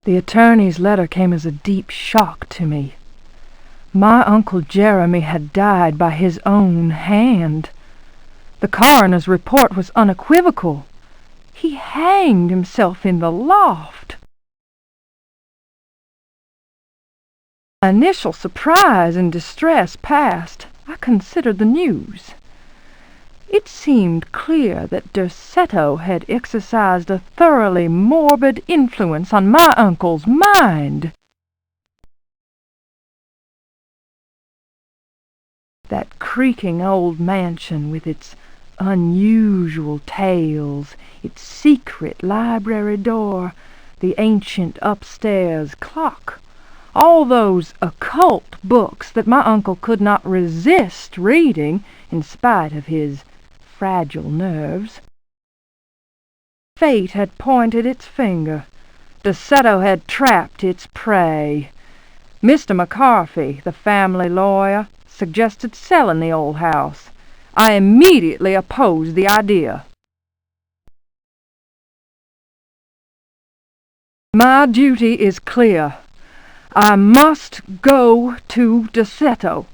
The attorney's letter came as a deep shock to me. My Uncle Jeremy had died by his own hand. The coroner's report was unequivocal. He hanged himself in the loft. My initial surprise and distress past, I considered the news. It seemed clear that Derceto had exercised a thoroughly morbid influence on my uncle's mind. That creaking old mansion with its unusual tales, its secret library door, the ancient upstairs clock, all those occult books that my uncle could not resist reading in spite of his fragile nerves. Fate had pointed its finger. Deretto had trapped its prey. Mr. McCarthy, the family lawyer, suggested selling the old house. I immediately opposed the idea. My duty is clear. I must go to Deretto.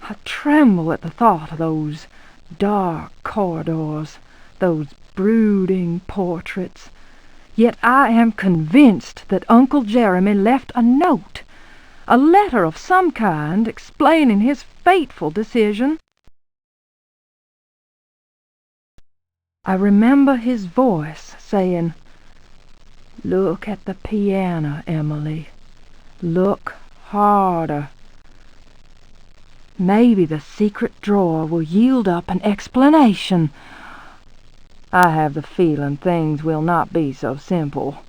I tremble at the thought of those dark corridors, those brooding portraits. Yet I am convinced that Uncle Jeremy left a note, a letter of some kind explaining his fateful decision. I remember his voice saying, "Look at the piano, Emily. Look harder. Maybe the secret drawer will yield up an explanation." I have the feeling things will not be so simple.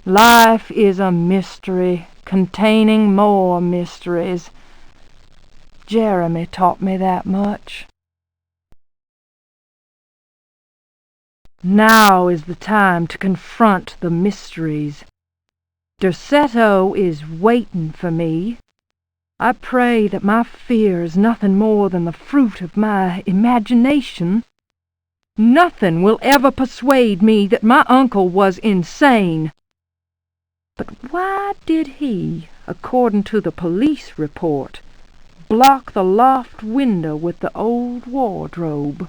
Life is a mystery containing more mysteries. Jeremy taught me that much. Now is the time to confront the mysteries. Derceto is waiting for me. I pray that my fear is nothing more than the fruit of my imagination. Nothing will ever persuade me that my uncle was insane. But why did he, according to the police report, block the loft window with the old wardrobe?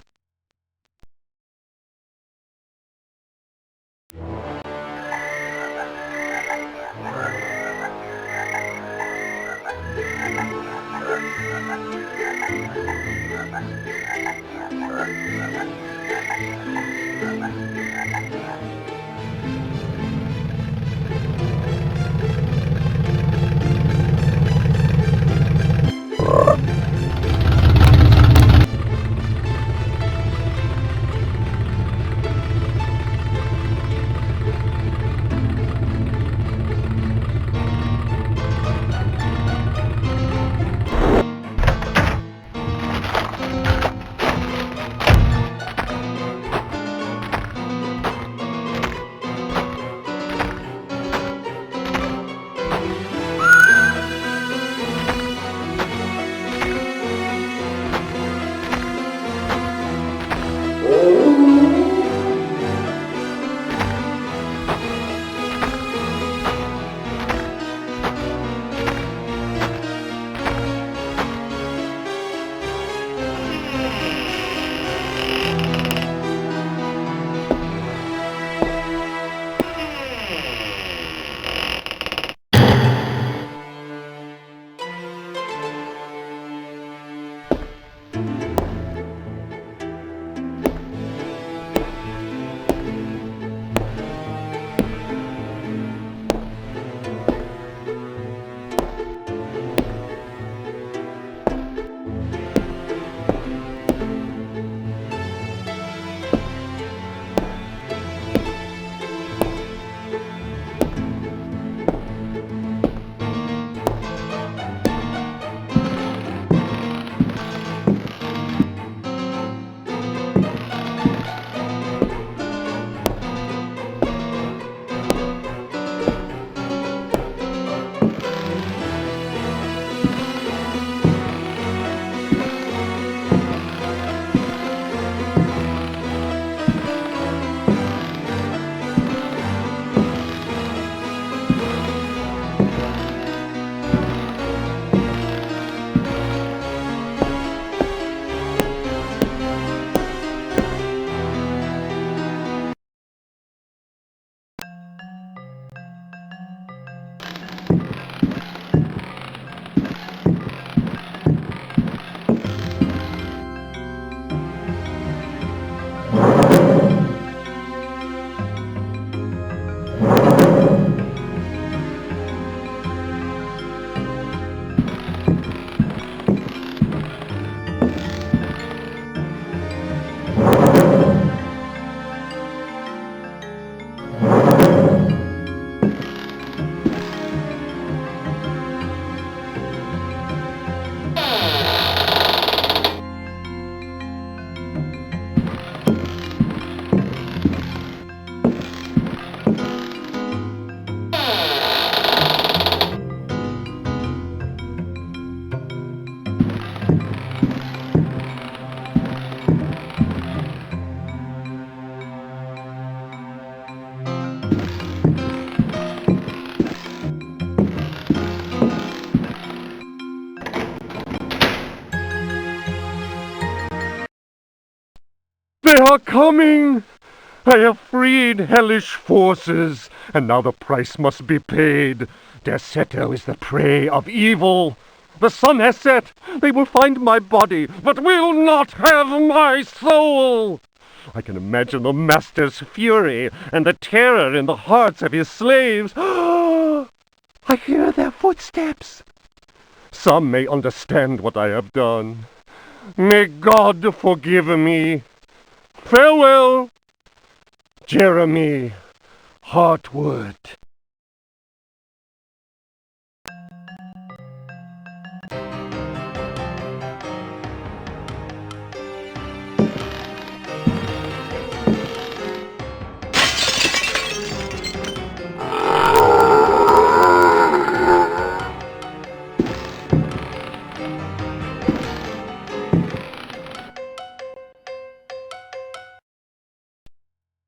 are coming! I have freed hellish forces, and now the price must be paid. Derceto is the prey of evil. The sun has set. They will find my body, but will not have my soul. I can imagine the master's fury and the terror in the hearts of his slaves. I hear their footsteps. Some may understand what I have done. May God forgive me. Farewell, Jeremy Hartwood.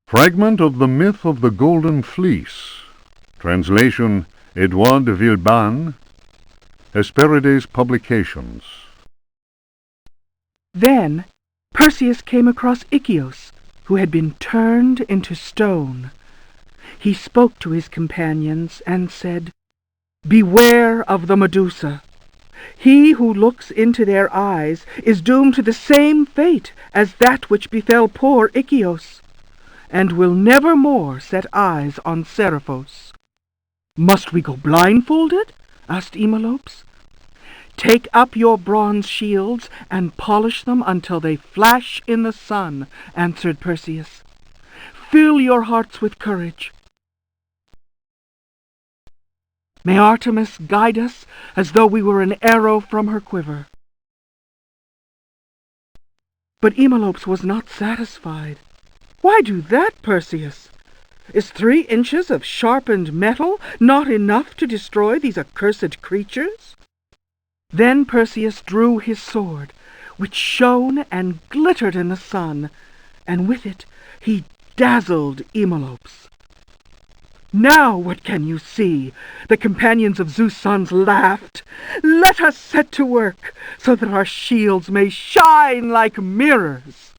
Fragment of the Myth of the Golden Fleece. Translation Edouard de Villeban. Hesperides Publications. Then Perseus came across Ichthys, who had been turned into stone. He spoke to his companions and said, "Beware of the Medusa. He who looks into their eyes is doomed to the same fate as that which befell poor Ichthys, and will never more set eyes on Seriphos." "Must we go blindfolded?" asked Eumolpus. "Take up your bronze shields and polish them until they flash in the sun," answered Perseus. "Fill your hearts with courage. May Artemis guide us as though we were an arrow from her quiver." But Eumolpus was not satisfied. "Why do that, Perseus? Is 3 inches of sharpened metal not enough to destroy these accursed creatures?" Then Perseus drew his sword, which shone and glittered in the sun, and with it he dazzled Eumolpus. "Now what can you see?" the companions of Zeus' sons laughed. "Let us set to work, so that our shields may shine like mirrors."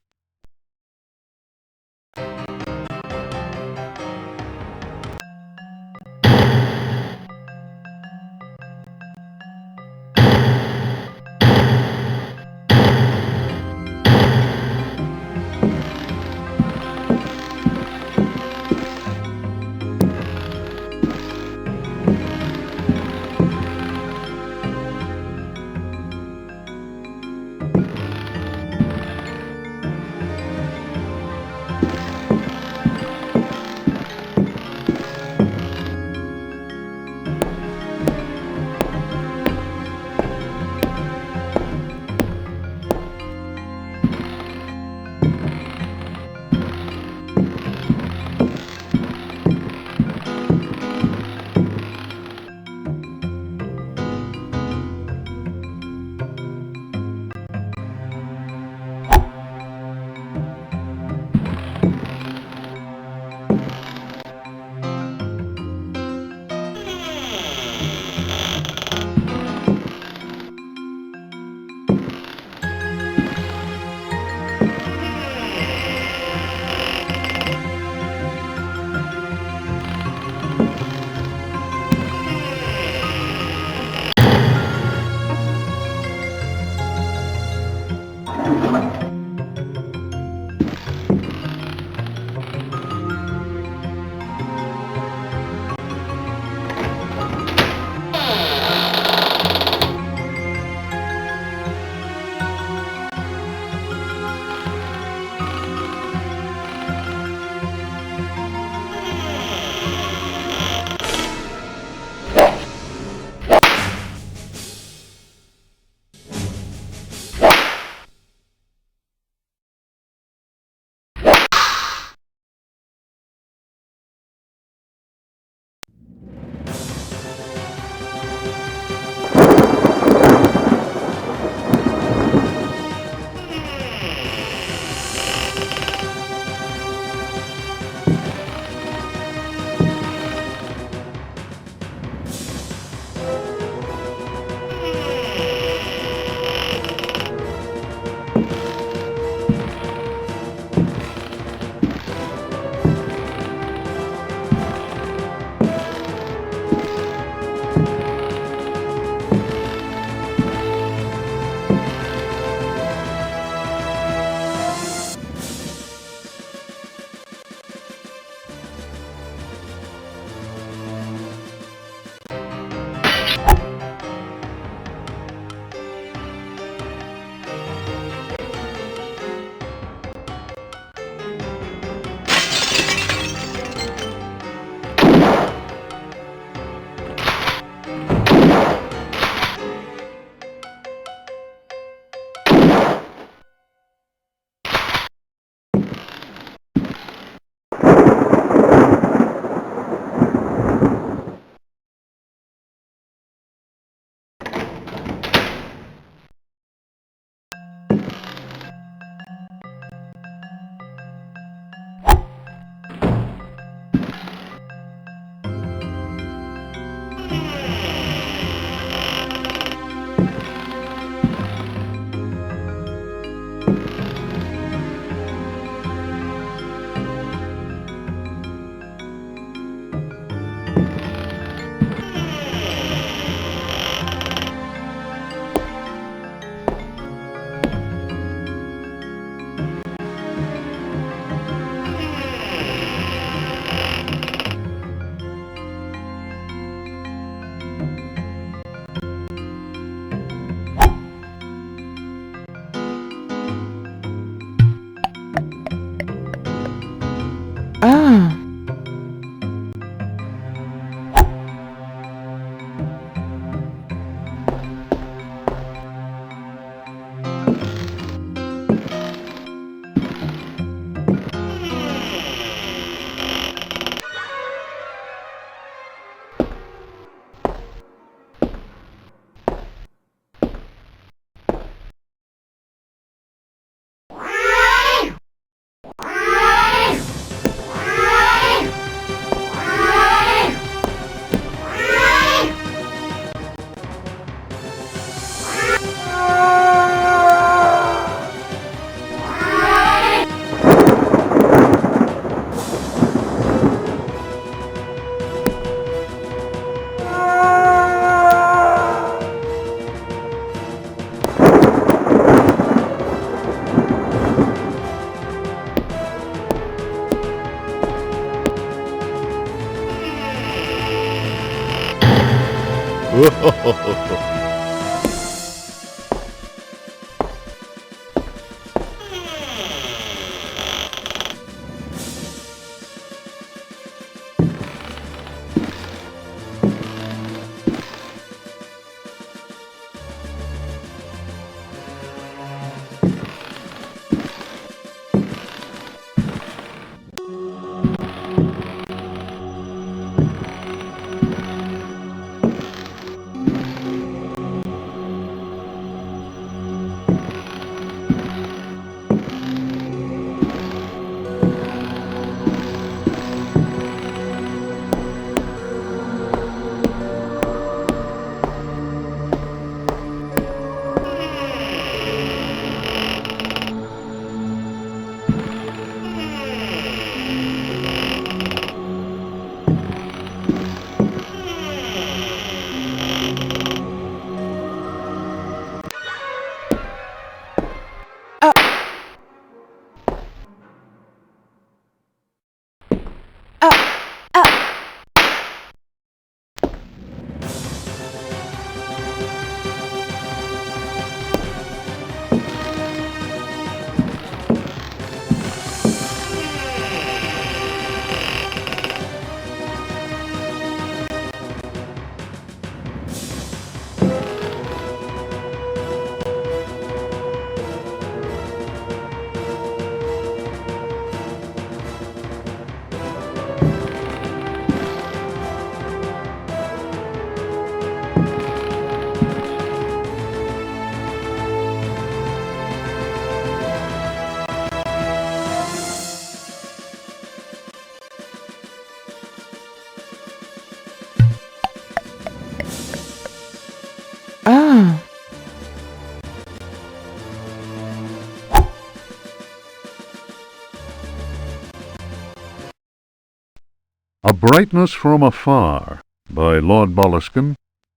A Brightness from Afar by Lord Boleskine,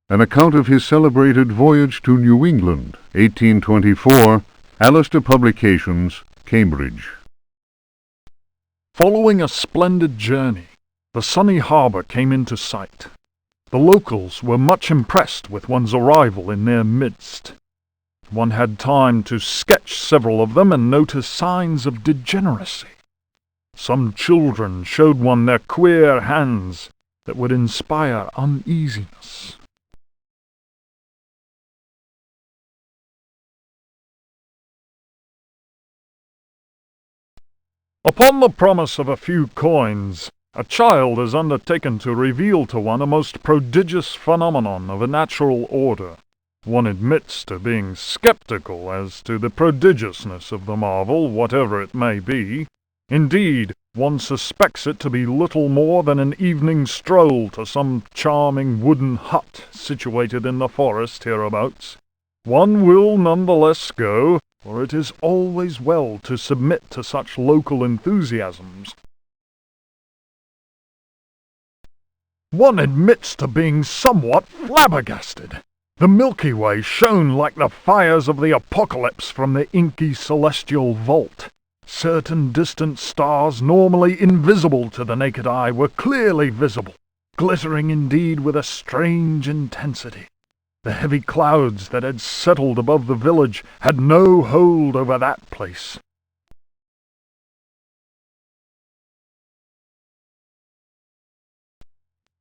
an account of his celebrated voyage to New England, 1824, Alistair Publications, Cambridge. Following a splendid journey, the sunny harbour came into sight. The locals were much impressed with one's arrival in their midst. One had time to sketch several of them and notice signs of degeneracy. Some children showed one their queer hands that would inspire uneasiness. Upon the promise of a few coins, a child is undertaken to reveal to one a most prodigious phenomenon of a natural order. One admits to being skeptical as to the prodigiousness of the marvel, whatever it may be. Indeed, one suspects it to be little more than an evening stroll to some charming wooden hut situated in the forest hereabouts. One will none the less go, for it is always well to submit to such local enthusiasms. One admits to being somewhat flabbergasted. The Milky Way shone like the fires of the apocalypse from the inky celestial vault. Certain distant stars, normally invisible to the naked eye, were clearly visible, glittering indeed with a strange intensity. The heavy clouds that had settled above the village had no hold over that place.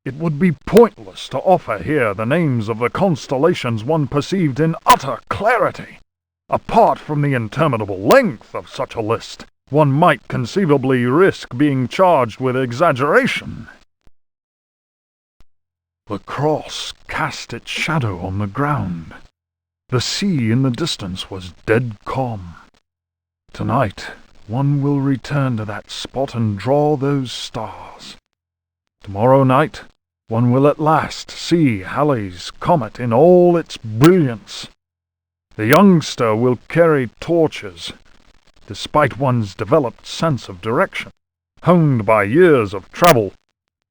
It would be pointless to offer here the names of the constellations one perceived in utter clarity. Apart from the interminable length of such a list, one might conceivably risk being charged with exaggeration. The cross cast its shadow on the ground. The sea in the distance was dead calm. Tonight, one will return to that spot and draw those stars. Tomorrow night, one will at last see Halley's comet in all its brilliance. The youngster will carry torches, despite one's developed sense of direction. Honed by years of travel,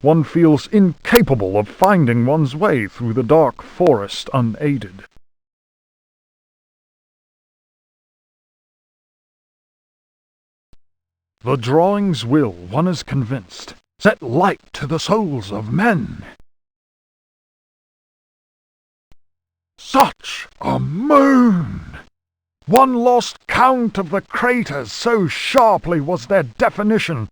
one feels incapable of finding one's way through the dark forest unaided. The drawings will, one is convinced, set light to the souls of men. Such a moon! One lost count of the craters, so sharply was their definition.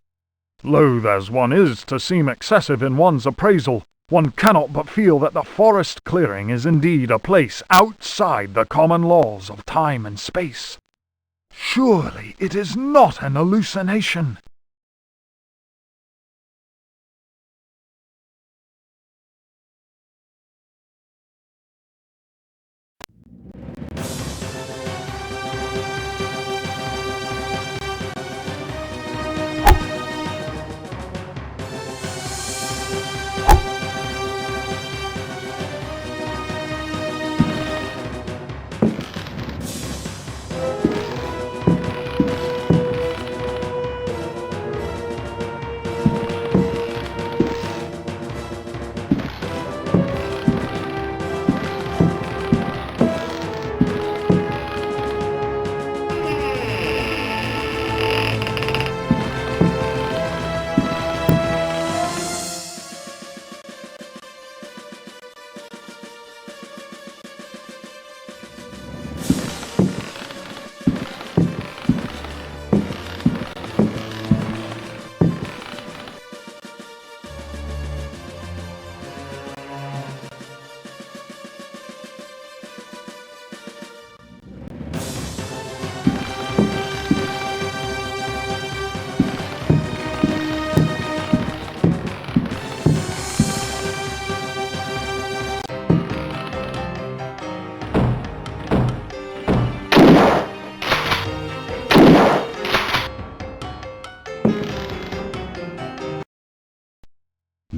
Loath as one is to seem excessive in one's appraisal, one cannot but feel that the forest clearing is indeed a place outside the common laws of time and space. Surely it is not an hallucination.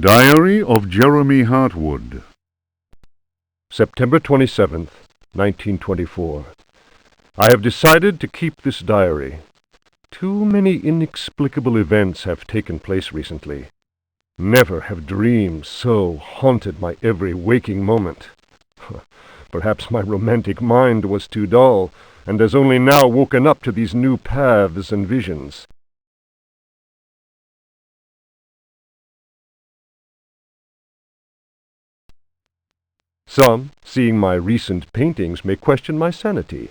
Diary of Jeremy Hartwood. September 27th, 1924. I have decided to keep this diary. Too many inexplicable events have taken place recently. Never have dreams so haunted my every waking moment. Perhaps my romantic mind was too dull, and has only now woken up to these new paths and visions. Some, seeing my recent paintings, may question my sanity.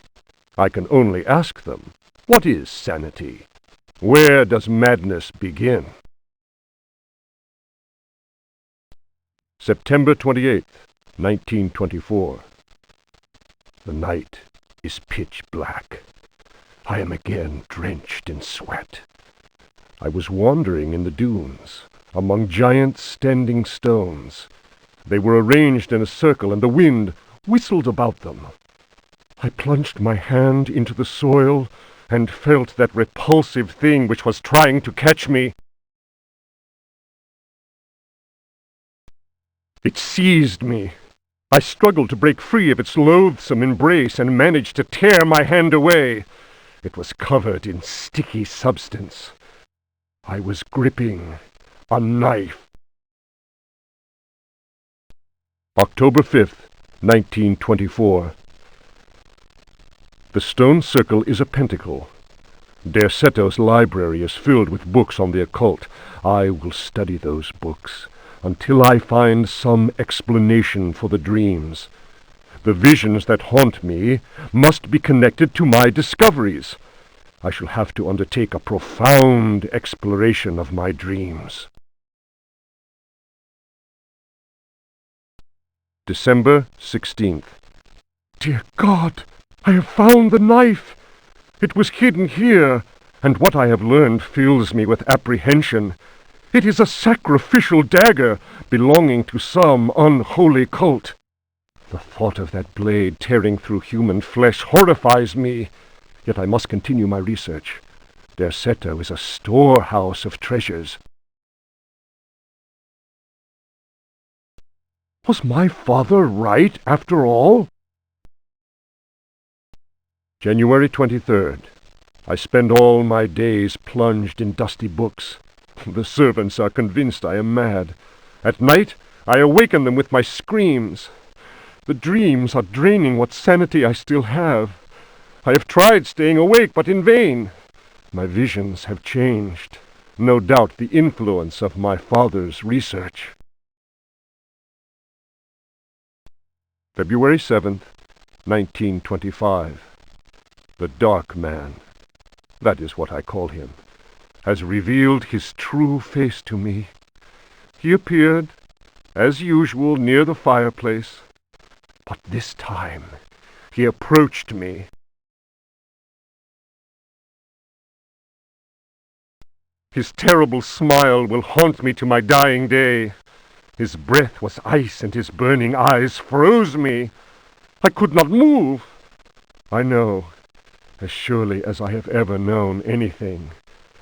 I can only ask them, what is sanity? Where does madness begin? September 28th, 1924. The night is pitch black. I am again drenched in sweat. I was wandering in the dunes, among giant standing stones. They were arranged in a circle, and the wind whistled about them. I plunged my hand into the soil and felt that repulsive thing which was trying to catch me. It seized me. I struggled to break free of its loathsome embrace and managed to tear my hand away. It was covered in sticky substance. I was gripping a knife. October 5th, 1924. The stone circle is a pentacle. Derceto's library is filled with books on the occult. I will study those books until I find some explanation for the dreams. The visions that haunt me must be connected to my discoveries. I shall have to undertake a profound exploration of my dreams. December 16th. Dear God, I have found the knife. It was hidden here, and what I have learned fills me with apprehension. It is a sacrificial dagger belonging to some unholy cult. The thought of that blade tearing through human flesh horrifies me, yet I must continue my research. Derceto is a storehouse of treasures. Was my father right, after all? January 23rd. I spend all my days plunged in dusty books. The servants are convinced I am mad. At night, I awaken them with my screams. The dreams are draining what sanity I still have. I have tried staying awake, but in vain. My visions have changed. No doubt the influence of my father's research. February 7th, 1925. The Dark Man, that is what I call him, has revealed his true face to me. He appeared, as usual, near the fireplace, but this time he approached me. His terrible smile will haunt me to my dying day. His breath was ice, and his burning eyes froze me. I could not move. I know, as surely as I have ever known anything,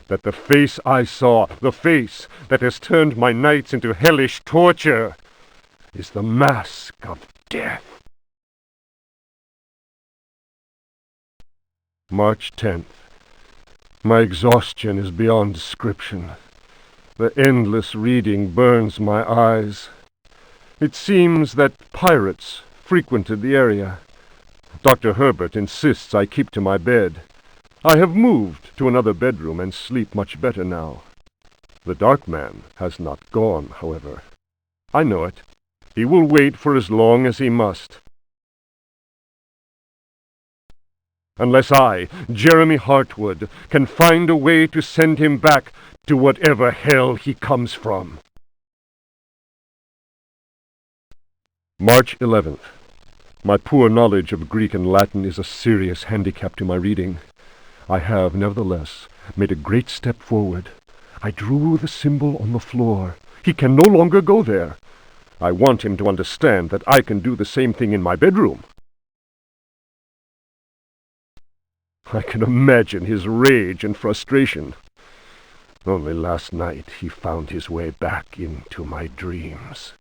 that the face I saw, the face that has turned my nights into hellish torture, is the mask of death. March 10th. My exhaustion is beyond description. The endless reading burns my eyes. It seems that pirates frequented the area. Dr. Herbert insists I keep to my bed. I have moved to another bedroom and sleep much better now. The Dark Man has not gone, however. I know it. He will wait for as long as he must. Unless I, Jeremy Hartwood, can find a way to send him back to whatever hell he comes from. March 11th. My poor knowledge of Greek and Latin is a serious handicap to my reading. I have, nevertheless, made a great step forward. I drew the symbol on the floor. He can no longer go there. I want him to understand that I can do the same thing in my bedroom. I can imagine his rage and frustration. Only last night he found his way back into my dreams.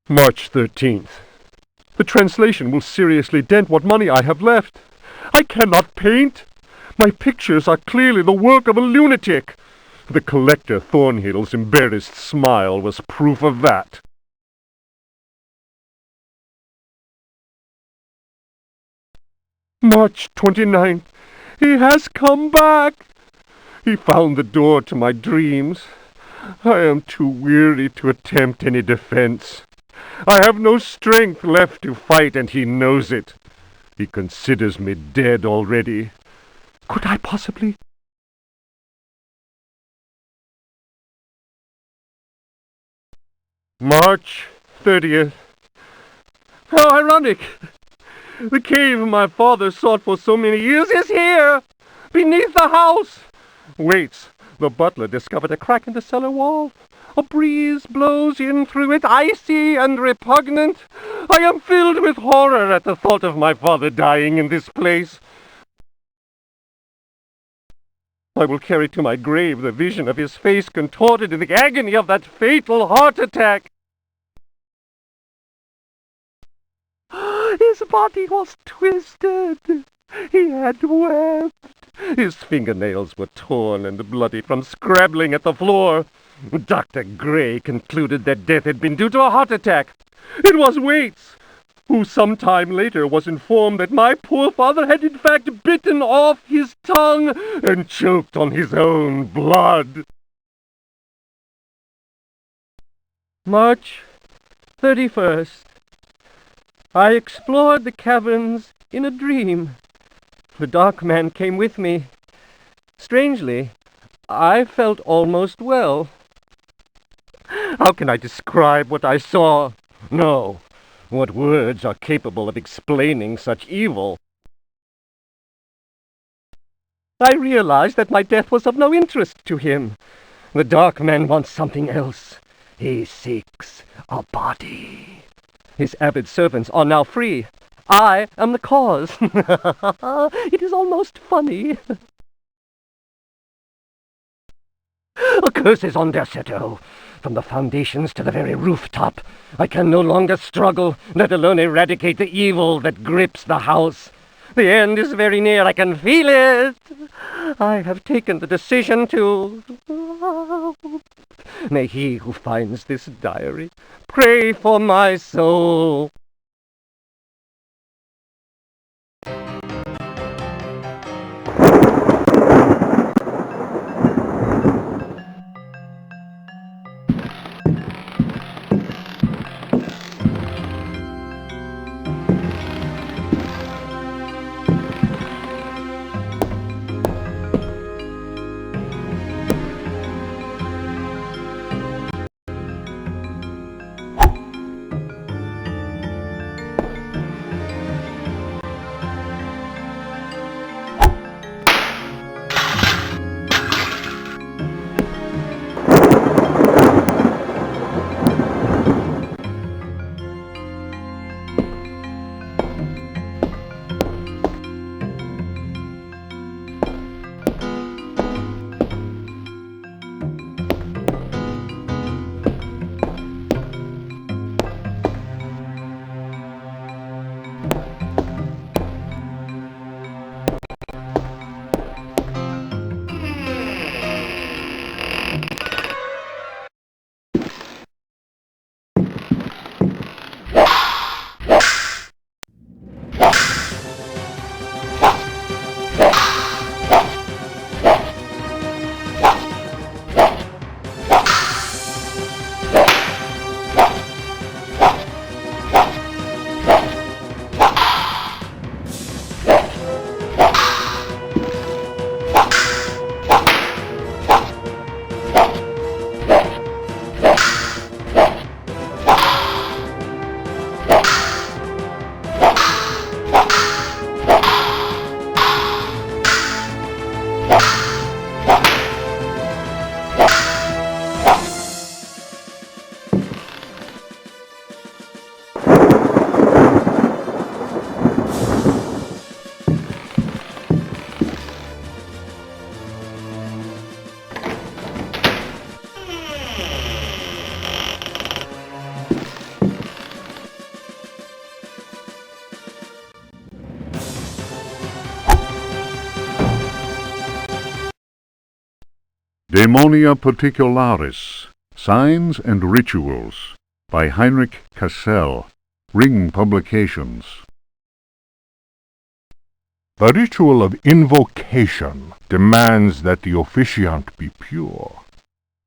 March 13th. The translation will seriously dent what money I have left. I cannot paint. My pictures are clearly the work of a lunatic. The collector Thornhill's embarrassed smile was proof of that. March 29th. He has come back. He found the door to my dreams. I am too weary to attempt any defense. I have no strength left to fight, and he knows it. He considers me dead already. Could I possibly? March 30th. How ironic! The cave my father sought for so many years is here, beneath the house. Waits. The butler discovered a crack in the cellar wall. A breeze blows in through it, icy and repugnant. I am filled with horror at the thought of my father dying in this place. I will carry to my grave the vision of his face contorted in the agony of that fatal heart attack. His body was twisted. He had wept. His fingernails were torn and bloody from scrabbling at the floor. Dr. Gray concluded that death had been due to a heart attack. It was Waits, who some time later was informed that my poor father had in fact bitten off his tongue and choked on his own blood. March 31st. I explored the caverns in a dream. The Dark Man came with me. Strangely, I felt almost well. How can I describe what I saw? No. What words are capable of explaining such evil? I realized that my death was of no interest to him. The dark man wants something else. He seeks a body. His avid servants are now free. I am the cause. It is almost funny. Curses on Derceto! From the foundations to the very rooftop, I can no longer struggle, let alone eradicate the evil that grips the house. The end is very near, I can feel it. I have taken the decision to... May he who finds this diary pray for my soul. Daemonia Particularis, Signs and Rituals, by Heinrich Cassel, Ring Publications. The ritual of invocation demands that the officiant be pure.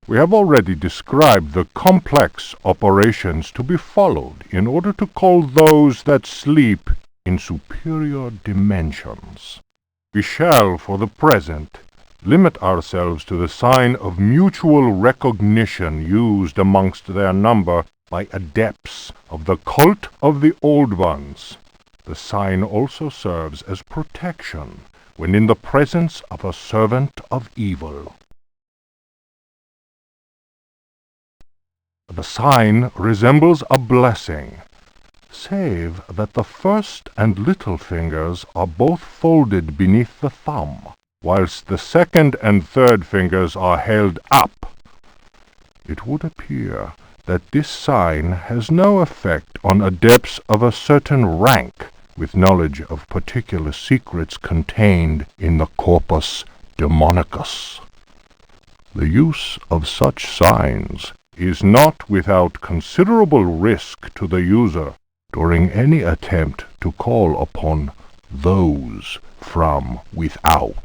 We have already described the complex operations to be followed in order to call those that sleep in superior dimensions. We shall, for the present, limit ourselves to the sign of mutual recognition used amongst their number by adepts of the cult of the Old Ones. The sign also serves as protection when in the presence of a servant of evil. The sign resembles a blessing, save that the first and little fingers are both folded beneath the thumb, whilst the second and third fingers are held up. It would appear that this sign has no effect on adepts of a certain rank with knowledge of particular secrets contained in the corpus demonicus. The use of such signs is not without considerable risk to the user during any attempt to call upon those from without.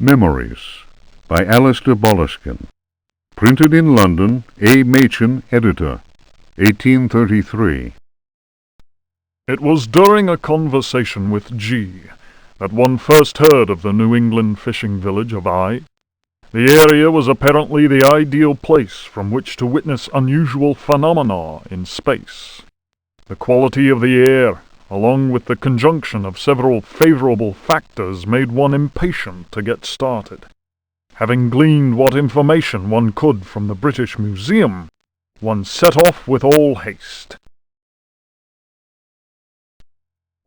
Memoirs by Alistair Boleskine. Printed in London, A. Machin, editor, 1833. It was during a conversation with G that one first heard of the New England fishing village of I. The area was apparently the ideal place from which to witness unusual phenomena in space. The quality of the air, along with the conjunction of several favorable factors, made one impatient to get started. Having gleaned what information one could from the British Museum, one set off with all haste.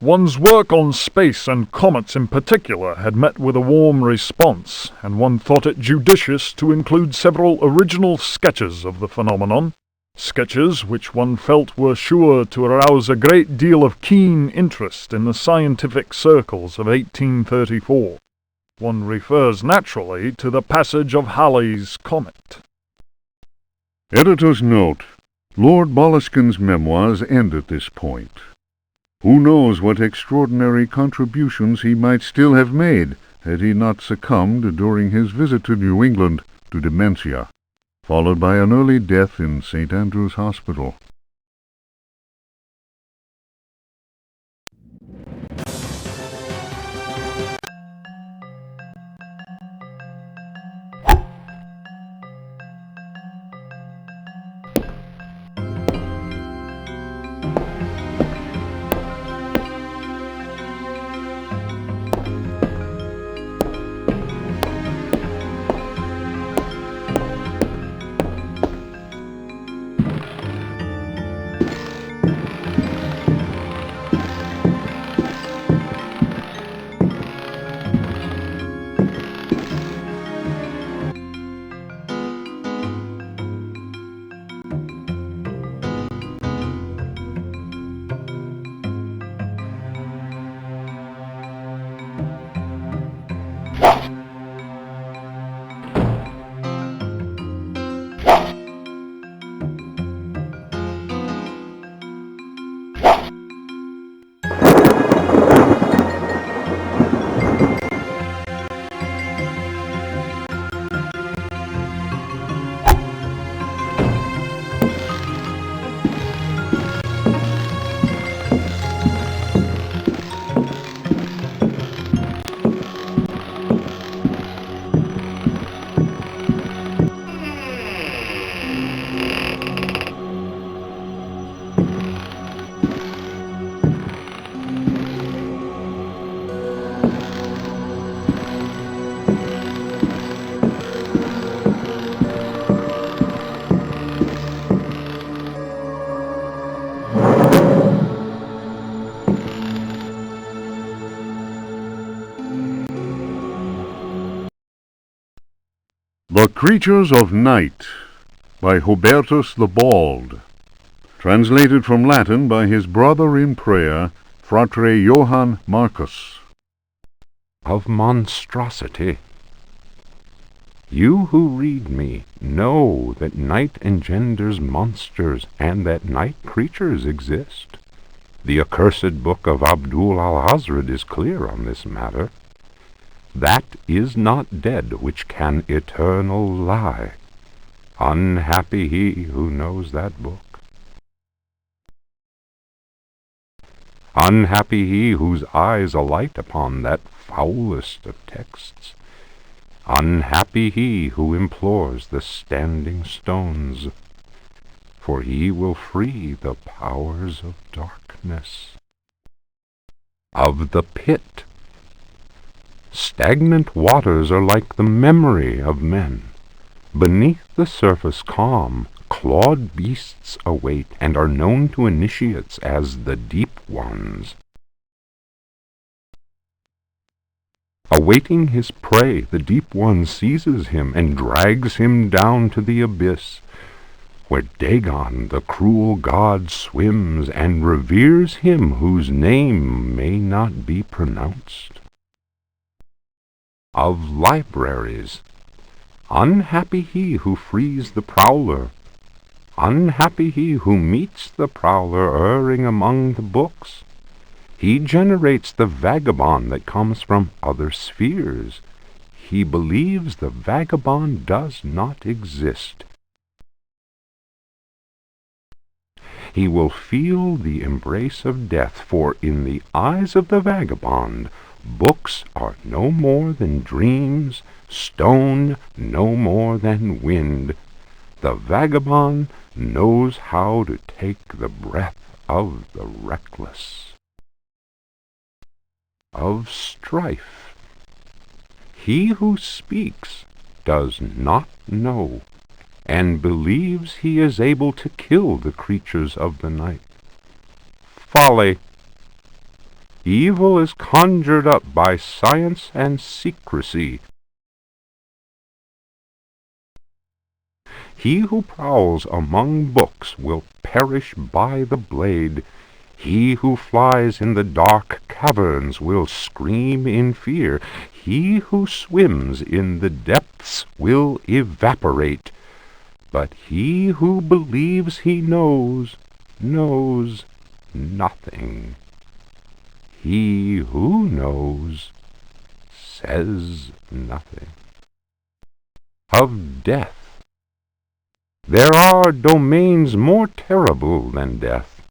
One's work on space and comets in particular had met with a warm response, and one thought it judicious to include several original sketches of the phenomenon, sketches which one felt were sure to arouse a great deal of keen interest in the scientific circles of 1834. One refers naturally to the passage of Halley's comet. Editor's note: Lord Boleskine's memoirs end at this point. Who knows what extraordinary contributions he might still have made had he not succumbed during his visit to New England to dementia, followed by an early death in St. Andrew's Hospital. The Creatures of Night by Hubertus the Bald, translated from Latin by his brother in prayer, Fratre Johann Marcus. Of monstrosity. You who read me know that night engenders monsters, and that night creatures exist. The accursed book of Abdul al-Hazred is clear on this matter. That is not dead which can eternal lie. Unhappy he who knows that book. Unhappy he whose eyes alight upon that foulest of texts. Unhappy he who implores the standing stones, for he will free the powers of darkness. Of the pit. Stagnant waters are like the memory of men. Beneath the surface calm, clawed beasts await, and are known to initiates as the deep ones. Awaiting his prey, the deep one seizes him and drags him down to the abyss, where Dagon, the cruel god, swims and reveres him whose name may not be pronounced. Of libraries. Unhappy he who frees the prowler. Unhappy he who meets the prowler erring among the books. He generates the vagabond that comes from other spheres. he believes the vagabond does not exist. He will feel the embrace of death, for in the eyes of the vagabond, books are no more than dreams, stone no more than wind. The vagabond knows how to take the breath of the reckless. Of strife. He who speaks does not know, and believes he is able to kill the creatures of the night. Folly. Evil is conjured up by science and secrecy. He who prowls among books will perish by the blade. He who flies in the dark caverns will scream in fear. He who swims in the depths will evaporate. But he who believes he knows nothing. He who knows says nothing. Of death. There are domains more terrible than death.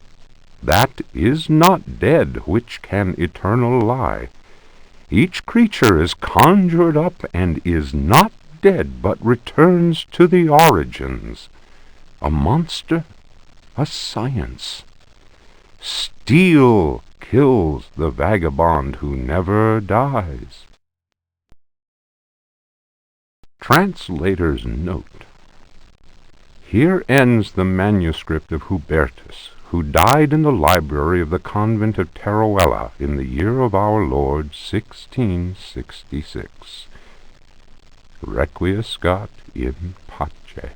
That is not dead which can eternal lie. Each creature is conjured up and is not dead, but returns to the origins. A monster, a science. Steel kills the vagabond who never dies. Translator's note. Here ends the manuscript of Hubertus, who died in the library of the convent of Teruel in the year of our Lord 1666. Requiescat in pace.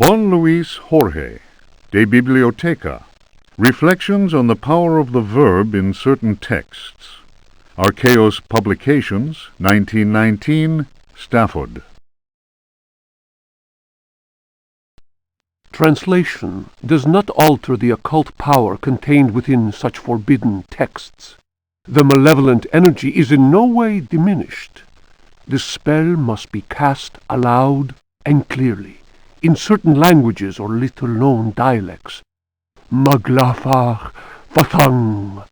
Juan Luis Jorge, De Biblioteca, Reflections on the Power of the Verb in Certain Texts. Archaeos Publications, 1919, Stafford. Translation does not alter the occult power contained within such forbidden texts. The malevolent energy is in no way diminished. The spell must be cast aloud and clearly, in certain languages or little-known dialects. Maglafar Fathang.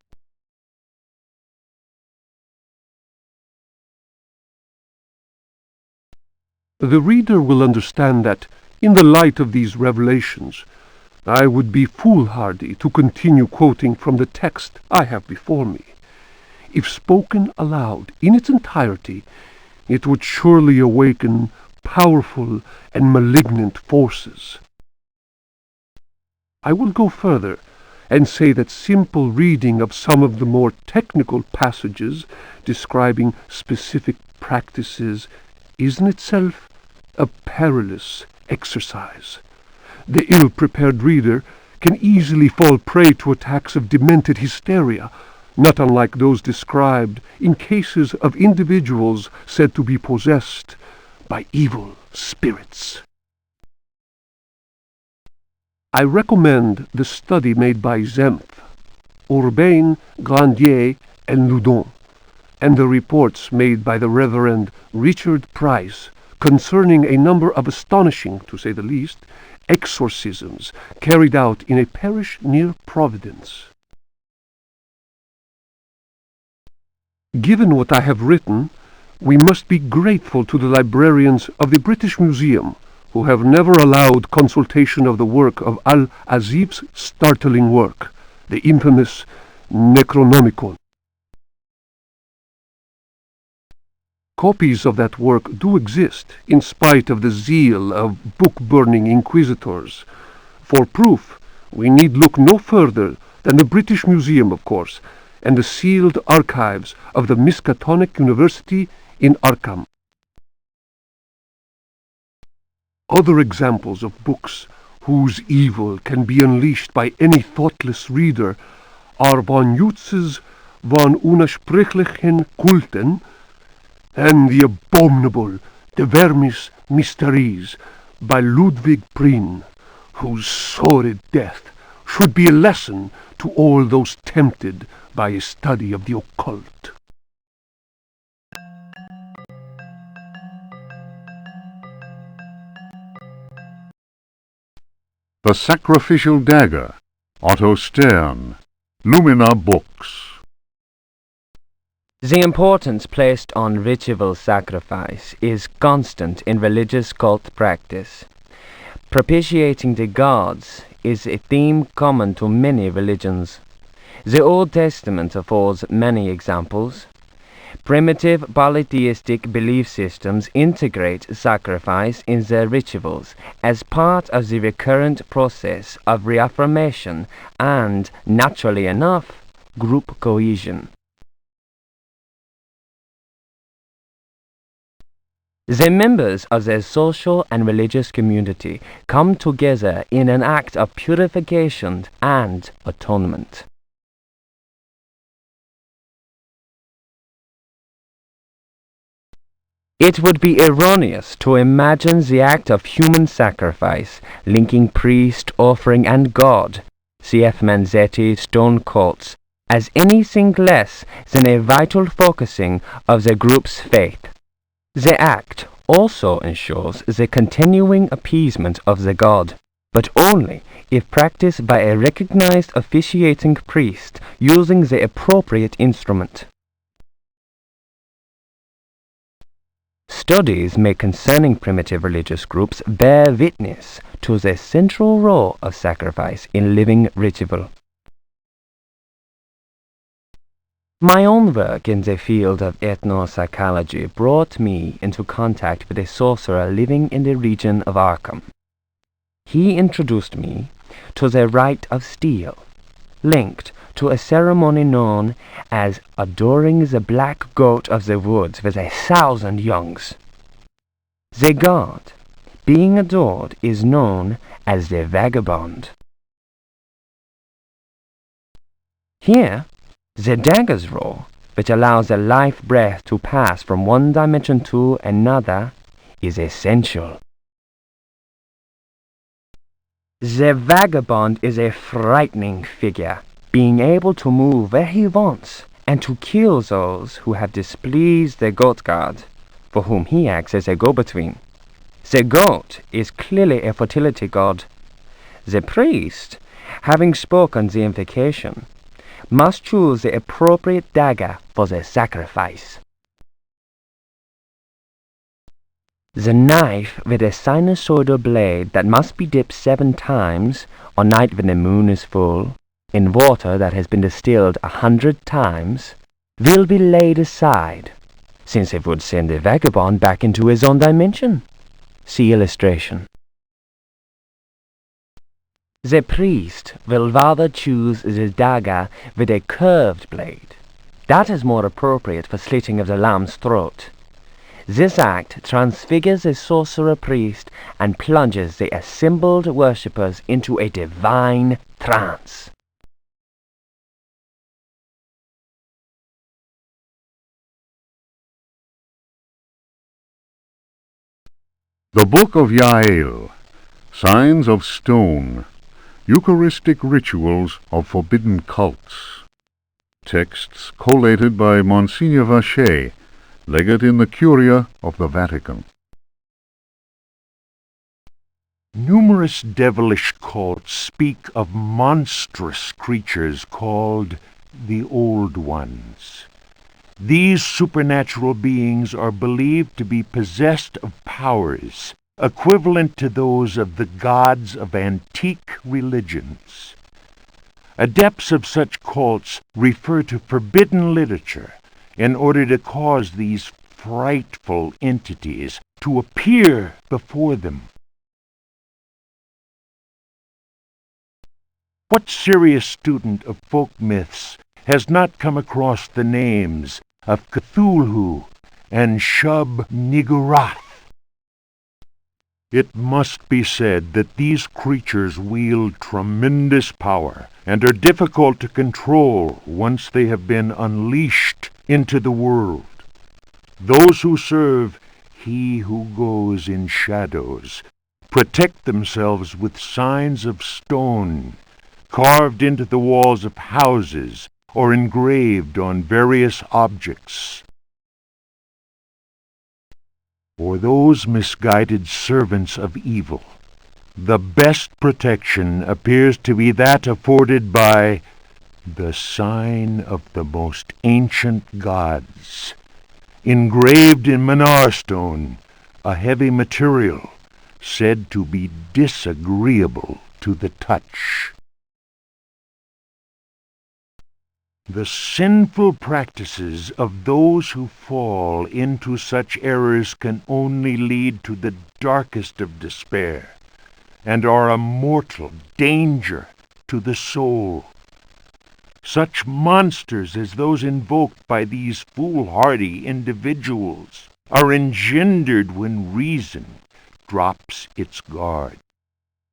The reader will understand that, in the light of these revelations, I would be foolhardy to continue quoting from the text I have before me. If spoken aloud in its entirety, it would surely awaken powerful and malignant forces. I will go further and say that simple reading of some of the more technical passages describing specific practices is in itself a perilous exercise. The ill-prepared reader can easily fall prey to attacks of demented hysteria, not unlike those described in cases of individuals said to be possessed by evil spirits. I recommend the study made by Zemf, Urbain, Grandier, and Loudon, and the reports made by the Reverend Richard Price concerning a number of astonishing, to say the least, exorcisms carried out in a parish near Providence. Given what I have written, we must be grateful to the librarians of the British Museum, who have never allowed consultation of the work of Al-Azif's startling work, the infamous Necronomicon. Copies of that work do exist, in spite of the zeal of book-burning inquisitors. For proof, we need look no further than the British Museum, of course, and the sealed archives of the Miskatonic University in Arkham. Other examples of books whose evil can be unleashed by any thoughtless reader are von Jutz's von Unersprechlichen Kulten and the abominable De Vermis Mysteries by Ludwig Prien, whose sordid death should be a lesson to all those tempted by a study of the occult. The Sacrificial Dagger, Otto Stern, Lumina Books. The importance placed on ritual sacrifice is constant in religious cult practice. Propitiating the gods is a theme common to many religions. The Old Testament affords many examples. Primitive polytheistic belief systems integrate sacrifice in their rituals as part of the recurrent process of reaffirmation and, naturally enough, group cohesion. The members of their social and religious community come together in an act of purification and atonement. It would be erroneous to imagine the act of human sacrifice linking priest, offering, and God, C.F. Manzetti's stone cults, as anything less than a vital focusing of the group's faith. The act also ensures the continuing appeasement of the god, but only if practiced by a recognized officiating priest using the appropriate instrument. Studies made concerning primitive religious groups bear witness to the central role of sacrifice in living ritual. My own work in the field of ethnopsychology brought me into contact with a sorcerer living in the region of Arkham. He introduced me to the rite of steel, linked to a ceremony known as adoring the black goat of the woods with 1,000 youngs. The god being adored is known as the vagabond. Here, the dagger's role, which allows the life breath to pass from one dimension to another, is essential. The vagabond is a frightening figure, being able to move where he wants and to kill those who have displeased the goat god, for whom he acts as a go-between. The goat is clearly a fertility god. The priest, having spoken the invocation, must choose the appropriate dagger for the sacrifice. The knife with a sinusoidal blade that must be dipped 7 times, on night when the moon is full, in water that has been distilled 100 times, will be laid aside, since it would send the vagabond back into his own dimension. See illustration. The priest will rather choose the dagger with a curved blade. That is more appropriate for slitting of the lamb's throat. This act transfigures a sorcerer priest and plunges the assembled worshippers into a divine trance. The Book of Yael, Signs of Stone, Eucharistic Rituals of Forbidden Cults. Texts collated by Monsignor Vacher, Legate in the Curia of the Vatican. Numerous devilish cults speak of monstrous creatures called the Old Ones. These supernatural beings are believed to be possessed of powers equivalent to those of the gods of antique religions. Adepts of such cults refer to forbidden literature in order to cause these frightful entities to appear before them. What serious student of folk myths has not come across the names of Cthulhu and Shub-Niggurath? It must be said that these creatures wield tremendous power and are difficult to control once they have been unleashed into the world. Those who serve He who goes in shadows protect themselves with signs of stone carved into the walls of houses or engraved on various objects. For those misguided servants of evil, the best protection appears to be that afforded by the sign of the most ancient gods, engraved in Manar stone, a heavy material said to be disagreeable to the touch. The sinful practices of those who fall into such errors can only lead to the darkest of despair, and are a mortal danger to the soul. Such monsters as those invoked by these foolhardy individuals are engendered when reason drops its guard.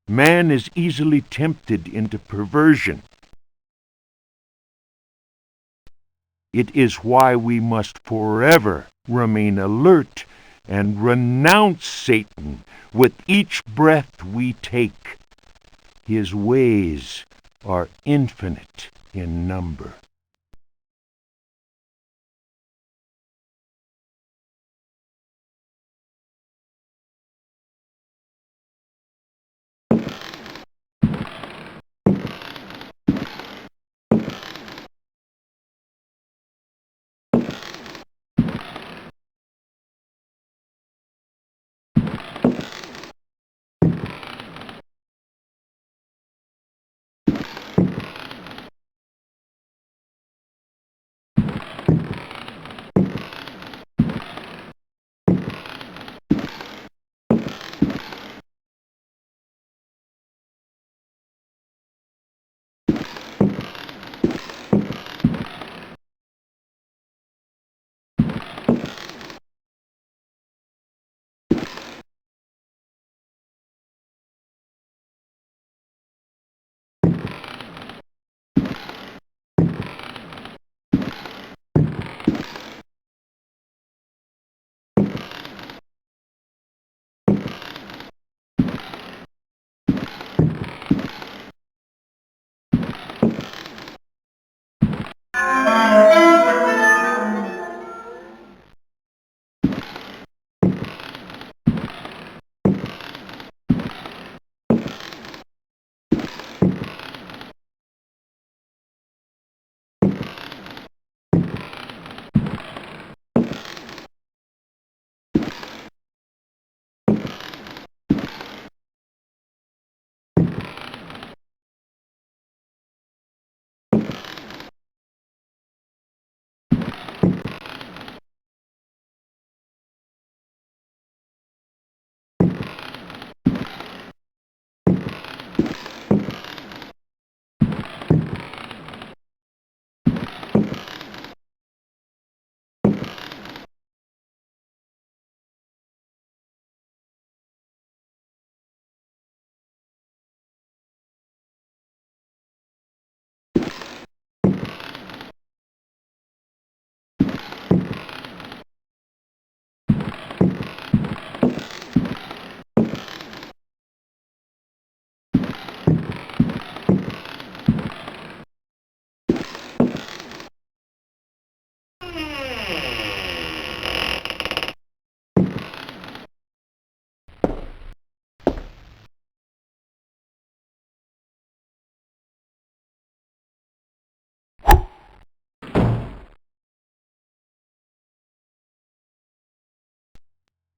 Man is easily tempted into perversion. It is why we must forever remain alert and renounce Satan with each breath we take. His ways are infinite in number.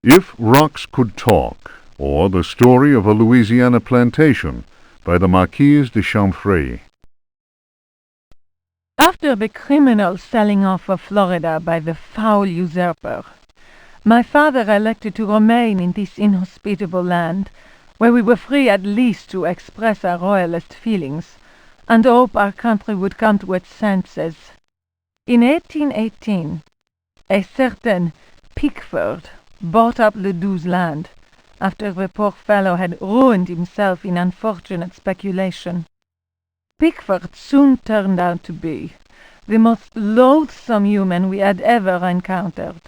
If Rocks Could Talk, or The Story of a Louisiana Plantation, by the Marquise de Chamfray. After the criminal selling off of Florida by the foul usurper, my father elected to remain in this inhospitable land, where we were free at least to express our royalist feelings, and hope our country would come to its senses. In 1818, a certain Pickford bought up Ledoux's land, after the poor fellow had ruined himself in unfortunate speculation. Pickford soon turned out to be the most loathsome human we had ever encountered.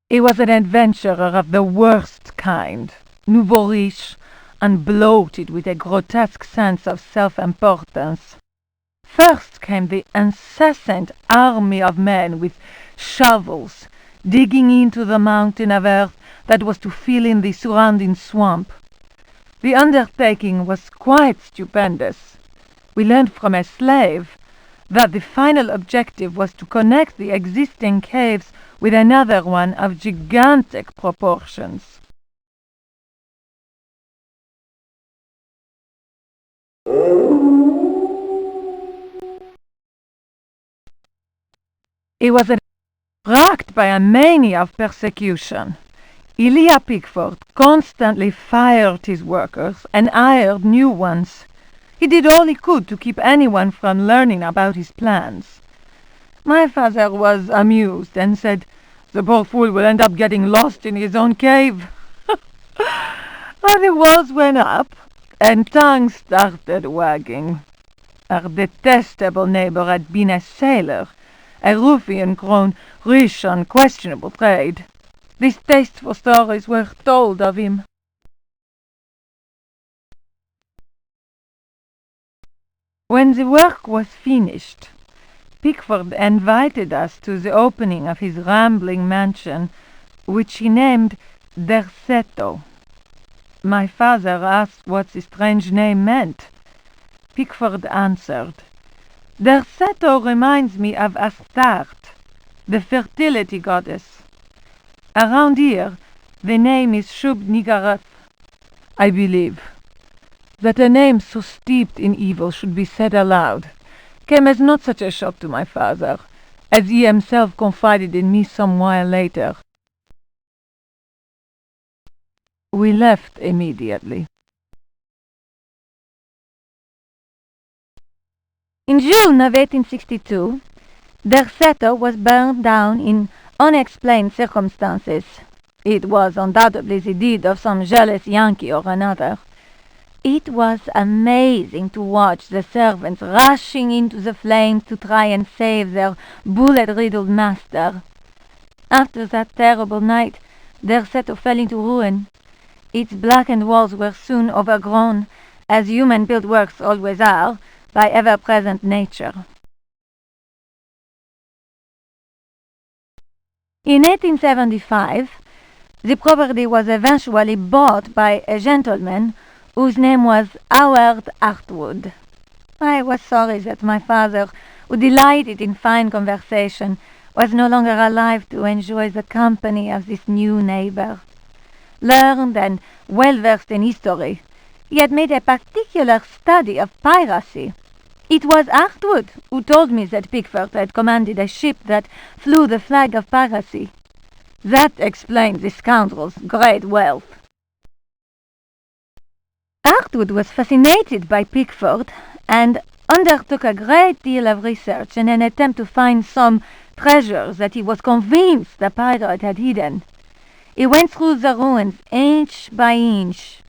He was an adventurer of the worst kind, nouveau riche, and bloated with a grotesque sense of self-importance. First came the incessant army of men with shovels, digging into the mountain of earth that was to fill in the surrounding swamp. The undertaking was quite stupendous. We learned from a slave that the final objective was to connect the existing caves with another one of gigantic proportions. He was racked by a mania of persecution. Elia Pickford constantly fired his workers and hired new ones. He did all he could to keep anyone from learning about his plans. My father was amused and said, "The poor fool will end up getting lost in his own cave." But the walls went up, and tongues started wagging. Our detestable neighbor had been a sailor, a ruffian grown rich on questionable trade. Distasteful stories were told of him. When the work was finished, Pickford invited us to the opening of his rambling mansion, which he named Derceto. My father asked what the strange name meant. Pickford answered, "Derceto reminds me of Astarte, the fertility goddess. Around here, the name is Shub-Niggurath. I believe that a name so steeped in evil should be said aloud came as not such a shock to my father, as he himself confided in me some while later." We left immediately. In June of 1862, Derceto was burned down in unexplained circumstances. It was undoubtedly the deed of some jealous Yankee or another. It was amazing to watch the servants rushing into the flames to try and save their bullet-riddled master. After that terrible night, Derceto fell into ruin. Its blackened walls were soon overgrown, as human-built works always are, by ever-present nature. In 1875, the property was eventually bought by a gentleman whose name was Howard Hartwood. I was sorry that my father, who delighted in fine conversation, was no longer alive to enjoy the company of this new neighbor. Learned and well-versed in history, he had made a particular study of piracy. It was Hartwood who told me that Pickford had commanded a ship that flew the flag of piracy. That explained the scoundrel's great wealth. Hartwood was fascinated by Pickford and undertook a great deal of research in an attempt to find some treasures that he was convinced the pirate had hidden. He went through the ruins inch by inch.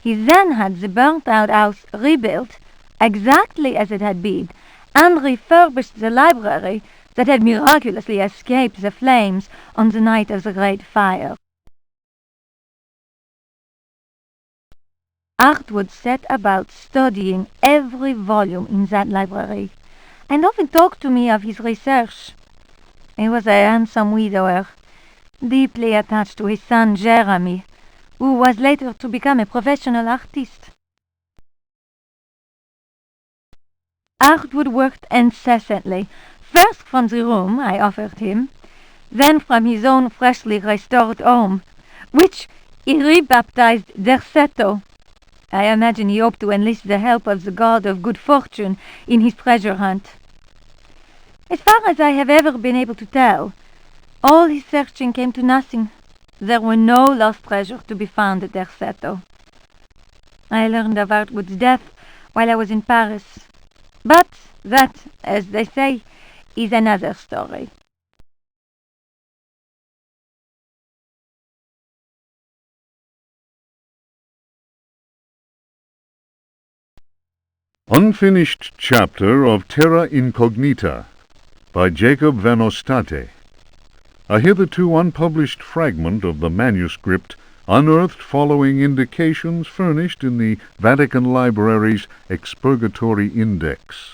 He then had the burnt-out house rebuilt exactly as it had been, and refurbished the library that had miraculously escaped the flames on the night of the Great Fire. Hartwood set about studying every volume in that library, and often talked to me of his research. He was a handsome widower, deeply attached to his son Jeremy, who was later to become a professional artist. Hartwood worked incessantly, First from the room I offered him, then from his own freshly restored home, which he rebaptized Derceto. I imagine he hoped to enlist the help of the god of good fortune in his treasure hunt. As far as I have ever been able to tell, all his searching came to nothing. There were no lost treasures to be found at Derceto. I learned of Hartwood's death while I was in Paris. But that, as they say, is another story. Unfinished chapter of Terra Incognita by Jacob van Ostade, a hitherto unpublished fragment of the manuscript unearthed following indications furnished in the Vatican Library's Expurgatory Index.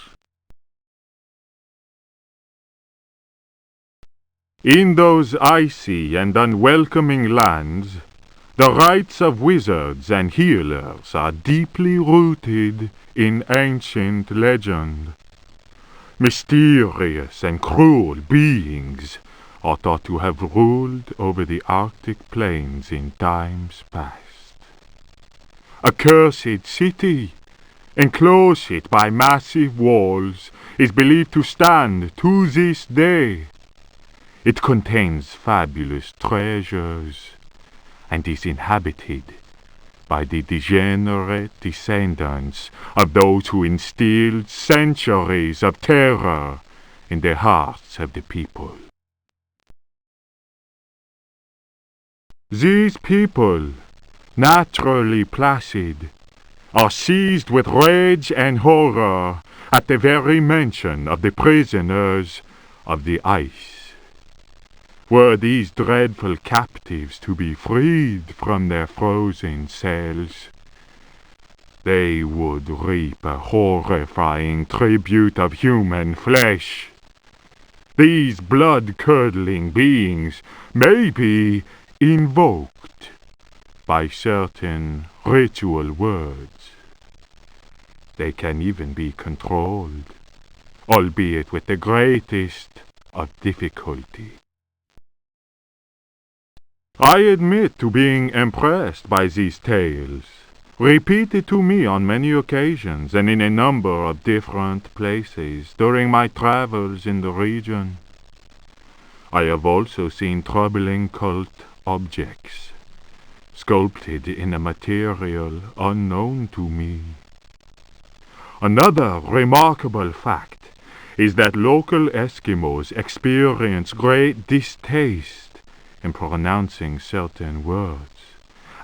In those icy and unwelcoming lands, the rites of wizards and healers are deeply rooted in ancient legend. Mysterious and cruel beings are thought to have ruled over the Arctic plains in times past. A cursed city, enclosed by massive walls, is believed to stand to this day. It contains fabulous treasures and is inhabited by the degenerate descendants of those who instilled centuries of terror in the hearts of the people. These people, naturally placid, are seized with rage and horror at the very mention of the prisoners of the ice. Were these dreadful captives to be freed from their frozen cells, they would reap a horrifying tribute of human flesh. These blood-curdling beings may be invoked by certain ritual words. They can even be controlled, albeit with the greatest of difficulty. I admit to being impressed by these tales, repeated to me on many occasions and in a number of different places during my travels in the region. I have also seen troubling cult objects, sculpted in a material unknown to me. Another remarkable fact is that local Eskimos experience great distaste in pronouncing certain words,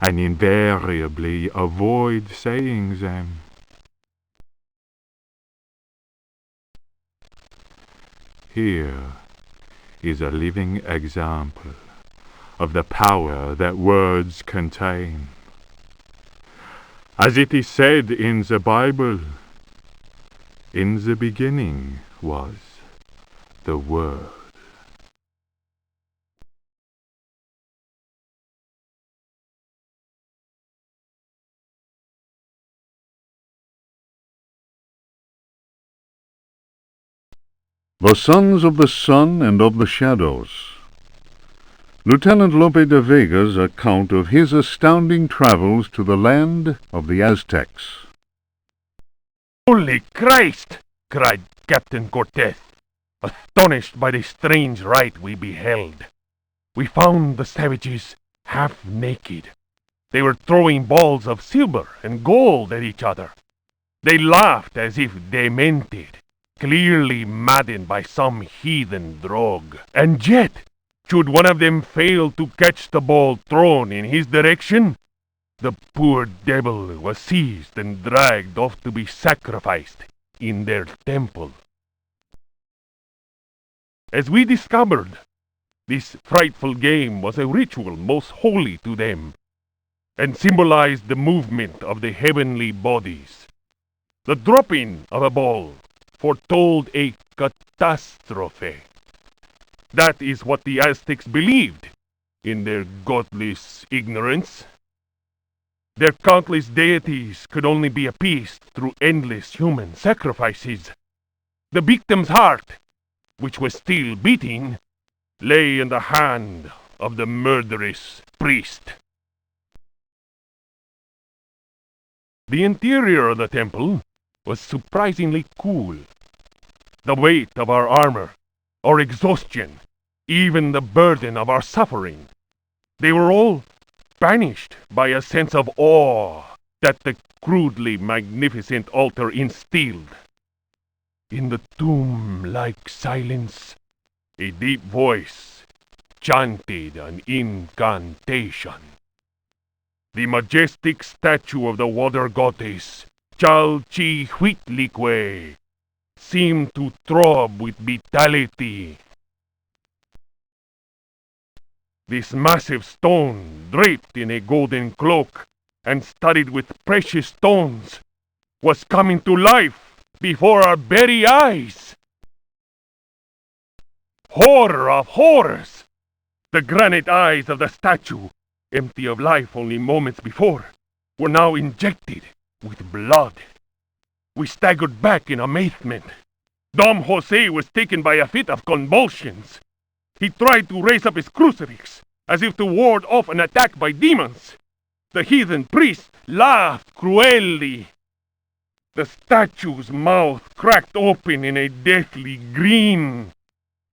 and invariably avoid saying them. Here is a living example of the power that words contain. As it is said in the Bible, in the beginning was the Word. The Sons of the Sun and of the Shadows. Lieutenant Lope de Vega's account of his astounding travels to the land of the Aztecs. "Holy Christ!" cried Captain Cortez, astonished by the strange rite we beheld. We found the savages half naked. They were throwing balls of silver and gold at each other. They laughed as if demented, clearly maddened by some heathen drug. And yet, should one of them fail to catch the ball thrown in his direction, the poor devil was seized and dragged off to be sacrificed in their temple. As we discovered, this frightful game was a ritual most holy to them, and symbolized the movement of the heavenly bodies. The dropping of a ball foretold a catastrophe. That is what the Aztecs believed, in their godless ignorance. Their countless deities could only be appeased through endless human sacrifices. The victim's heart which was still beating, lay in the hand of the murderous priest. The interior of the temple was surprisingly cool. The weight of our armor, our exhaustion, even the burden of our suffering, they were all banished by a sense of awe that the crudely magnificent altar instilled. In the tomb-like silence, a deep voice chanted an incantation. The majestic statue of the water goddess, Chalchi-Huitlique, seemed to throb with vitality. This massive stone, draped in a golden cloak and studded with precious stones, was coming to life before our very eyes. Horror of horrors! The granite eyes of the statue, empty of life only moments before, were now injected with blood. We staggered back in amazement. Dom Jose was taken by a fit of convulsions. He tried to raise up his crucifix, as if to ward off an attack by demons. The heathen priest laughed cruelly. The statue's mouth cracked open in a deathly grin,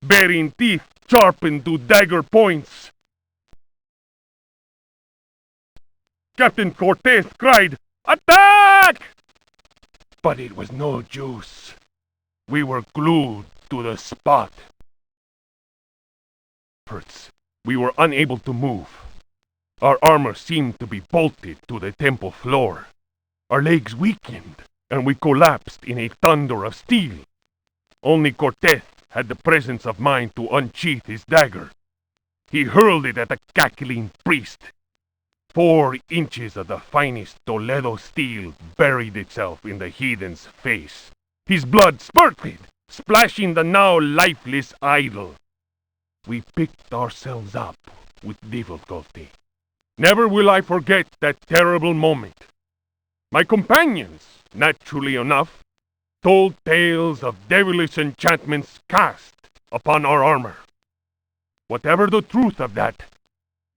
bearing teeth sharpened to dagger points. Captain Cortez cried, "Attack!" But it was no use. We were glued to the spot. We were unable to move. Our armor seemed to be bolted to the temple floor. Our legs weakened, and we collapsed in a thunder of steel. Only Cortez had the presence of mind to unsheath his dagger. He hurled it at the cackling priest. 4 inches of the finest Toledo steel buried itself in the heathen's face. His blood spurted, splashing the now lifeless idol. We picked ourselves up with difficulty. Never will I forget that terrible moment. My companions, naturally enough, told tales of devilish enchantments cast upon our armor. Whatever the truth of that,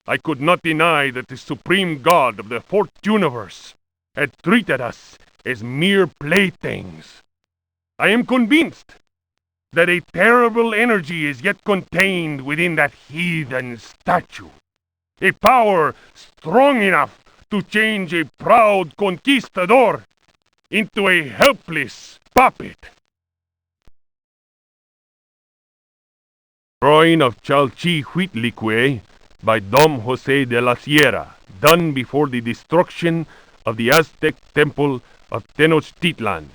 I could not deny that the supreme god of the 4th universe had treated us as mere playthings. I am convinced that a terrible energy is yet contained within that heathen statue. A power strong enough to change a proud conquistador into a helpless puppet. Drawing of Chalchi-Huitlique by Dom Jose de la Sierra, done before the destruction of the Aztec temple of Tenochtitlan.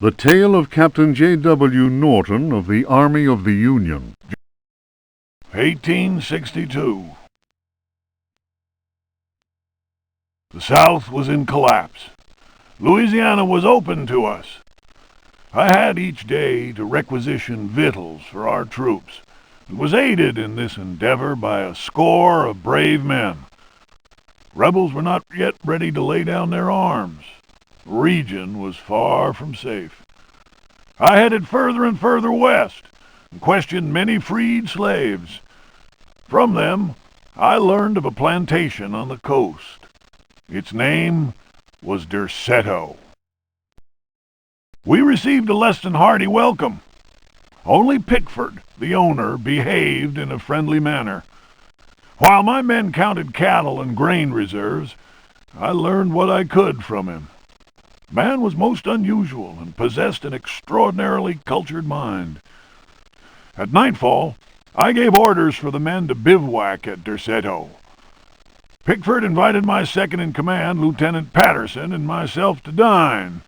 The Tale of Captain J.W. Norton of the Army of the Union. 1862. The South was in collapse. Louisiana was open to us. I had each day to requisition victuals for our troops, and was aided in this endeavor by a score of brave men. Rebels were not yet ready to lay down their arms. The region was far from safe. I headed further and further west and questioned many freed slaves. From them, I learned of a plantation on the coast. Its name was Derceto. We received a less than hearty welcome. Only Pickford, the owner, behaved in a friendly manner. While my men counted cattle and grain reserves, I learned what I could from him. Man was most unusual and possessed an extraordinarily cultured mind. At nightfall, I gave orders for the men to bivouac at Derceto. Pickford invited my second-in-command, Lieutenant Patterson, and myself to dine.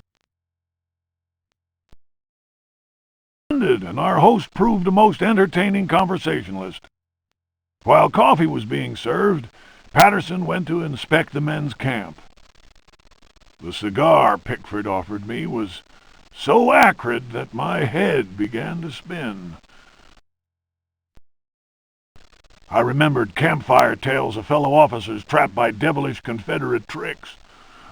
And our host proved a most entertaining conversationalist. While coffee was being served, Patterson went to inspect the men's camp. The cigar Pickford offered me was so acrid that my head began to spin. I remembered campfire tales of fellow officers trapped by devilish Confederate tricks.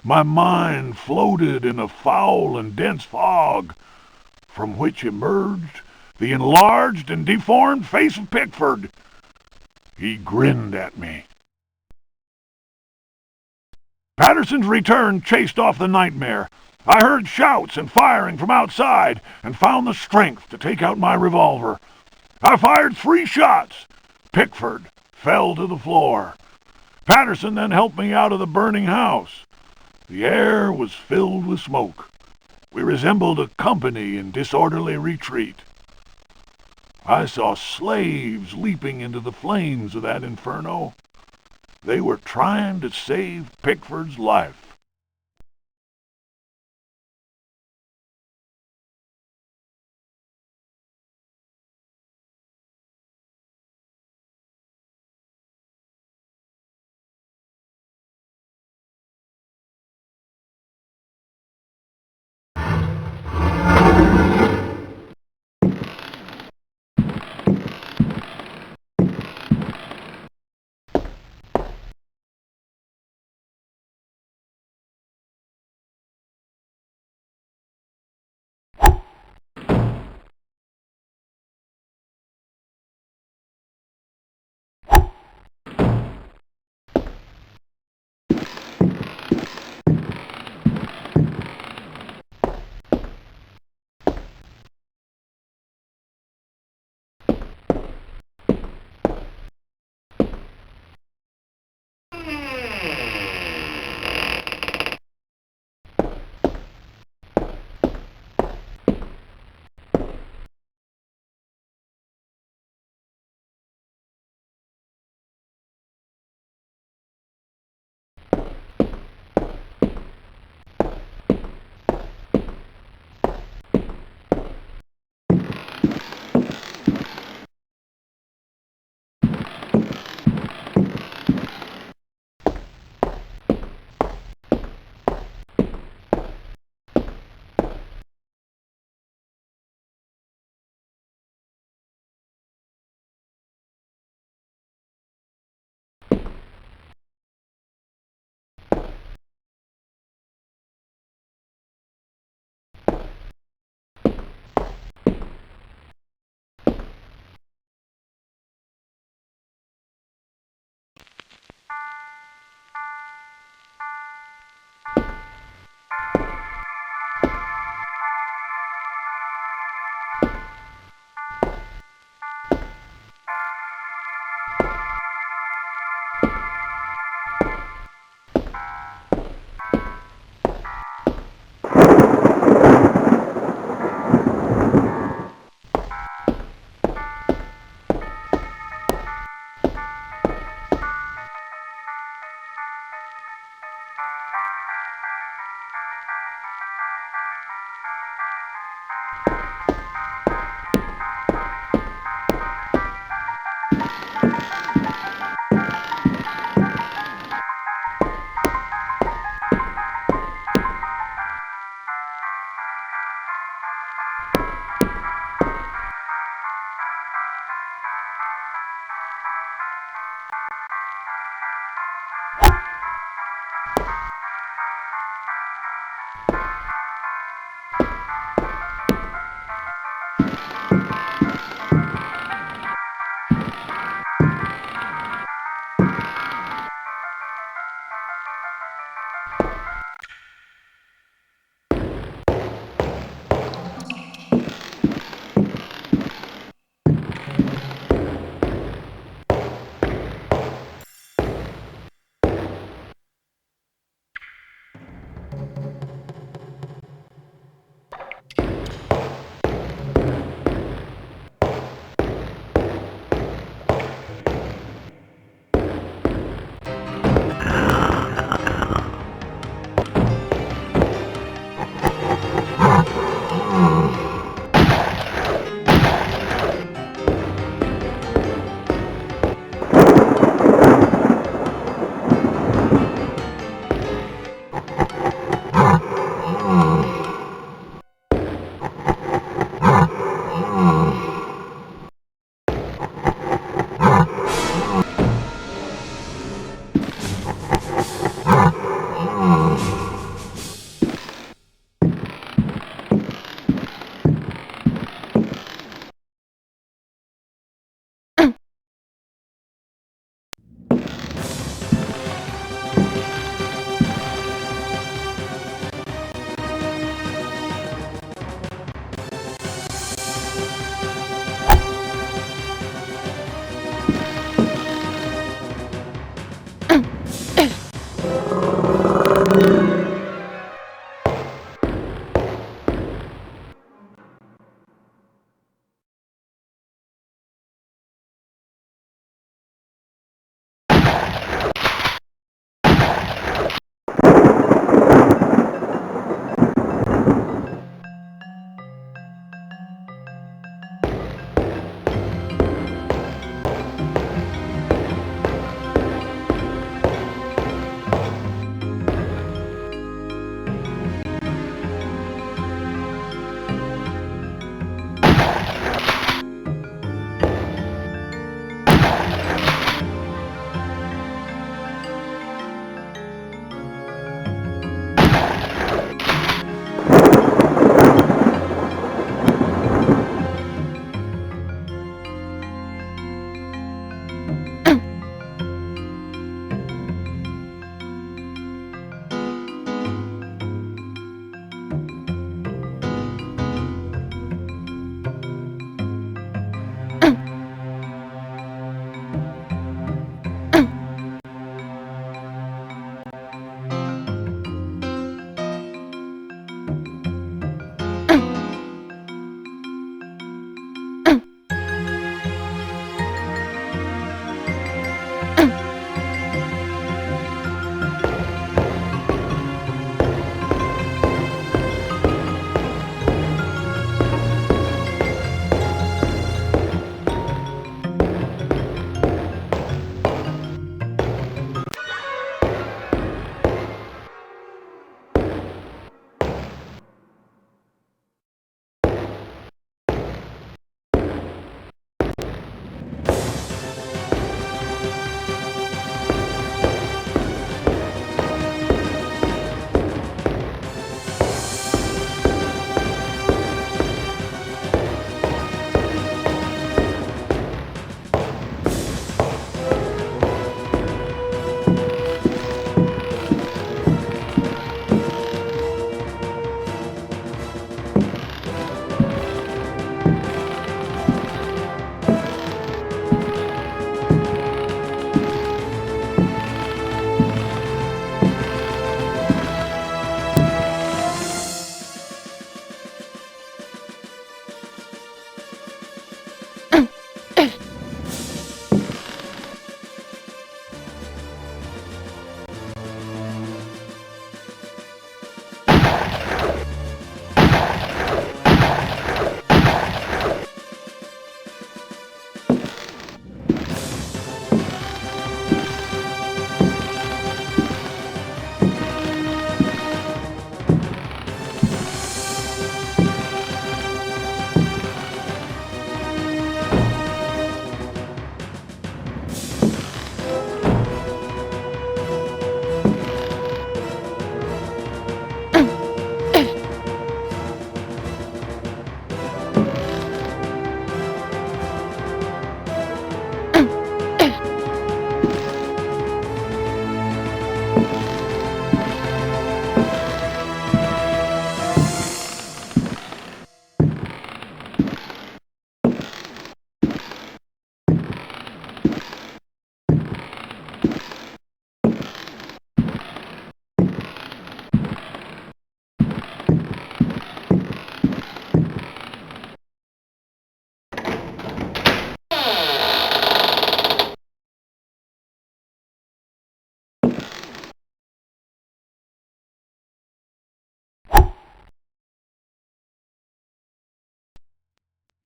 My mind floated in a foul and dense fog, from which emerged the enlarged and deformed face of Pickford. He grinned at me. Patterson's return chased off the nightmare. I heard shouts and firing from outside and found the strength to take out my revolver. I fired 3 shots. Pickford fell to the floor. Patterson then helped me out of the burning house. The air was filled with smoke. We resembled a company in disorderly retreat. I saw slaves leaping into the flames of that inferno. They were trying to save Pickford's life.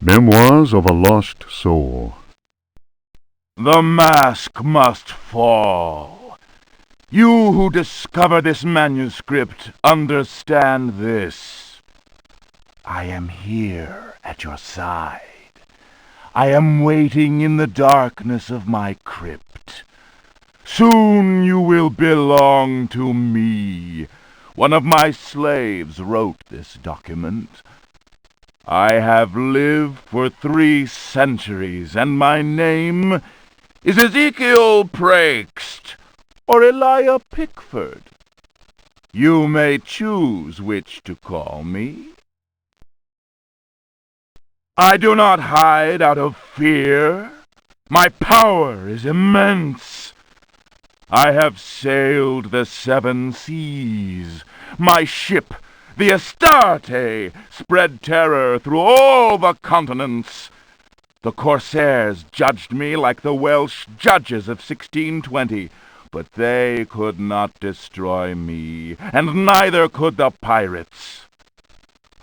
Memoirs of a Lost Soul. The mask must fall. You who discover this manuscript, understand this. I am here at your side. I am waiting in the darkness of my crypt. Soon you will belong to me. One of my slaves wrote this document. I have lived for 3 centuries, and my name is Ezekiel Prext, or Elijah Pickford. You may choose which to call me. I do not hide out of fear. My power is immense. I have sailed the 7 seas. My ship, the Astarte, spread terror through all the continents. The corsairs judged me like the Welsh judges of 1620, but they could not destroy me, and neither could the pirates.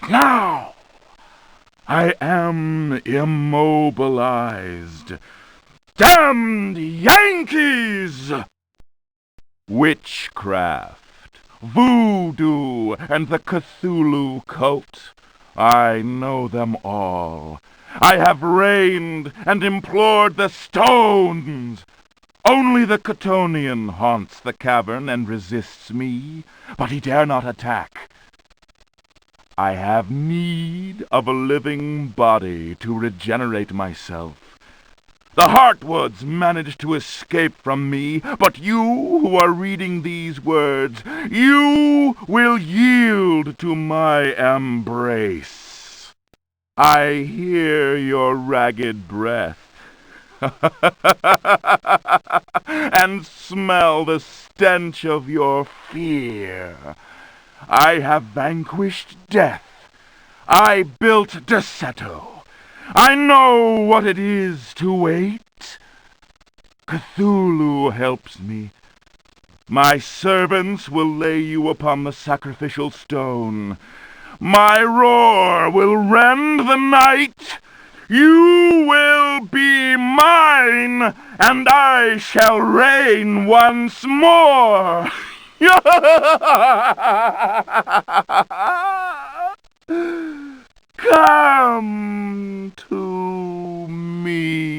Now I am immobilized. Damned Yankees! Witchcraft, voodoo, and the Cthulhu cult. I know them all. I have reigned and implored the stones. Only the Chthonian haunts the cavern and resists me, but he dare not attack. I have need of a living body to regenerate myself. The Hartwoods managed to escape from me, but you who are reading these words, you will yield to my embrace. I hear your ragged breath and smell the stench of your fear. I have vanquished death. I built Derceto. I know what it is to wait. Cthulhu helps me. My servants will lay you upon the sacrificial stone. My roar will rend the night. You will be mine, and I shall reign once more. Come to me.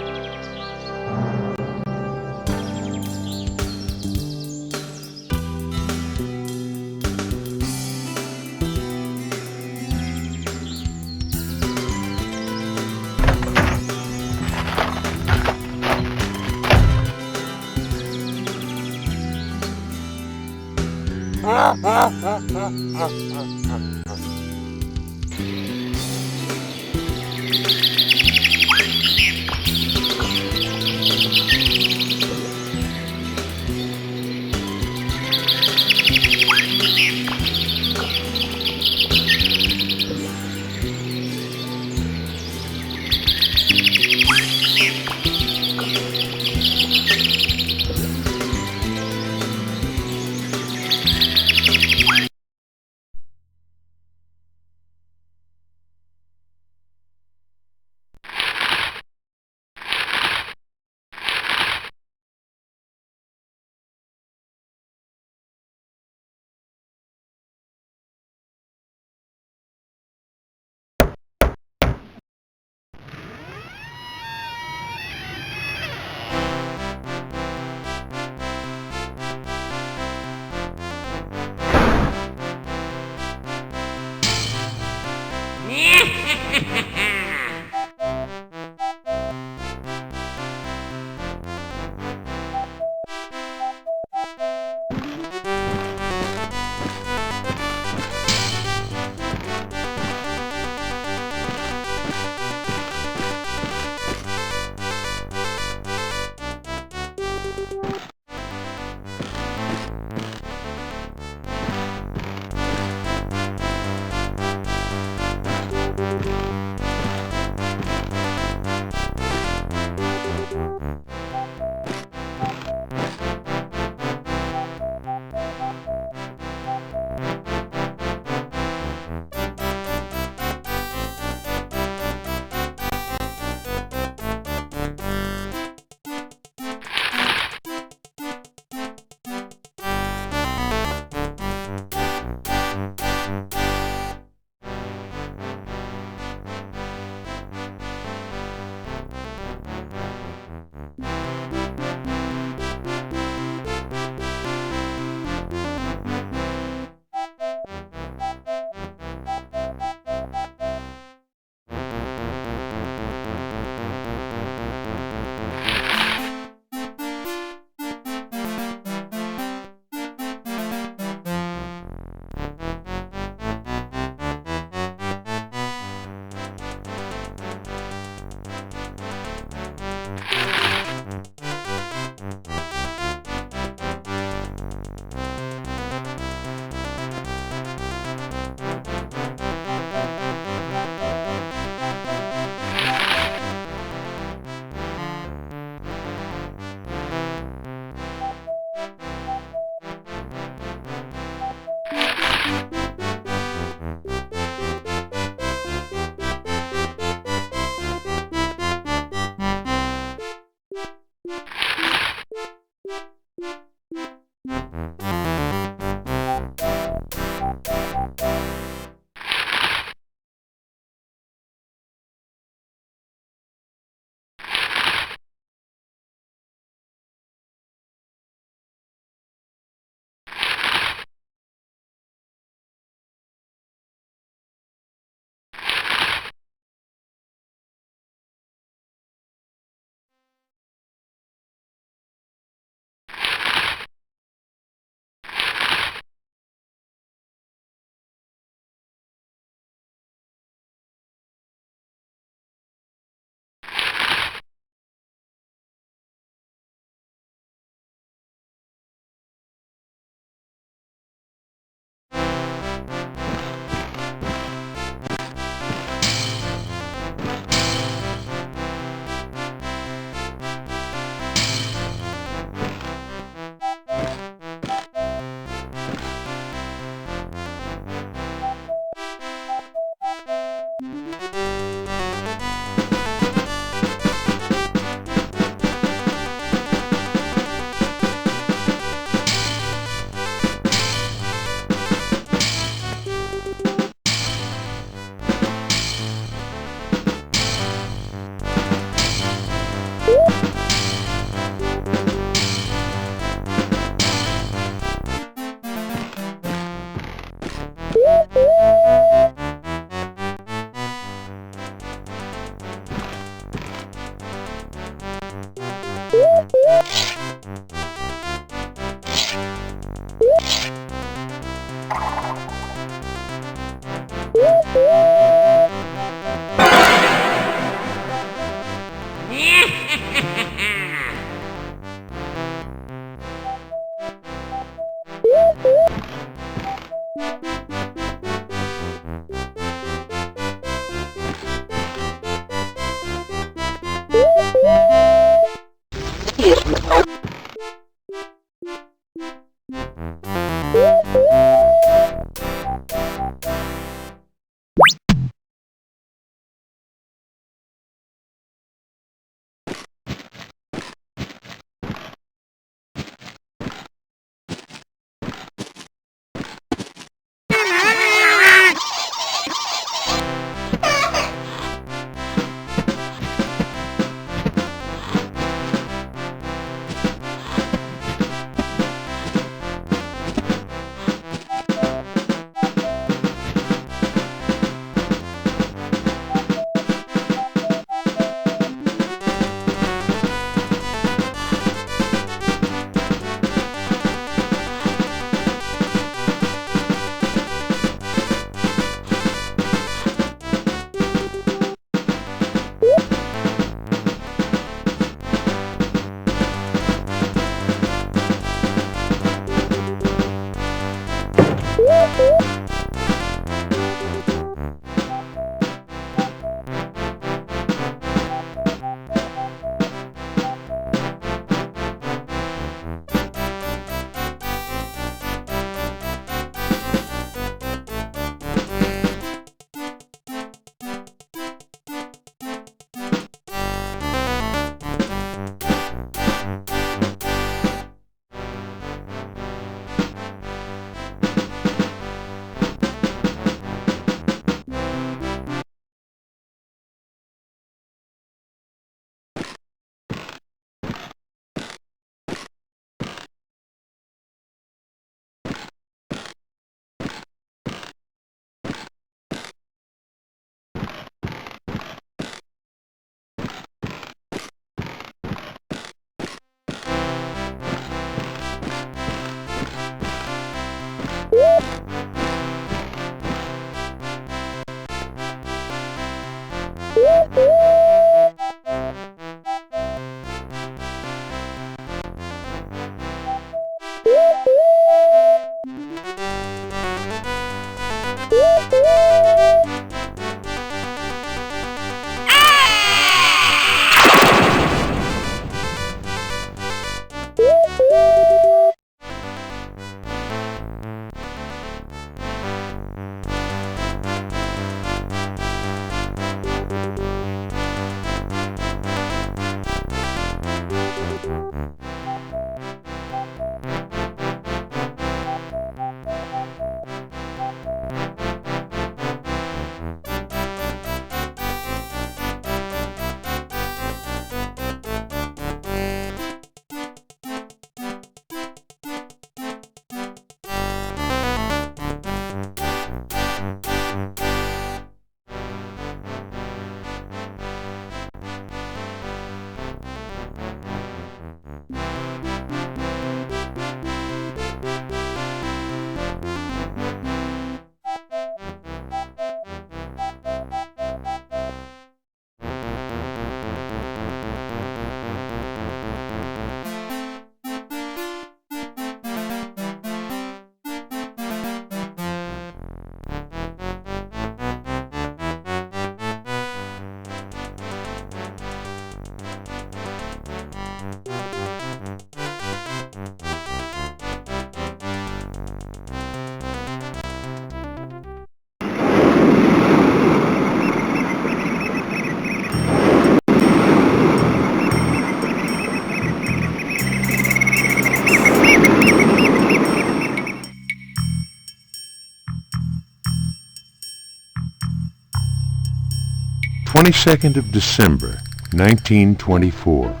22nd of December, 1924.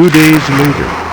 2 days later.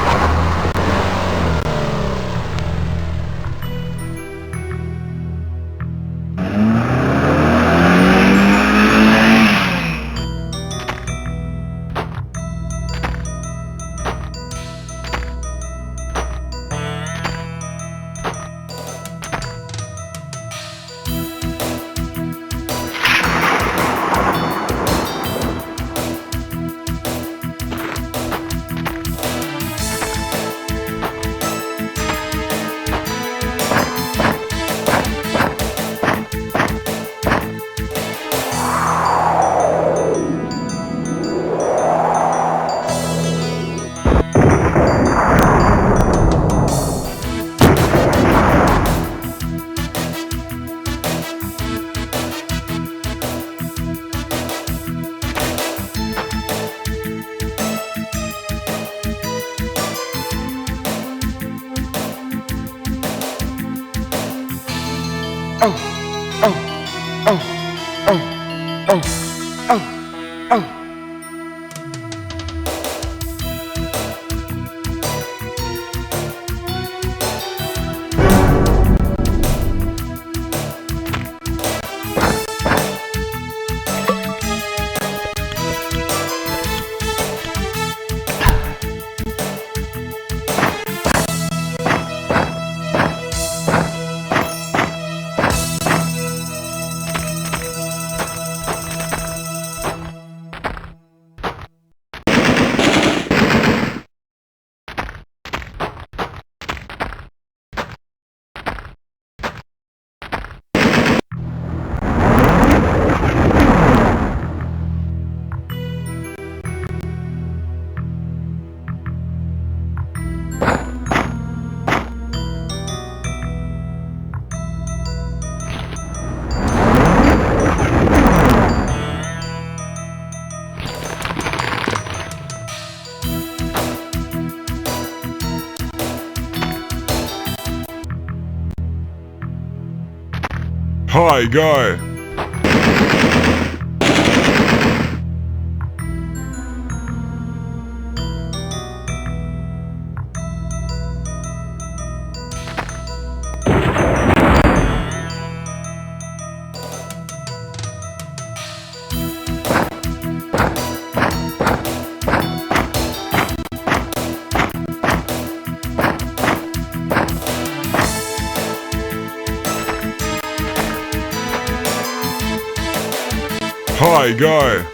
Hi, guy. Hi, guy.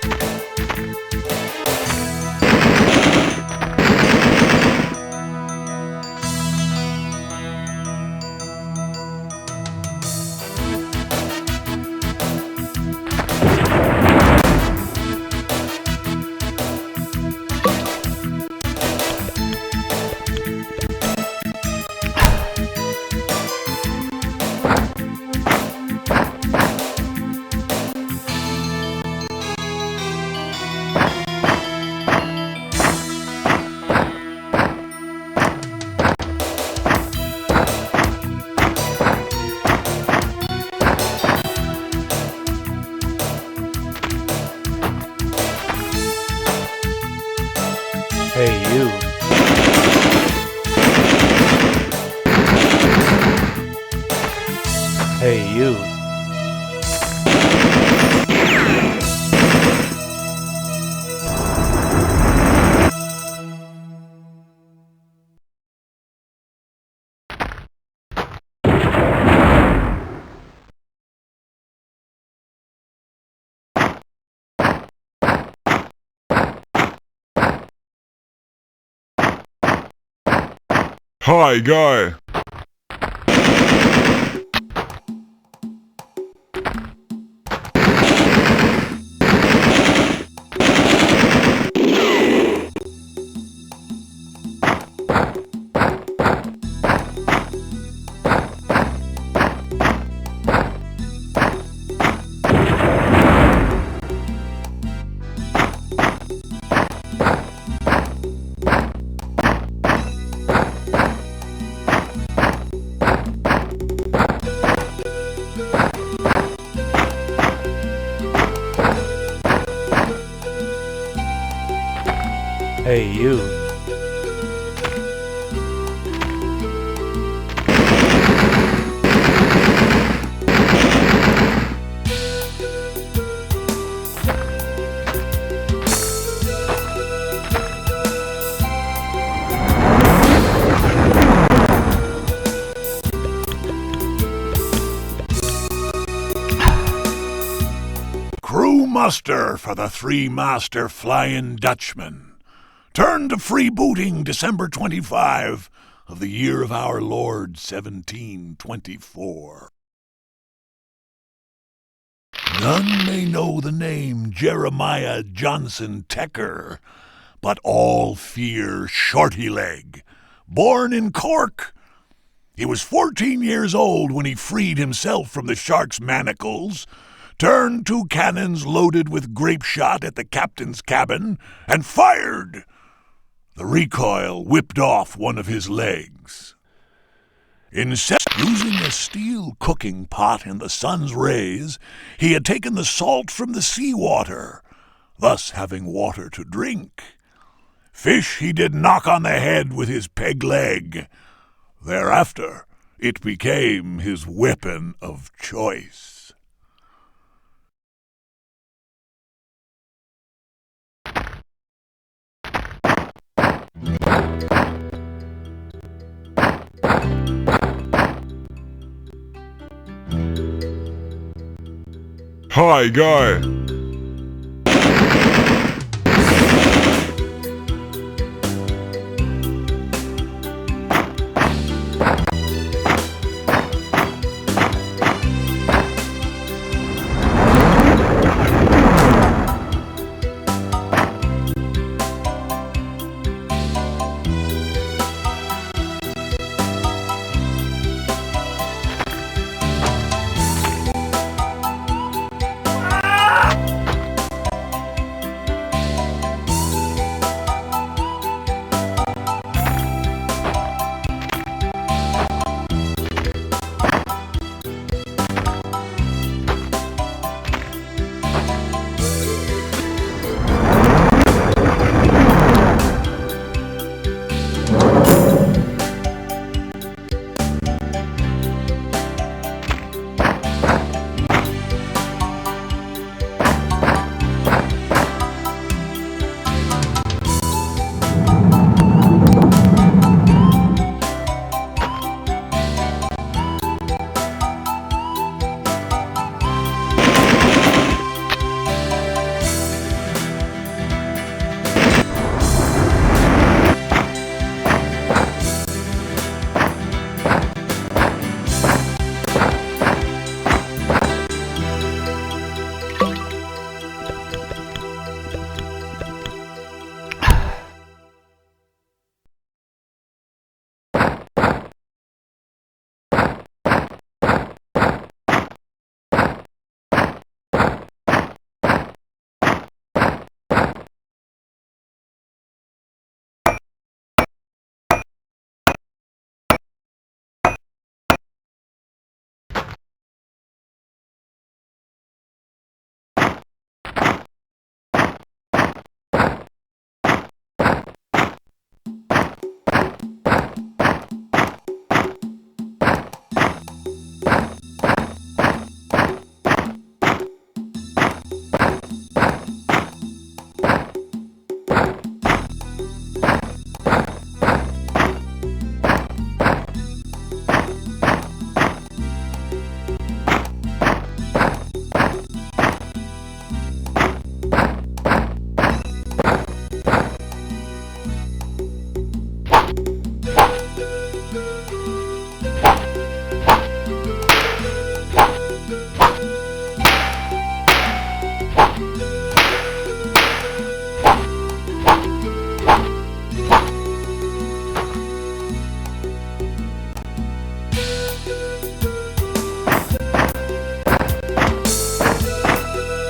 Hey, you. Hi, guy. Hey, you. Crew muster for the three-master Flying Dutchman. Turn to freebooting December 25 of the year of our Lord 1724. None may know the name Jeremiah Johnson Tecker, but all fear Shorty Leg, born in Cork. He was 14 years old when he freed himself from the shark's manacles, turned two cannons loaded with grape shot at the captain's cabin, and fired. The recoil whipped off one of his legs. Using a steel cooking pot in the sun's rays, he had taken the salt from the seawater, thus having water to drink. Fish he did knock on the head with his peg leg. Thereafter, it became his weapon of choice. Hi, guy.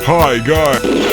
Hi, guy.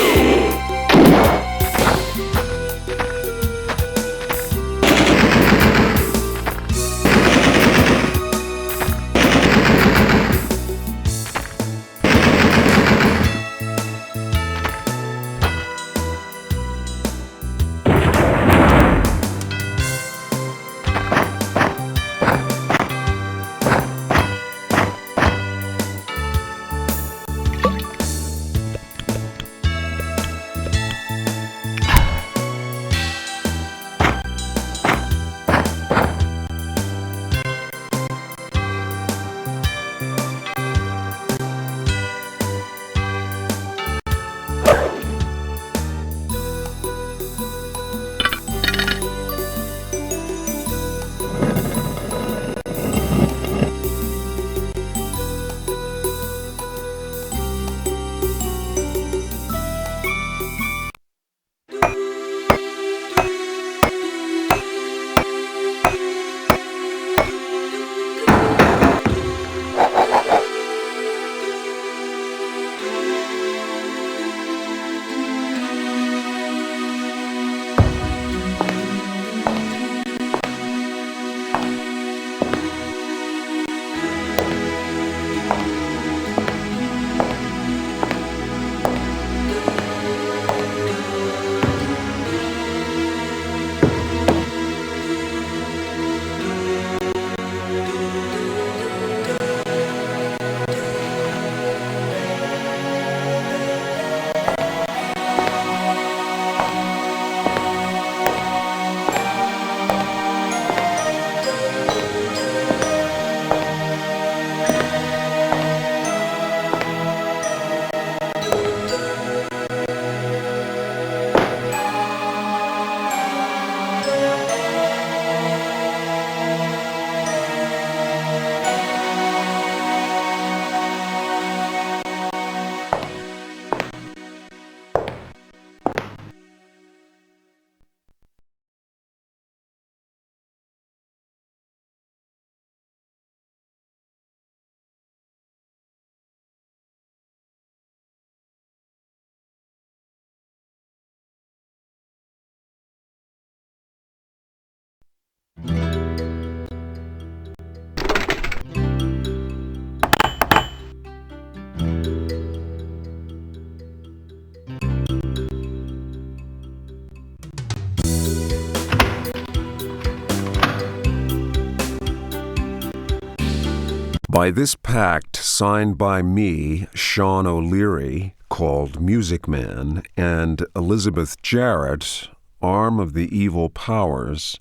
By this pact signed by me, Sean O'Leary, called Music Man, and Elizabeth Jarrett, arm of the evil powers,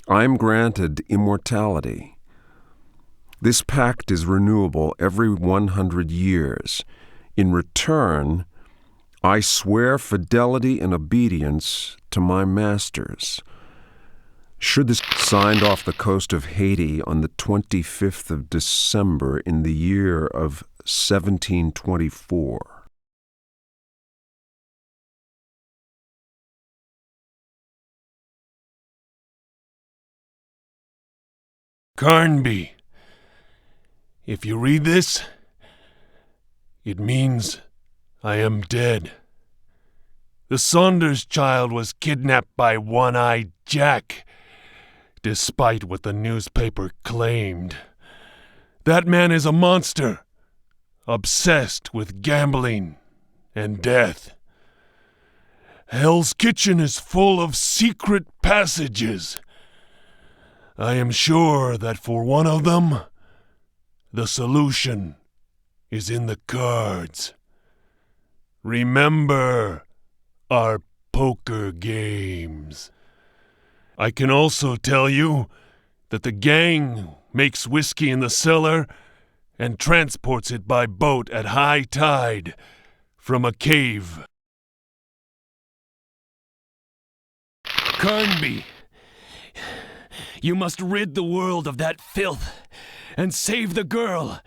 I am granted immortality. This pact is renewable every 100 years. In return, I swear fidelity and obedience to my masters. Should this signed off the coast of Haiti on the 25th of December in the year of 1724. Carnby, if you read this, it means I am dead. The Saunders child was kidnapped by One-Eyed Jack, despite what the newspaper claimed. That man is a monster, obsessed with gambling and death. Hell's Kitchen is full of secret passages. I am sure that for one of them, the solution is in the cards. Remember our poker games. I can also tell you that the gang makes whiskey in the cellar and transports it by boat at high tide from a cave. Carnby, you must rid the world of that filth and save the girl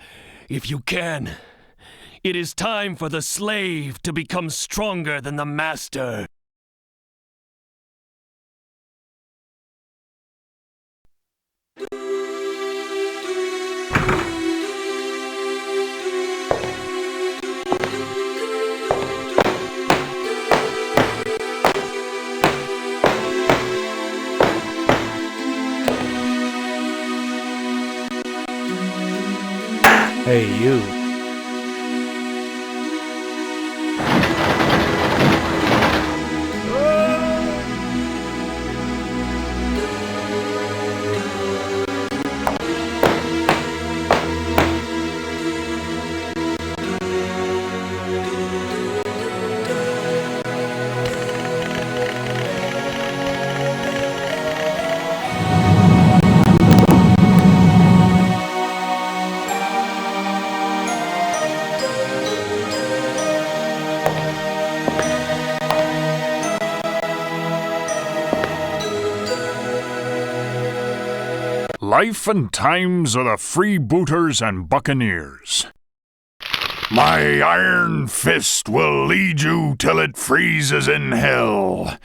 if you can. It is time for the slave to become stronger than the master. Hey, you. Life and Times of the Freebooters and Buccaneers. My iron fist will lead you till it freezes in hell.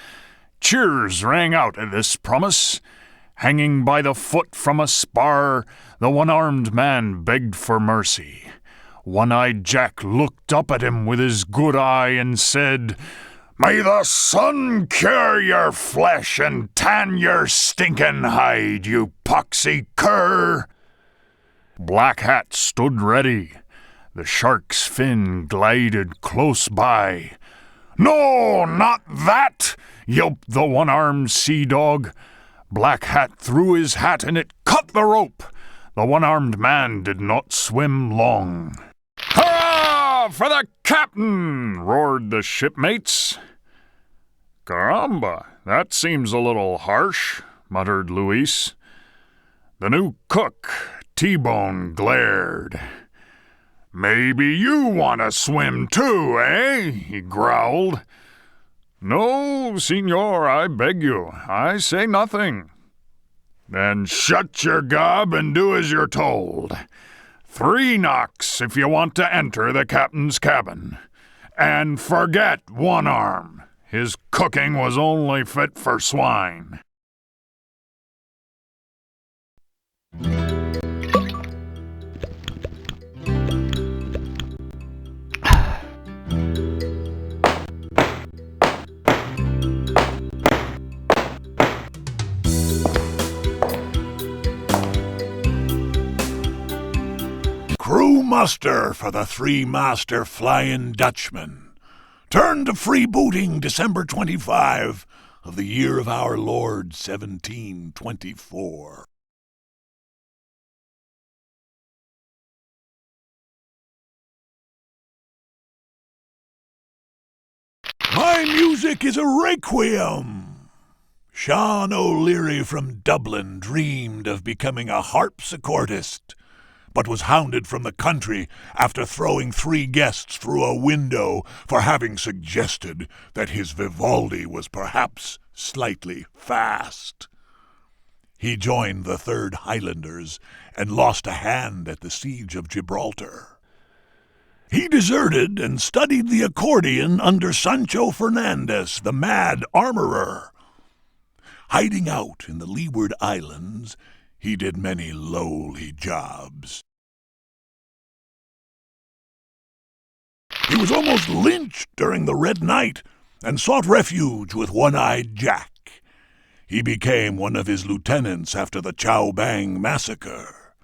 Cheers rang out at this promise. Hanging by the foot from a spar, the one-armed man begged for mercy. One-eyed Jack looked up at him with his good eye and said, "May the sun cure your flesh and tan your stinking hide, you poxy cur!" Black Hat stood ready. The shark's fin glided close by. "No, not that!" yelped the one-armed sea dog. Black Hat threw his hat and it cut the rope. The one-armed man did not swim long. "Hurrah for the captain!" roared the shipmates. "Caramba, that seems a little harsh," muttered Luis. The new cook, T-Bone, glared. "Maybe you want to swim too, eh?" he growled. "No, senor, I beg you. I say nothing." "Then shut your gob and do as you're told. 3 knocks if you want to enter the captain's cabin. And forget One Arm. His cooking was only fit for swine." Crew muster for the 3-master Flying Dutchman. Turn to freebooting December 25 of the year of our Lord 1724. My music is a requiem. Sean O'Leary from Dublin dreamed of becoming a harpsichordist, but was hounded from the country after throwing 3 guests through a window for having suggested that his Vivaldi was perhaps slightly fast. He joined the 3rd Highlanders and lost a hand at the siege of Gibraltar. He deserted and studied the accordion under Sancho Fernandez, the mad armorer. Hiding out in the Leeward Islands, he did many lowly jobs. He was almost lynched during the Red Night and sought refuge with One-Eyed Jack. He became one of his lieutenants after the Chow Bang massacre.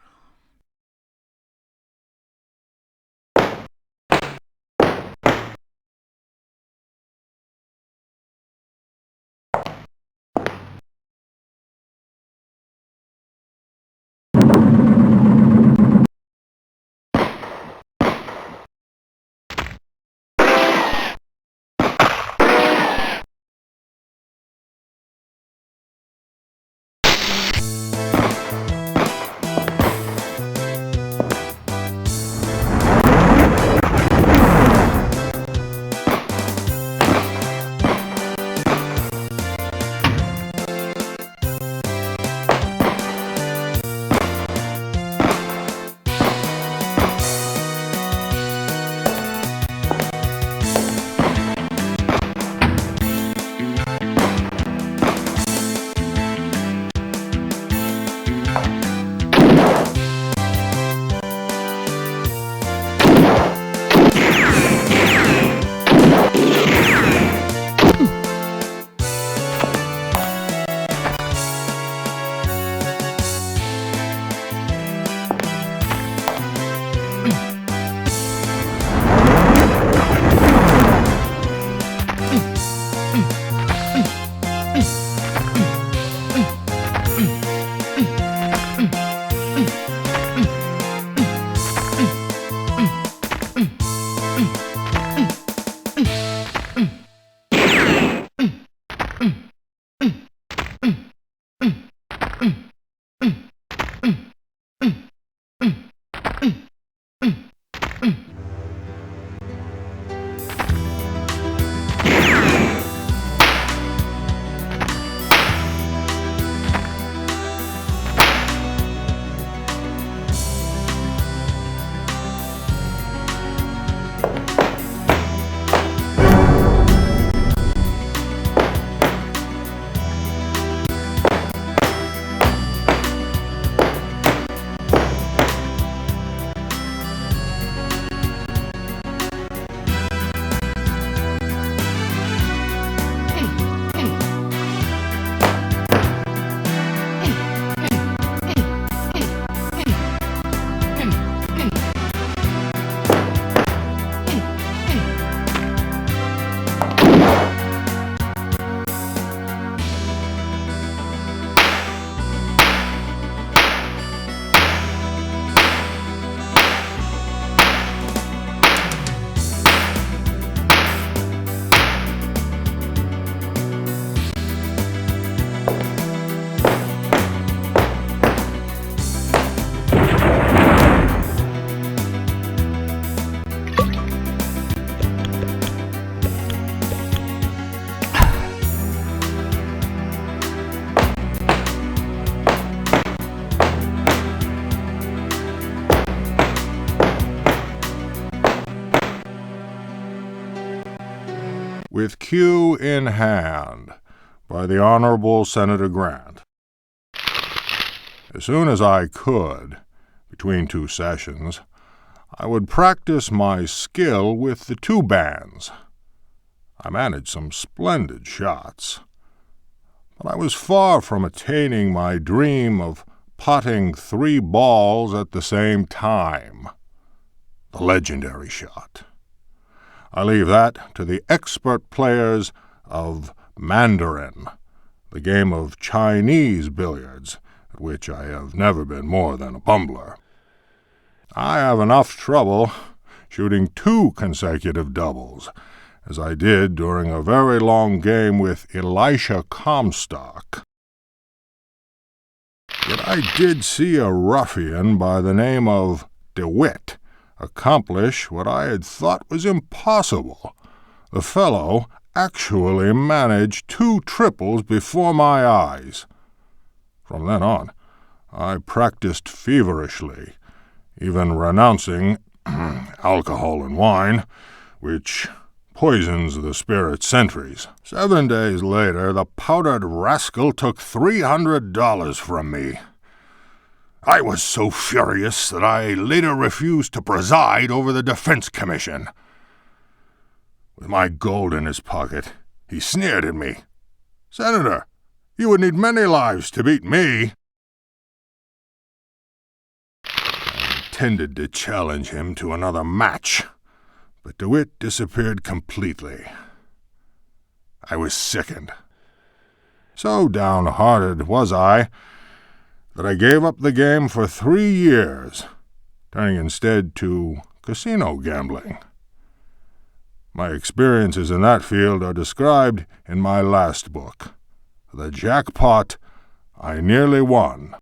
with cue in hand, by the Honorable Senator Grant. As soon as I could, between 2 sessions, I would practice my skill with the 2 bands. I managed some splendid shots, but I was far from attaining my dream of potting 3 balls at the same time, the legendary shot. I leave that to the expert players of Mandarin, the game of Chinese billiards, at which I have never been more than a bumbler. I have enough trouble shooting 2 consecutive doubles, as I did during a very long game with Elisha Comstock. Yet I did see a ruffian by the name of DeWitt accomplish what I had thought was impossible. The fellow actually managed 2 triples before my eyes. From then on, I practiced feverishly, even renouncing alcohol and wine, which poisons the spirit's centuries. 7 days later, the powdered rascal took $300 from me. I was so furious that I later refused to preside over the Defense Commission. With my gold in his pocket, he sneered at me. "Senator, you would need many lives to beat me." I intended to challenge him to another match, but DeWitt disappeared completely. I was sickened. So downhearted was I that I gave up the game for 3 years, turning instead to casino gambling. My experiences in that field are described in my last book, The Jackpot I Nearly Won.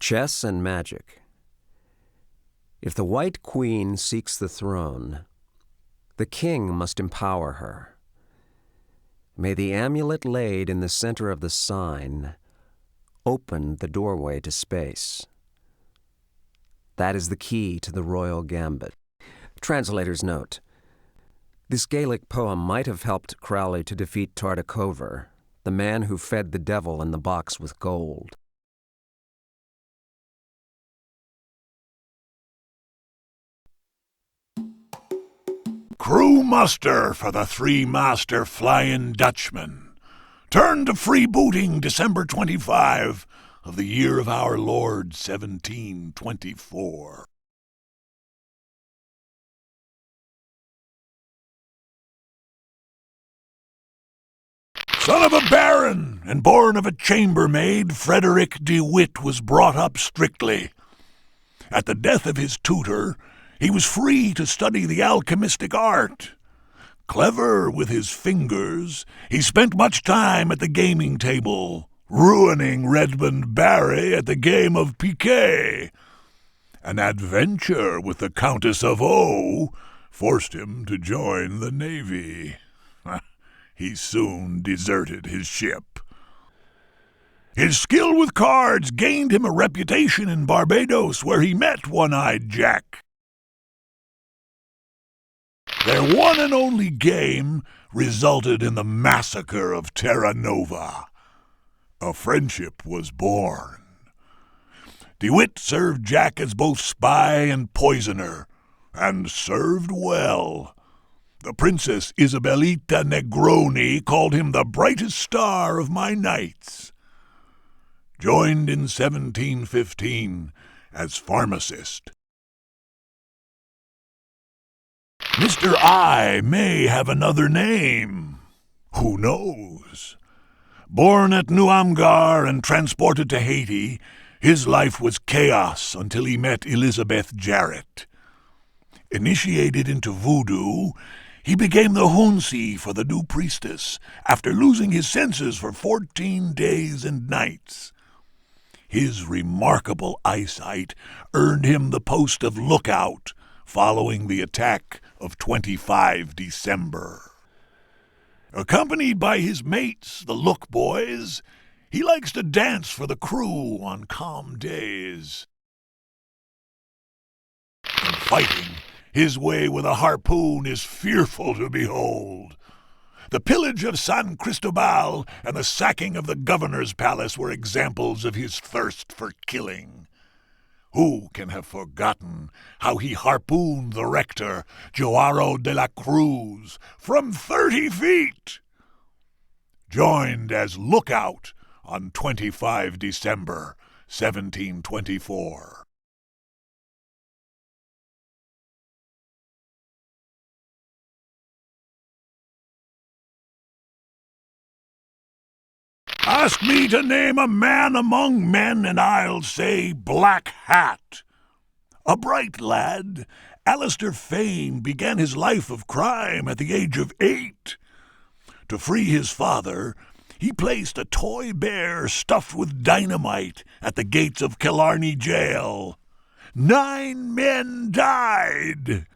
Chess and magic. If the White Queen seeks the throne, the king must empower her. May the amulet laid in the center of the sign open the doorway to space. That is the key to the royal gambit. Translator's note. This Gaelic poem might have helped Crowley to defeat Tartakover, the man who fed the devil in the box with gold. Crew muster for the three-master Flying Dutchman. Turn to freebooting December 25 of the year of our Lord 1724. Son of a baron and born of a chambermaid, Frederick de Witt was brought up strictly. At the death of his tutor, he was free to study the alchemistic art. Clever with his fingers, he spent much time at the gaming table, ruining Redmond Barry at the game of piquet. An adventure with the Countess of O forced him to join the Navy. He soon deserted his ship. His skill with cards gained him a reputation in Barbados, where he met One-Eyed Jack. Their one and only game resulted in the massacre of Terra Nova. A friendship was born. DeWitt served Jack as both spy and poisoner, and served well. The Princess Isabelita Negroni called him the brightest star of my nights. Joined in 1715 as pharmacist. Mr. I may have another name. Who knows? Born at Nuamgar and transported to Haiti, his life was chaos until he met Elizabeth Jarrett. Initiated into voodoo, he became the Hunsi for the new priestess after losing his senses for 14 days and nights. His remarkable eyesight earned him the post of lookout following the attack of 25 December. Accompanied by his mates, the Look Boys, he likes to dance for the crew on calm days. In fighting, his way with a harpoon is fearful to behold. The pillage of San Cristobal and the sacking of the governor's palace were examples of his thirst for killing. Who can have forgotten how he harpooned the rector, Joaro de la Cruz, from 30 feet? Joined as lookout on 25 December, 1724. Ask me to name a man among men, and I'll say Black Hat. A bright lad, Alistair Fane began his life of crime at the age of 8. To free his father, he placed a toy bear stuffed with dynamite at the gates of Killarney jail. 9 men died.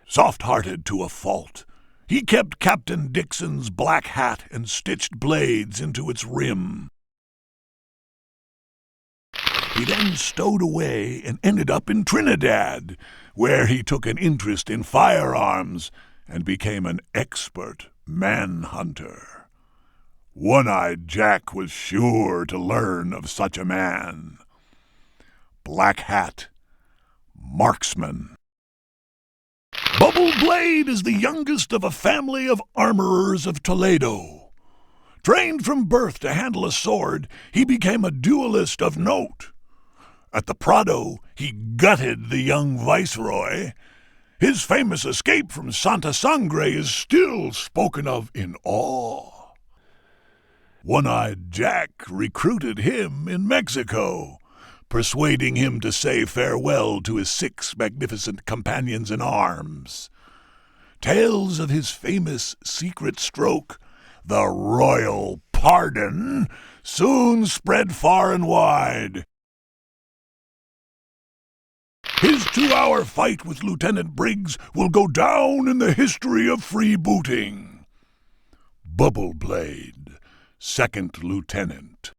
Soft-hearted to a fault, he kept Captain Dixon's black hat and stitched blades into its rim. He then stowed away and ended up in Trinidad, where he took an interest in firearms and became an expert manhunter. One-Eyed Jack was sure to learn of such a man. Black Hat, marksman. Bubble Blade is the youngest of a family of armorers of Toledo. Trained from birth to handle a sword, he became a duelist of note. At the Prado, he gutted the young viceroy. His famous escape from Santa Sangre is still spoken of in awe. One-Eyed Jack recruited him in Mexico, persuading him to say farewell to his 6 magnificent companions in arms. Tales of his famous secret stroke, the Royal Pardon, soon spread far and wide. His 2-hour fight with Lieutenant Briggs will go down in the history of freebooting. Bubble Blade, 2nd Lieutenant.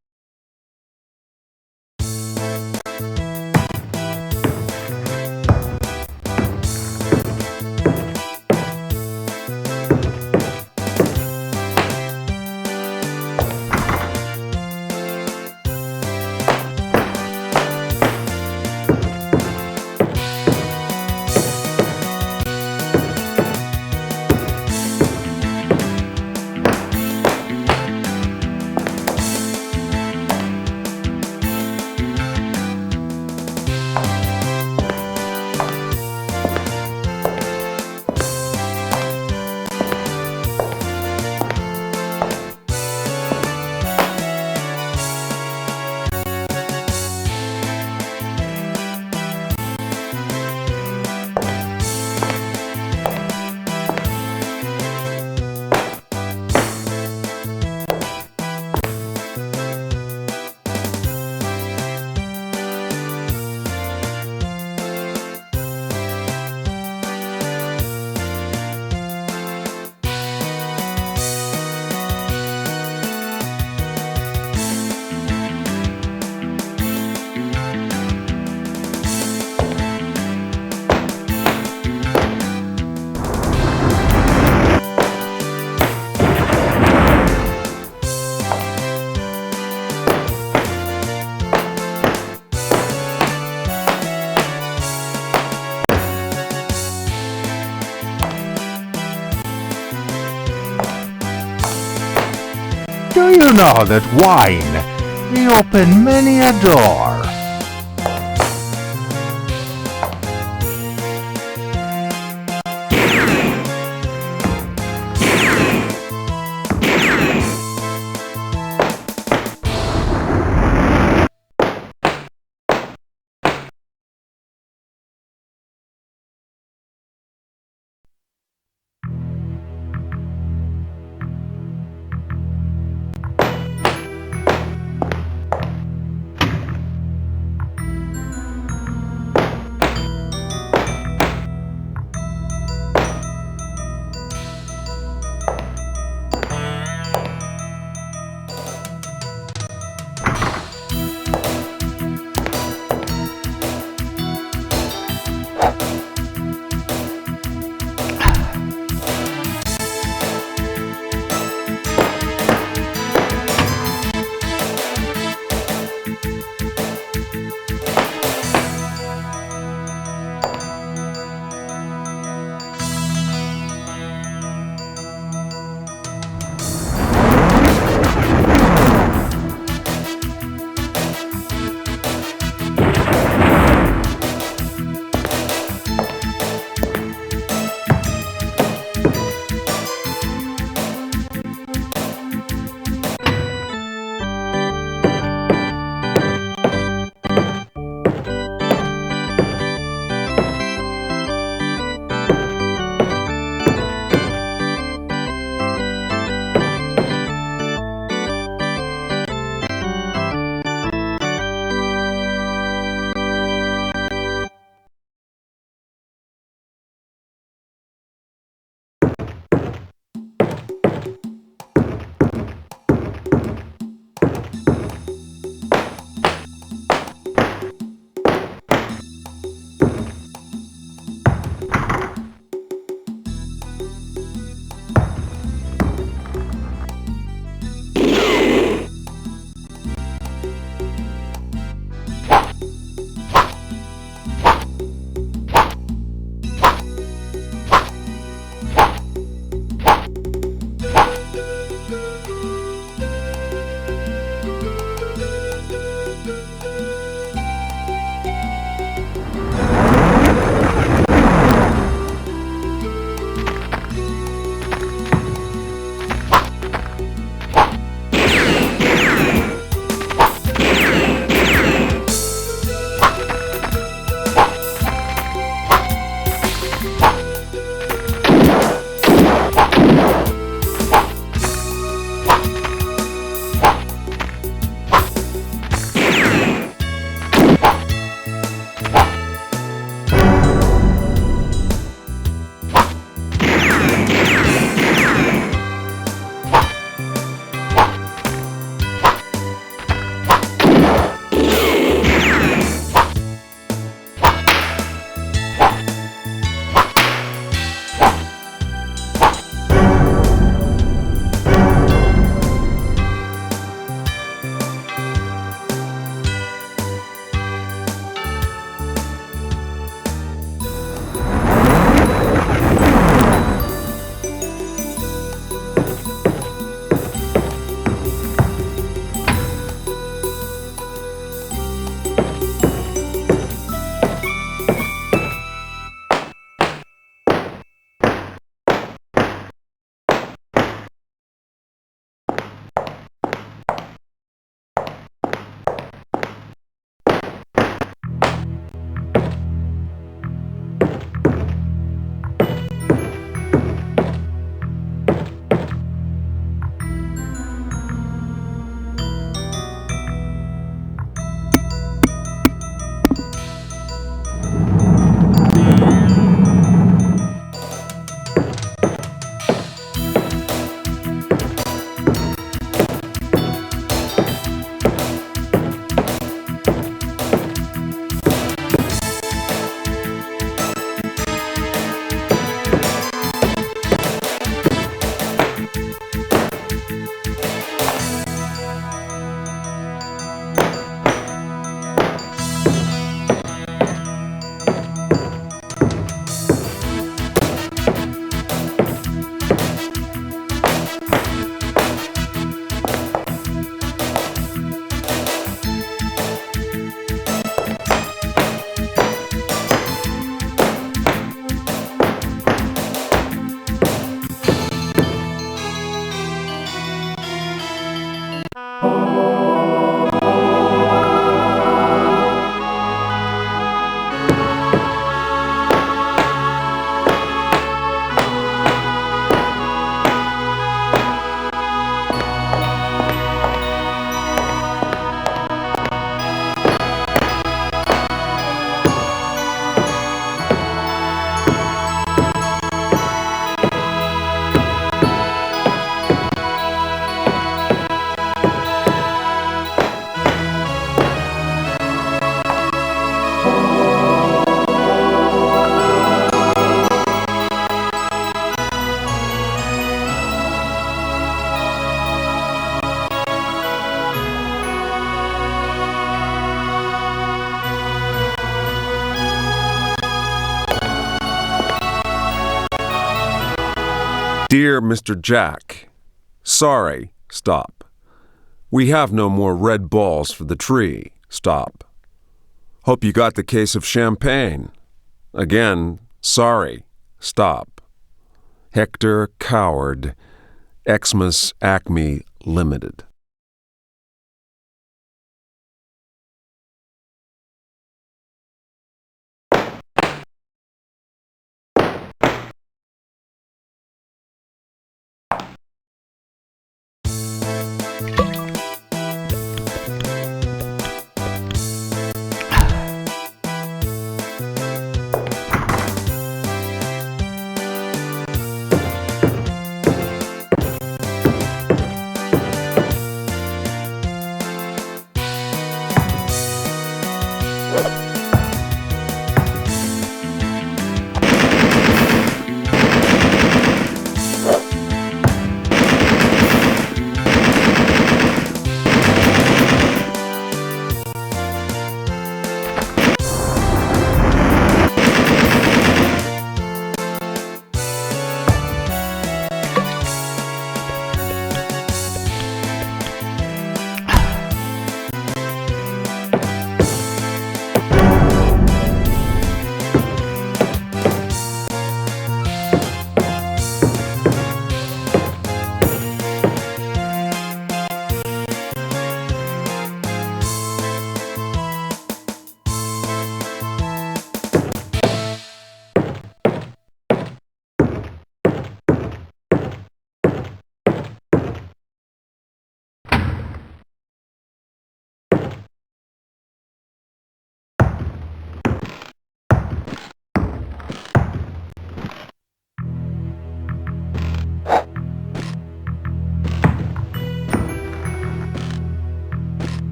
Do you know that wine may open many a door? Dear Mr. Jack, sorry, stop. We have no more red balls for the tree, stop. Hope you got the case of champagne. Again, sorry, stop. Hector Coward, Xmas Acme Limited.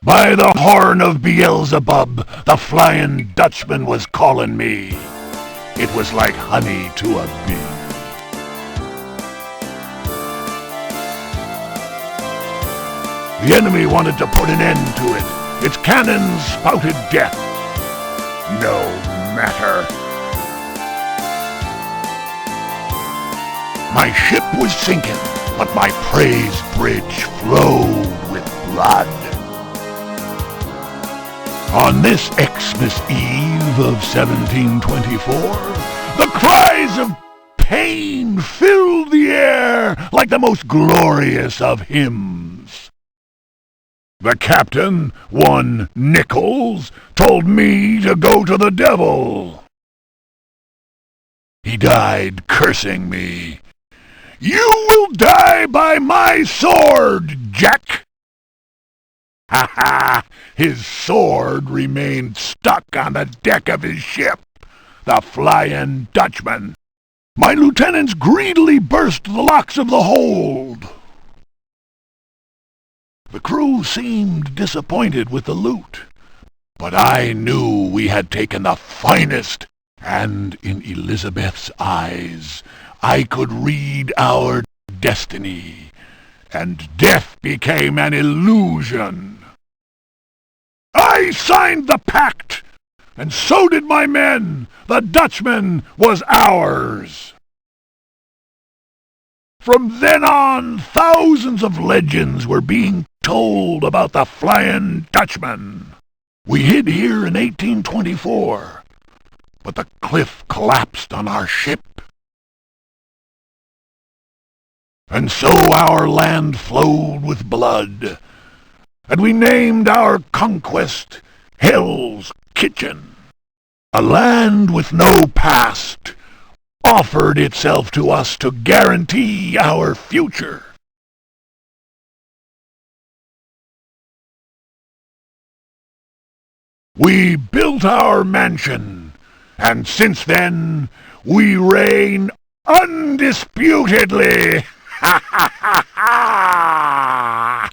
By the horn of Beelzebub, the Flying Dutchman was calling me. It was like honey to a bee. The enemy wanted to put an end to it. Its cannons spouted death. No matter. My ship was sinking, but my praise bridge flowed with blood. On this Xmas Eve of 1724, the cries of pain filled the air like the most glorious of hymns. The captain, one Nichols, told me to go to the devil. He died cursing me. "You will die by my sword, Jack!" Ha ha! His sword remained stuck on the deck of his ship, the Flying Dutchman. My lieutenants greedily burst the locks of the hold. The crew seemed disappointed with the loot, but I knew we had taken the finest, and in Elizabeth's eyes I could read our destiny, and death became an illusion. I signed the pact, and so did my men. The Dutchman was ours. From then on, thousands of legends were being told about the Flying Dutchman. We hid here in 1824, but the cliff collapsed on our ship. And so our land flowed with blood, and we named our conquest Hell's Kitchen. A land with no past offered itself to us to guarantee our future. We built our mansion, and since then we reign undisputedly. Ha ha ha ha!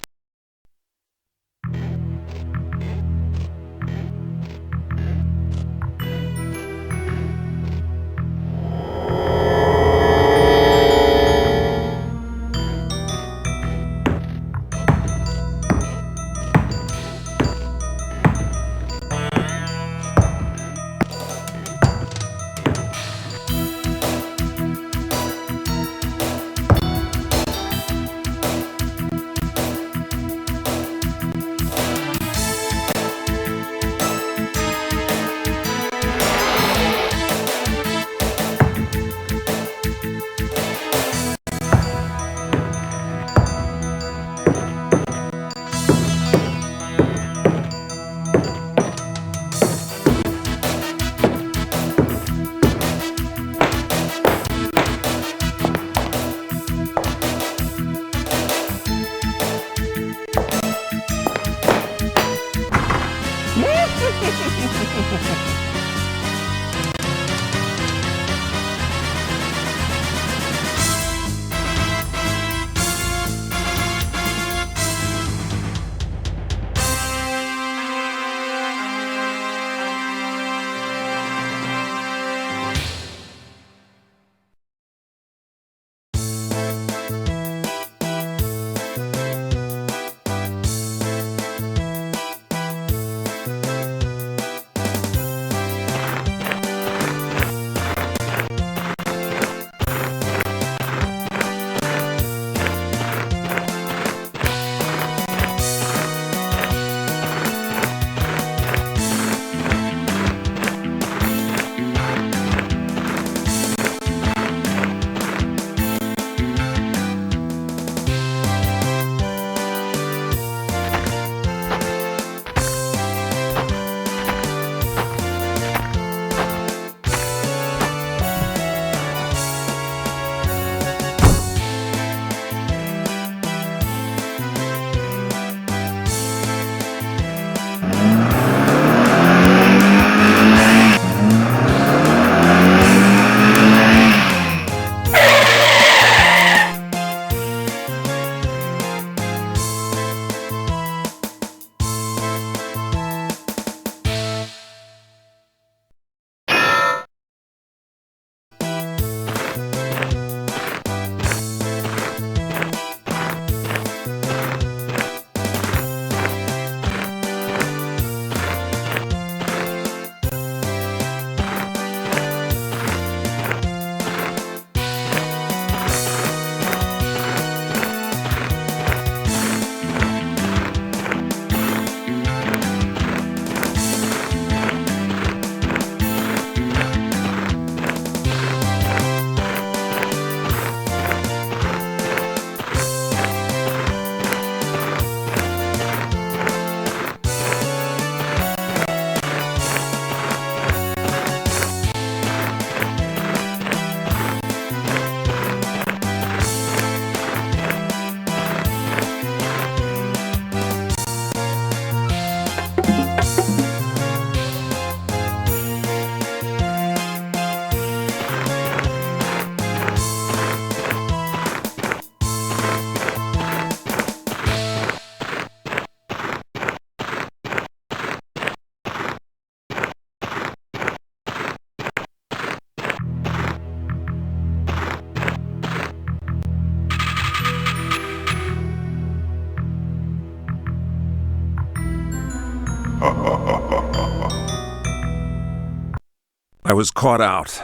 I was caught out.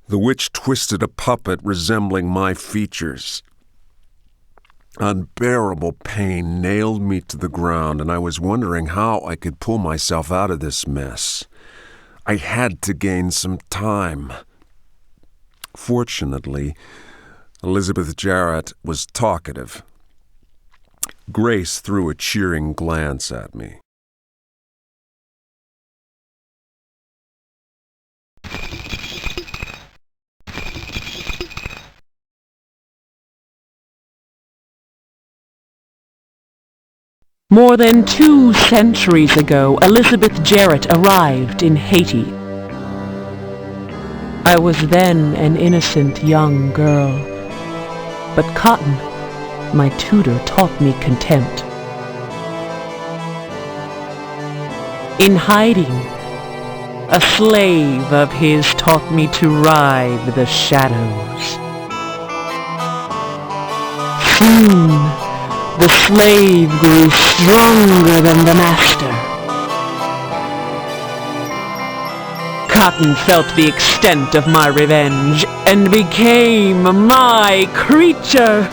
The witch twisted a puppet resembling my features. Unbearable pain nailed me to the ground, and I was wondering how I could pull myself out of this mess. I had to gain some time. Fortunately, Elizabeth Jarrett was talkative. Grace threw a cheering glance at me. More than 2 centuries ago, Elizabeth Jarrett arrived in Haiti. I was then an innocent young girl, but Cotton, my tutor, taught me contempt. In hiding, a slave of his taught me to ride the shadows. Soon, the slave grew stronger than the master. Cotton felt the extent of my revenge and became my creature.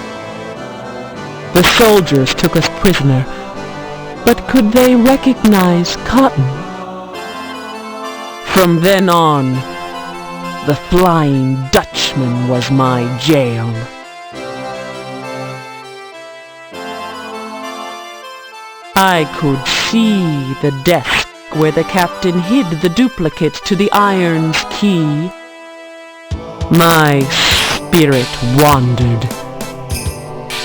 The soldiers took us prisoner, but could they recognize Cotton? From then on, the Flying Dutchman was my jail. I could see the desk where the captain hid the duplicate to the iron's key. My spirit wandered.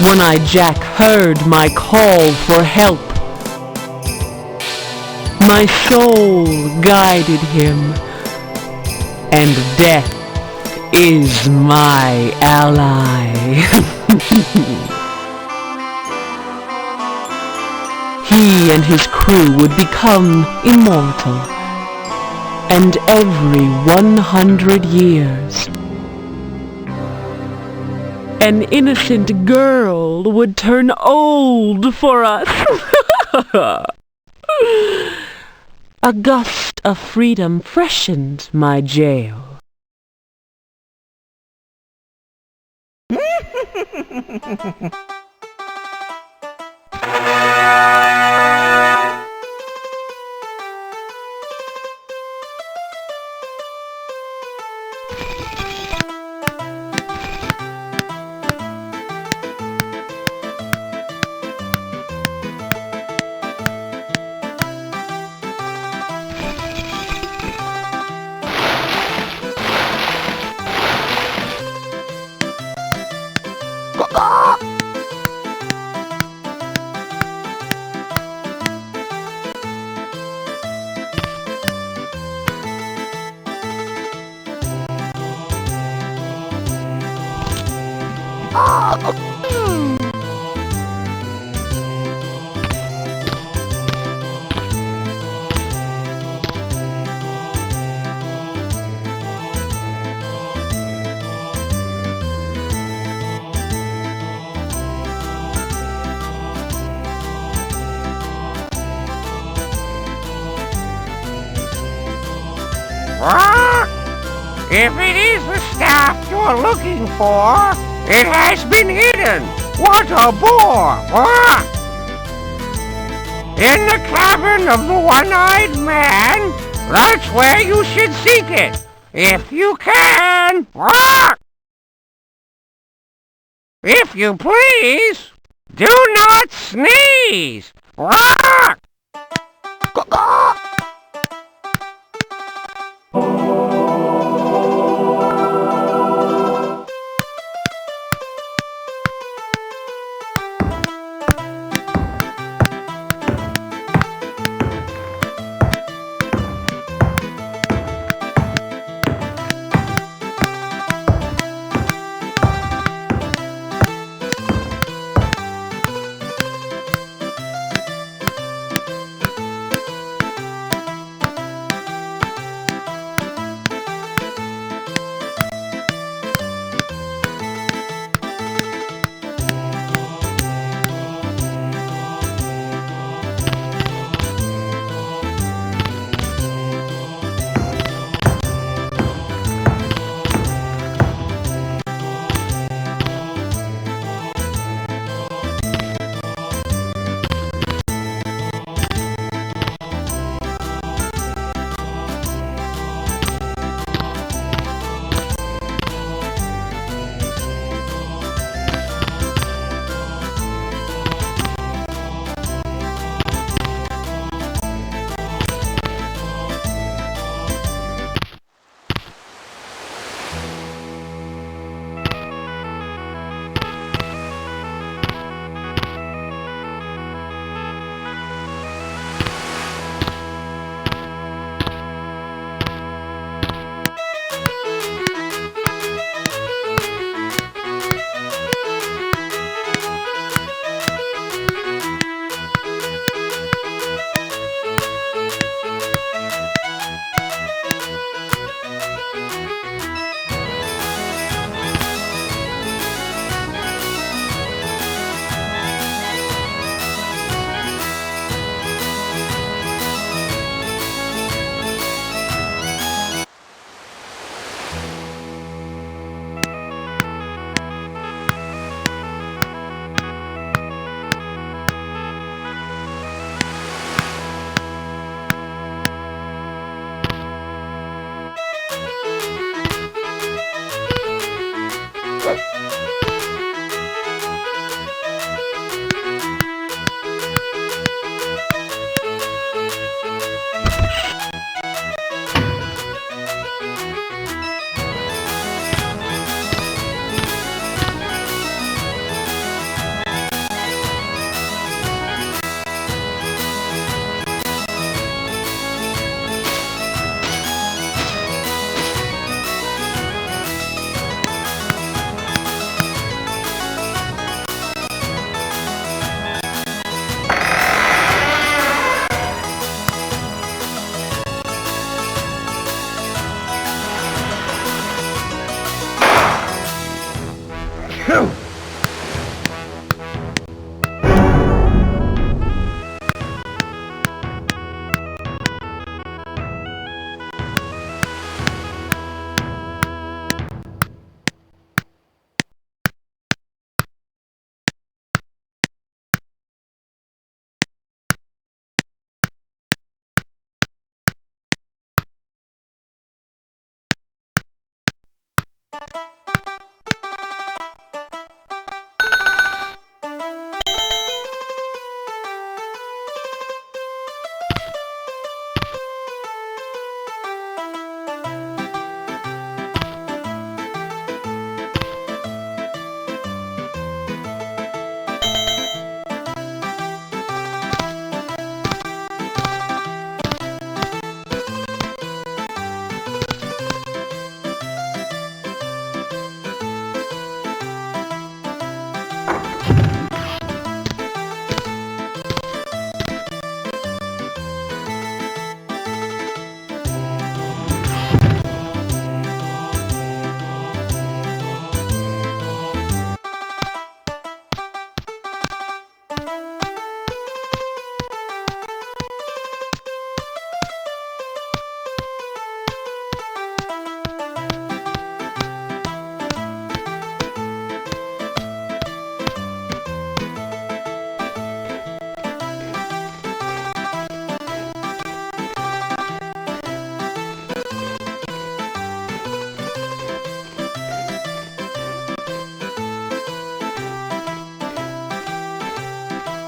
One-Eyed Jack heard my call for help. My soul guided him, and death is my ally. He and his crew would become immortal, and every 100 years, an innocent girl would turn old for us. A gust of freedom freshened my jail. If it is the staff you're looking for, it has been hidden. What a bore! In the cabin of the one-eyed man, that's where you should seek it, if you can. If you please, do not sneeze.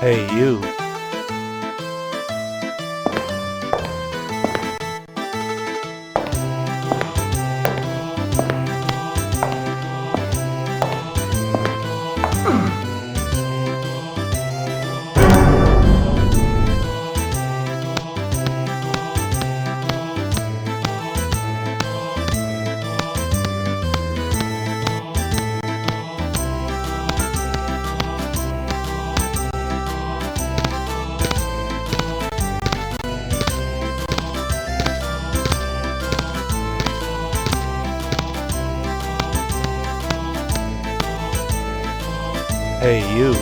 Hey, you. Hey, you.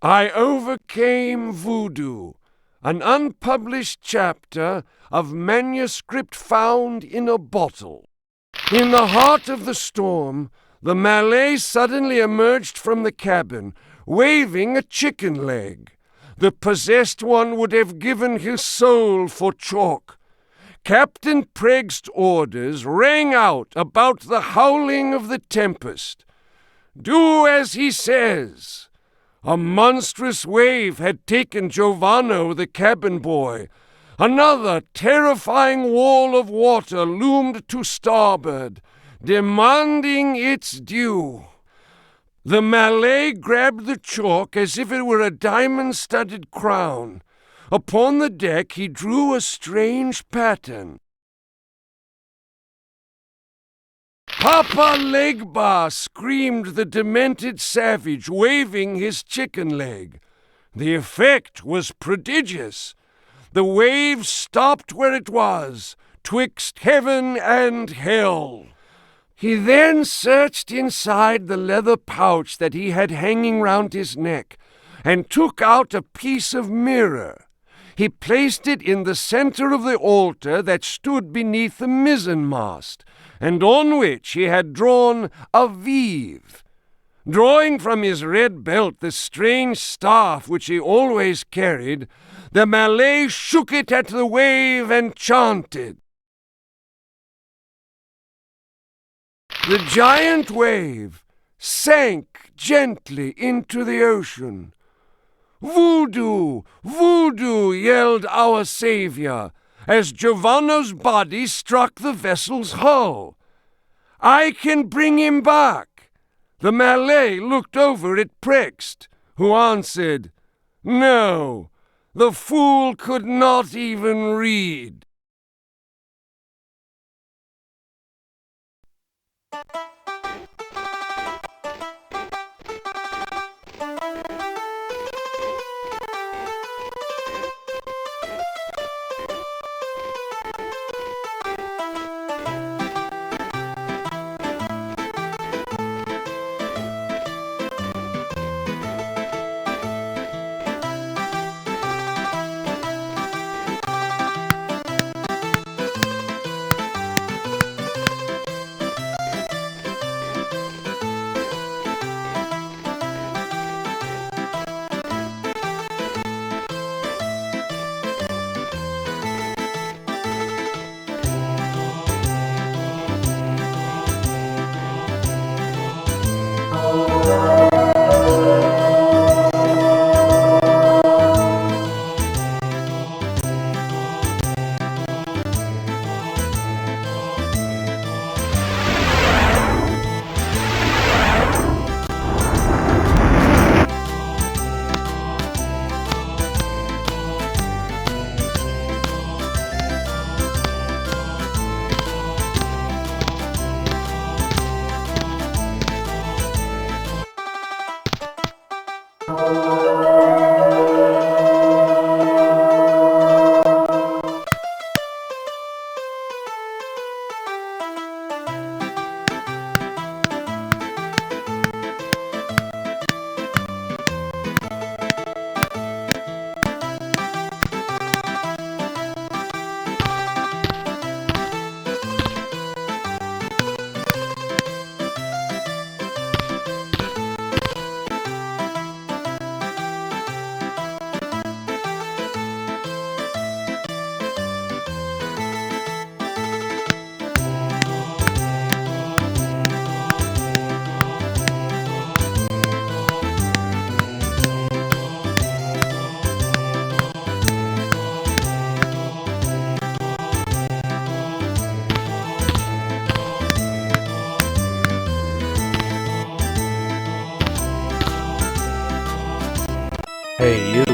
I overcame voodoo, an unpublished chapter of manuscript found in a bottle. In the heart of the storm, the Malay suddenly emerged from the cabin, waving a chicken leg. The possessed one would have given his soul for chalk. Captain Pregg's orders rang out about the howling of the tempest. Do as he says. A monstrous wave had taken Giovanno, the cabin boy. Another terrifying wall of water loomed to starboard, demanding its due. The Malay grabbed the chalk as if it were a diamond-studded crown. Upon the deck he drew a strange pattern. "Papa Legba!" screamed the demented savage, waving his chicken leg. The effect was prodigious. The wave stopped where it was, twixt heaven and hell. He then searched inside the leather pouch that he had hanging round his neck, and took out a piece of mirror. He placed it in the center of the altar that stood beneath the mizzenmast, and on which he had drawn a vive. Drawing from his red belt the strange staff which he always carried, the Malay shook it at the wave and chanted. The giant wave sank gently into the ocean. "Voodoo! Voodoo!" yelled our savior, as Giovanno's body struck the vessel's hull. "I can bring him back." The Malay looked over at Prext. who answered, "No, the fool could not even read." Hey, you.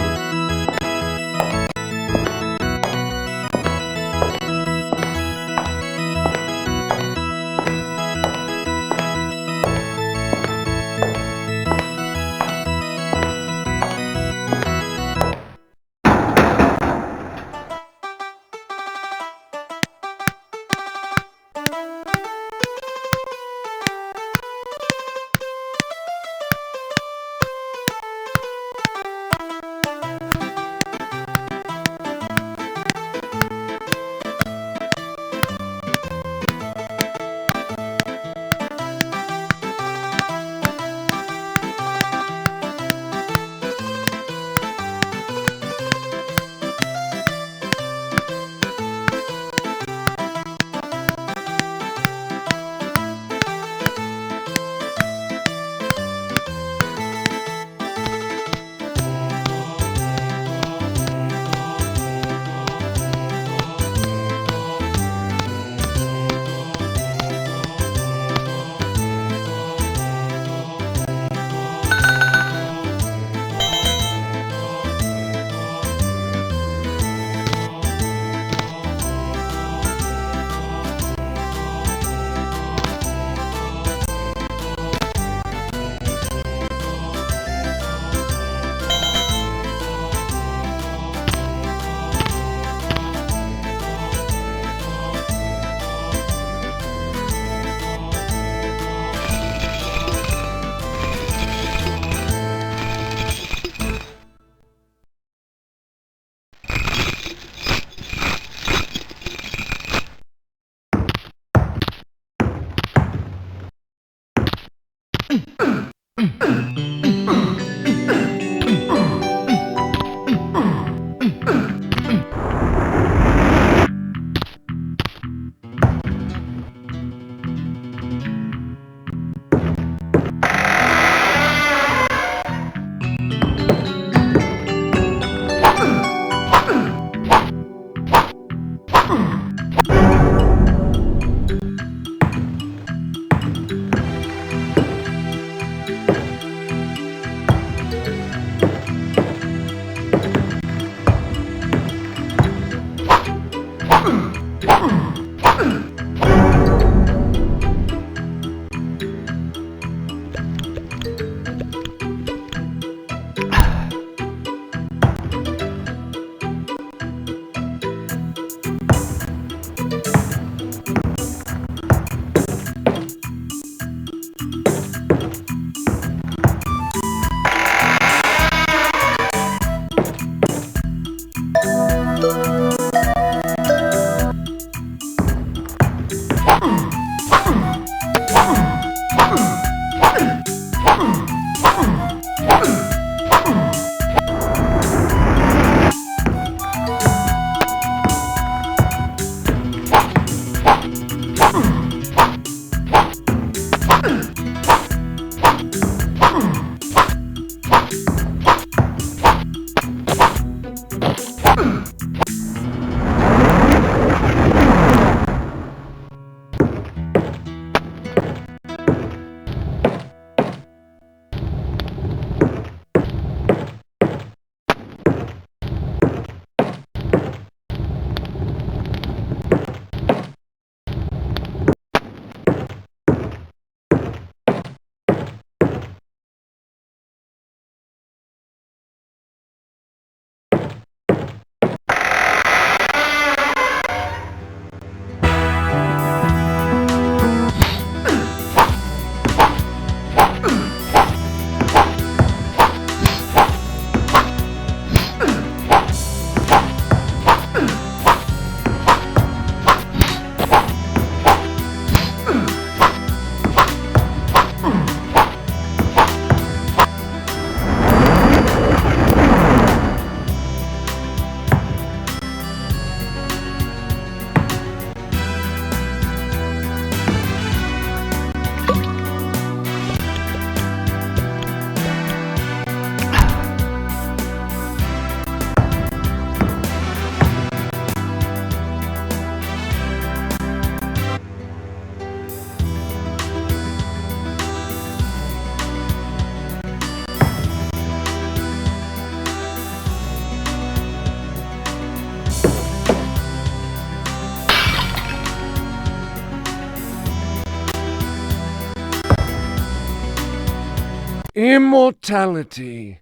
Immortality.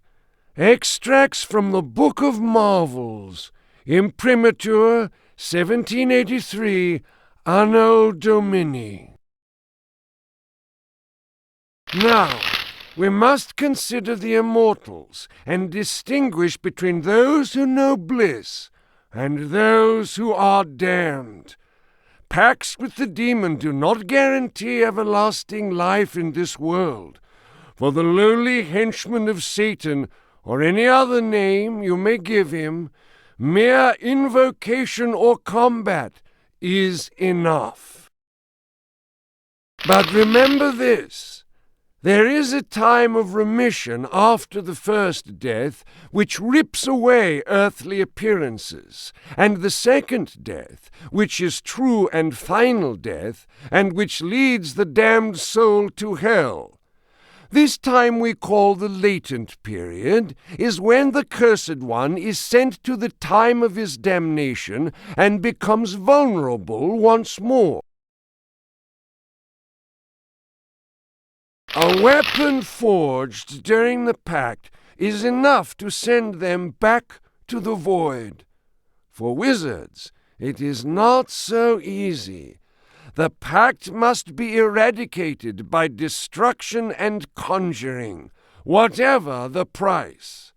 Extracts from the Book of Marvels. Imprimatur 1783 Anno Domini. Now, we must consider the immortals and distinguish between those who know bliss and those who are damned. Pacts with the demon do not guarantee everlasting life in this world. For the lowly henchman of Satan, or any other name you may give him, mere invocation or combat is enough. But remember this, there is a time of remission after the first death, which rips away earthly appearances, and the second death, which is true and final death, and which leads the damned soul to hell. This time we call the latent period, is when the cursed one is sent to the time of his damnation and becomes vulnerable once more. A weapon forged during the pact is enough to send them back to the void. For wizards, it is not so easy. The pact must be eradicated by destruction and conjuring, whatever the price.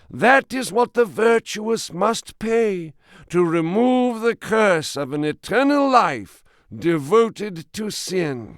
That is what the virtuous must pay to remove the curse of an eternal life devoted to sin.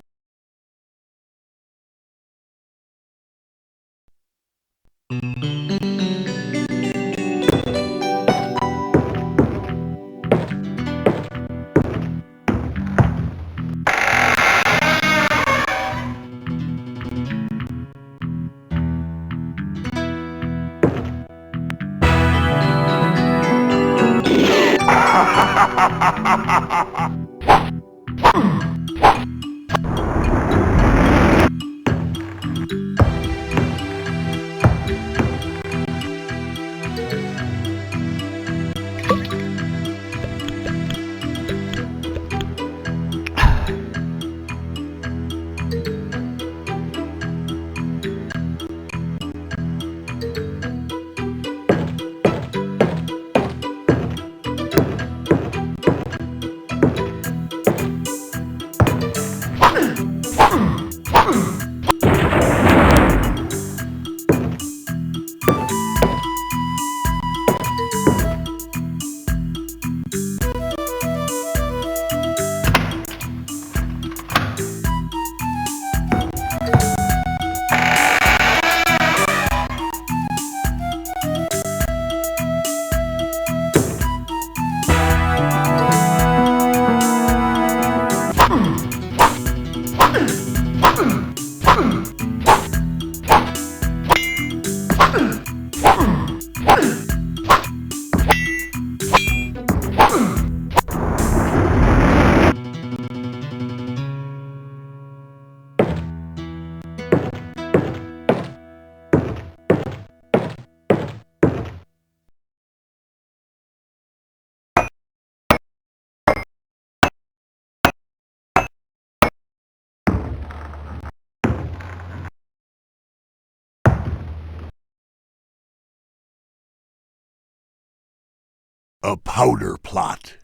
A powder plot,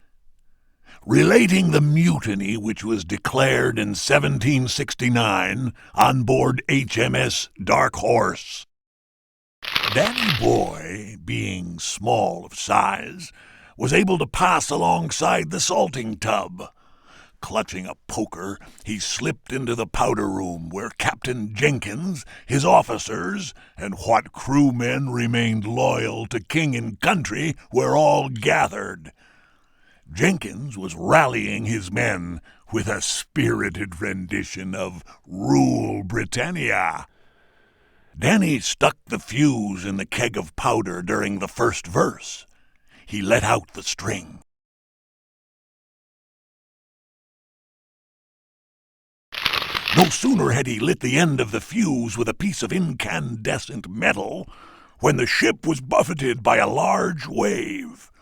relating the mutiny which was declared in 1769 on board HMS Dark Horse. Danny Boy, being small of size, was able to pass alongside the salting tub. Clutching a poker, he slipped into the powder room where Captain Jenkins, his officers, and what crewmen remained loyal to king and country were all gathered. Jenkins was rallying his men with a spirited rendition of Rule Britannia. Danny stuck the fuse in the keg of powder during the first verse. He let out the string. No sooner had he lit the end of the fuse with a piece of incandescent metal when the ship was buffeted by a large wave.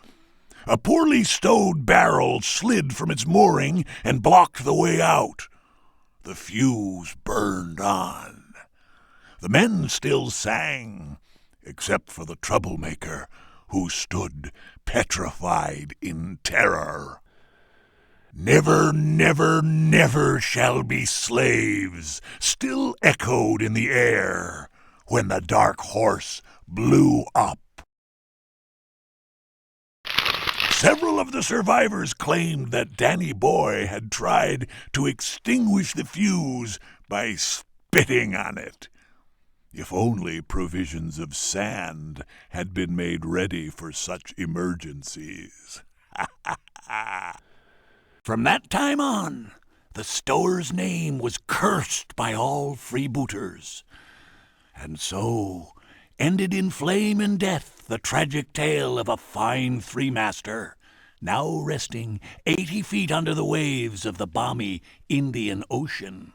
A poorly stowed barrel slid from its mooring and blocked the way out. The fuse burned on. The men still sang, except for the troublemaker, who stood petrified in terror. "Never, never, never shall be slaves," still echoed in the air when the Dark Horse blew up. Several of the survivors claimed that Danny Boy had tried to extinguish the fuse by spitting on it. If only provisions of sand had been made ready for such emergencies. From that time on, the store's name was cursed by all freebooters. And so ended in flame and death the tragic tale of a fine three-master, now resting 80 feet under the waves of the balmy Indian Ocean.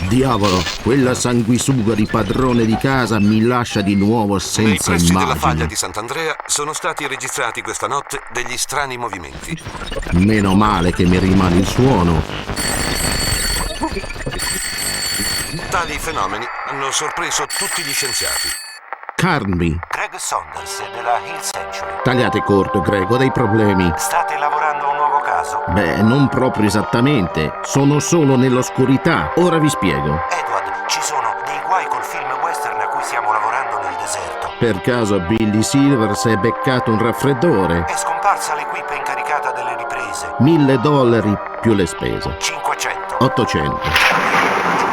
Diavolo, quella sanguisuga di padrone di casa mi lascia di nuovo senza Nei pressi della immagini. faglia di Sant'Andrea sono stati registrati questa notte degli strani movimenti. Meno male che mi rimane il suono. Tali fenomeni hanno sorpreso tutti gli scienziati. Carnby. Greg Saunders della Hill Sanctuary. Tagliate corto, Greg, ho dei problemi. State lavorando a un nuovo caso? Beh, non proprio esattamente. Sono solo nell'oscurità. Ora vi spiego. Edward, ci sono dei guai col film western a cui stiamo lavorando nel deserto. Per caso Billy Silver si è beccato un raffreddore? È scomparsa l'equipe incaricata delle riprese. $1.000 più le spese. 500. 800.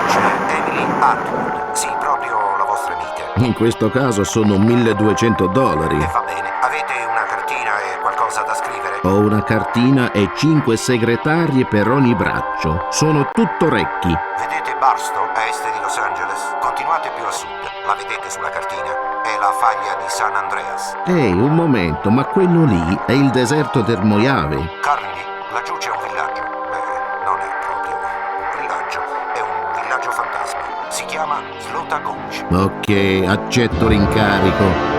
C'è Emily Hartwood. Sì, proprio la vostra amica. In questo caso sono $1.200. E va bene. Avete una cartina e qualcosa da scrivere? Ho una cartina e 5 segretarie per ogni braccio. Sono tutto orecchi. Vedete Barstow, a est di Los Angeles? Continuate più a sud. La vedete sulla cartina? È la faglia di San Andreas. Ehi, un momento, ma quello lì è il deserto del Mojave. Carnegie, laggiù c'è un villaggio. Beh, non è proprio un villaggio, è un villaggio fantasma. Si chiama Slota Gulch. Ok, accetto l'incarico.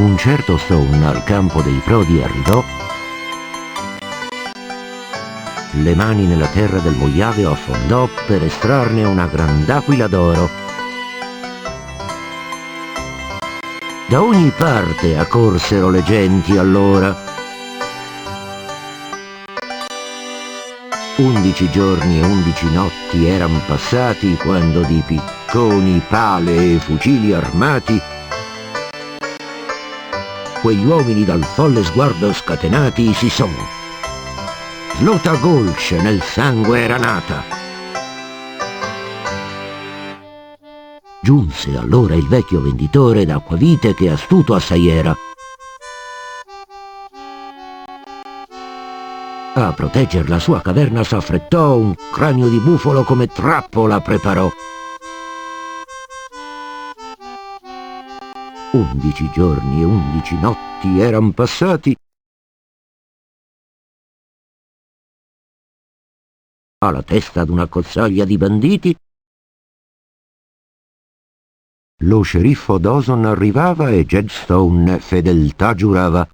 un certo Stone al campo dei Prodi arrivò, le mani nella terra del Moiaveo affondò per estrarne una grand'aquila d'oro. Da ogni parte accorsero le genti allora. 11 giorni e 11 notti eran passati quando di picconi, pale e fucili armati quegli uomini dal folle sguardo scatenati si son. Slota golce nel sangue era nata. Giunse allora il vecchio venditore d'acquavite che astuto assai era. A protegger la sua caverna s'affrettò, un cranio di bufalo come trappola preparò. 11 giorni e 11 notti eran passati. Alla testa d'una cozzaglia di banditi lo sceriffo Dawson arrivava e Jedstone fedeltà giurava.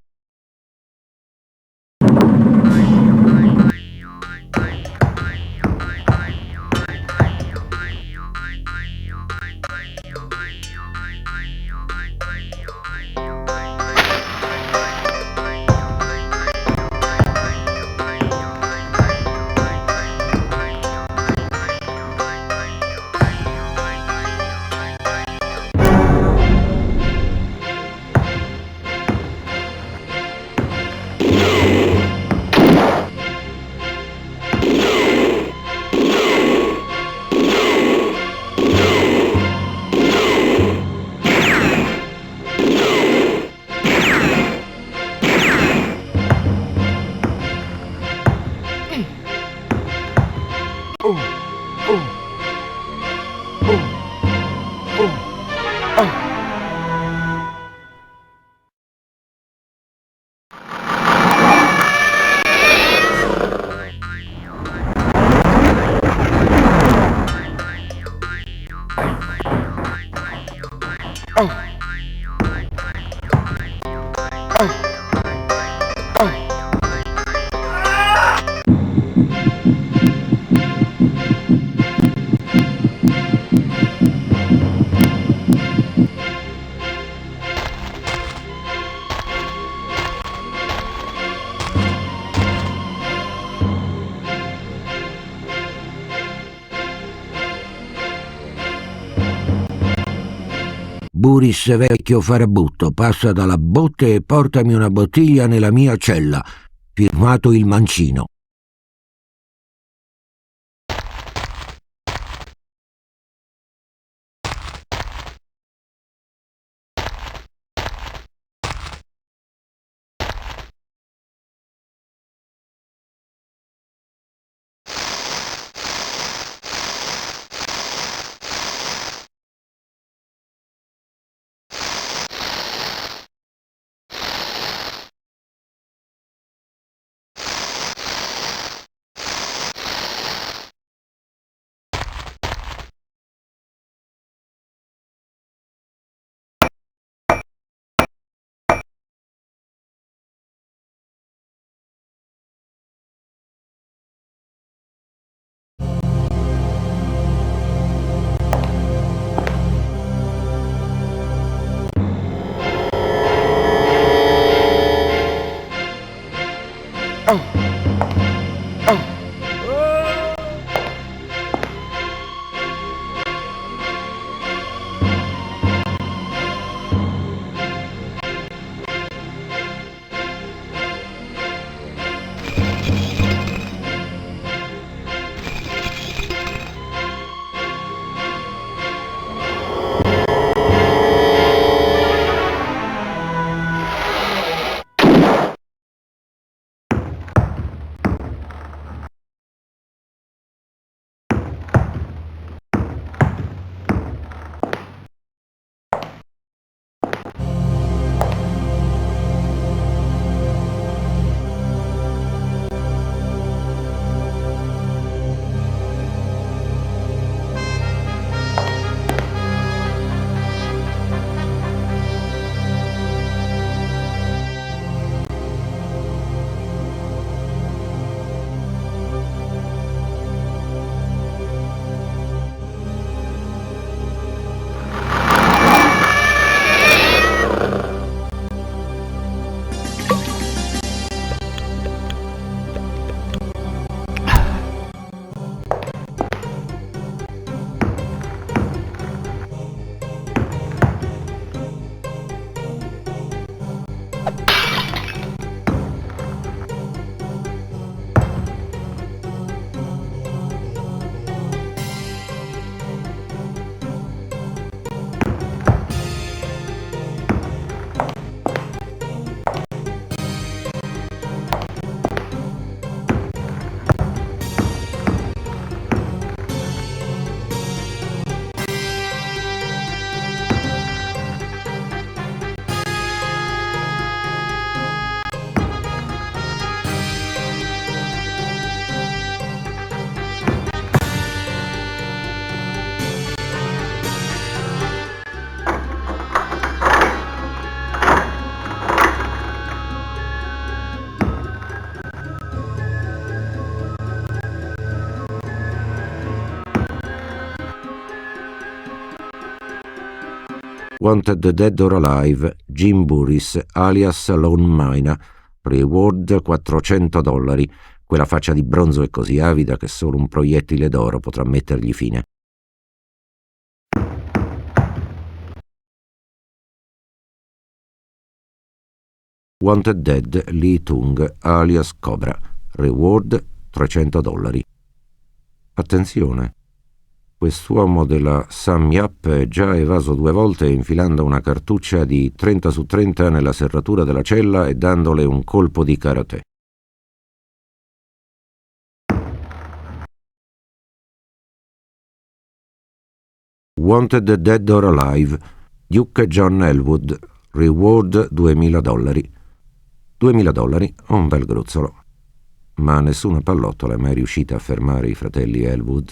Buris vecchio farabutto, passa dalla botte e portami una bottiglia nella mia cella. Firmato il mancino. Wanted Dead or Alive, Jim Burris, alias Lone Mina, reward $400. Quella faccia di bronzo è così avida che solo un proiettile d'oro potrà mettergli fine. Wanted Dead, Lee Tung, alias Cobra, reward $300. Attenzione! Quest'uomo della Sum Yap è già evaso 2 volte infilando una cartuccia di 30 su 30 nella serratura della cella e dandole un colpo di karate. Wanted Dead or Alive, Duke John Elwood, reward $2.000. $2.000, un bel gruzzolo. Ma nessuna pallottola è mai riuscita a fermare i fratelli Elwood.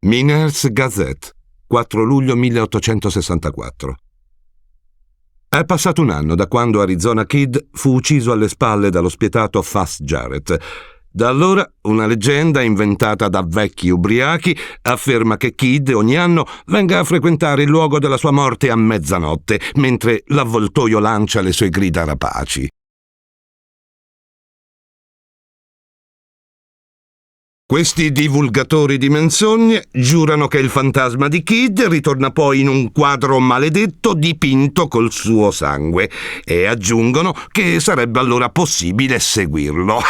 Memoirs Gazette, 4 luglio 1864. È passato un anno da quando Arizona Kid fu ucciso alle spalle dallo spietato Fast Jarrett. Da allora una leggenda inventata da vecchi ubriachi afferma che Kid ogni anno venga a frequentare il luogo della sua morte a mezzanotte, mentre l'avvoltoio lancia le sue grida rapaci. Questi divulgatori di menzogne giurano che il fantasma di Kid ritorna poi in un quadro maledetto dipinto col suo sangue e aggiungono che sarebbe allora possibile seguirlo.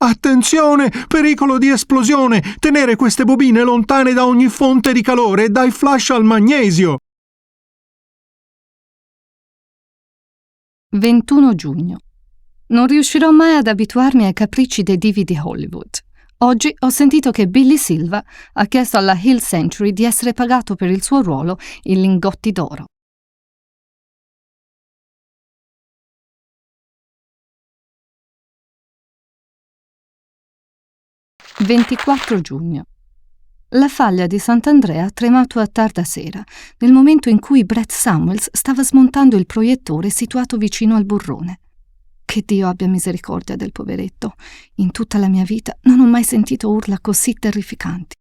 Attenzione! Pericolo di esplosione! Tenere queste bobine lontane da ogni fonte di calore e dai flash al magnesio! 21 giugno. Non riuscirò mai ad abituarmi ai capricci dei divi di Hollywood. Oggi ho sentito che Billy Silva ha chiesto alla Hill Century di essere pagato per il suo ruolo in lingotti d'oro. – 24 giugno. La faglia di Sant'Andrea ha tremato a tarda sera, nel momento in cui Brett Samuels stava smontando il proiettore situato vicino al burrone. Che Dio abbia misericordia del poveretto. In tutta la mia vita non ho mai sentito urla così terrificanti.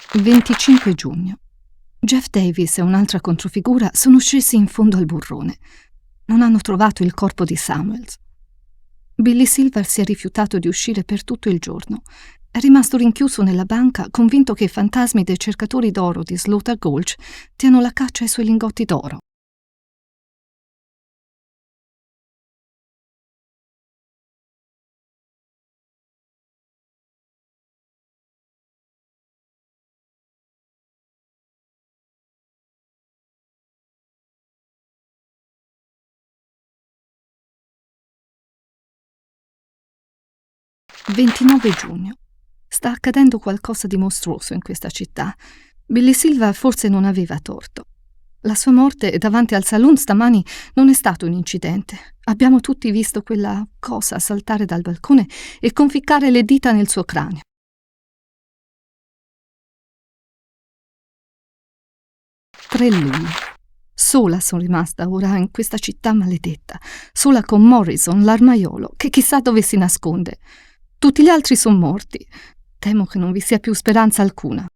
– 25 giugno. Jeff Davis e un'altra controfigura sono scesi in fondo al burrone. Non hanno trovato il corpo di Samuels. Billy Silver si è rifiutato di uscire per tutto il giorno. È rimasto rinchiuso nella banca, convinto che i fantasmi dei cercatori d'oro di Slaughter Gulch diano la caccia ai suoi lingotti d'oro. – 29 giugno. Sta accadendo qualcosa di mostruoso in questa città. Billy Silva forse non aveva torto. La sua morte davanti al saloon stamani non è stato un incidente. Abbiamo tutti visto quella cosa saltare dal balcone e conficcare le dita nel suo cranio. «3 luglio. Sola sono rimasta ora in questa città maledetta, sola con Morrison, l'armaiolo, che chissà dove si nasconde. Tutti gli altri sono morti. Temo che non vi sia più speranza alcuna».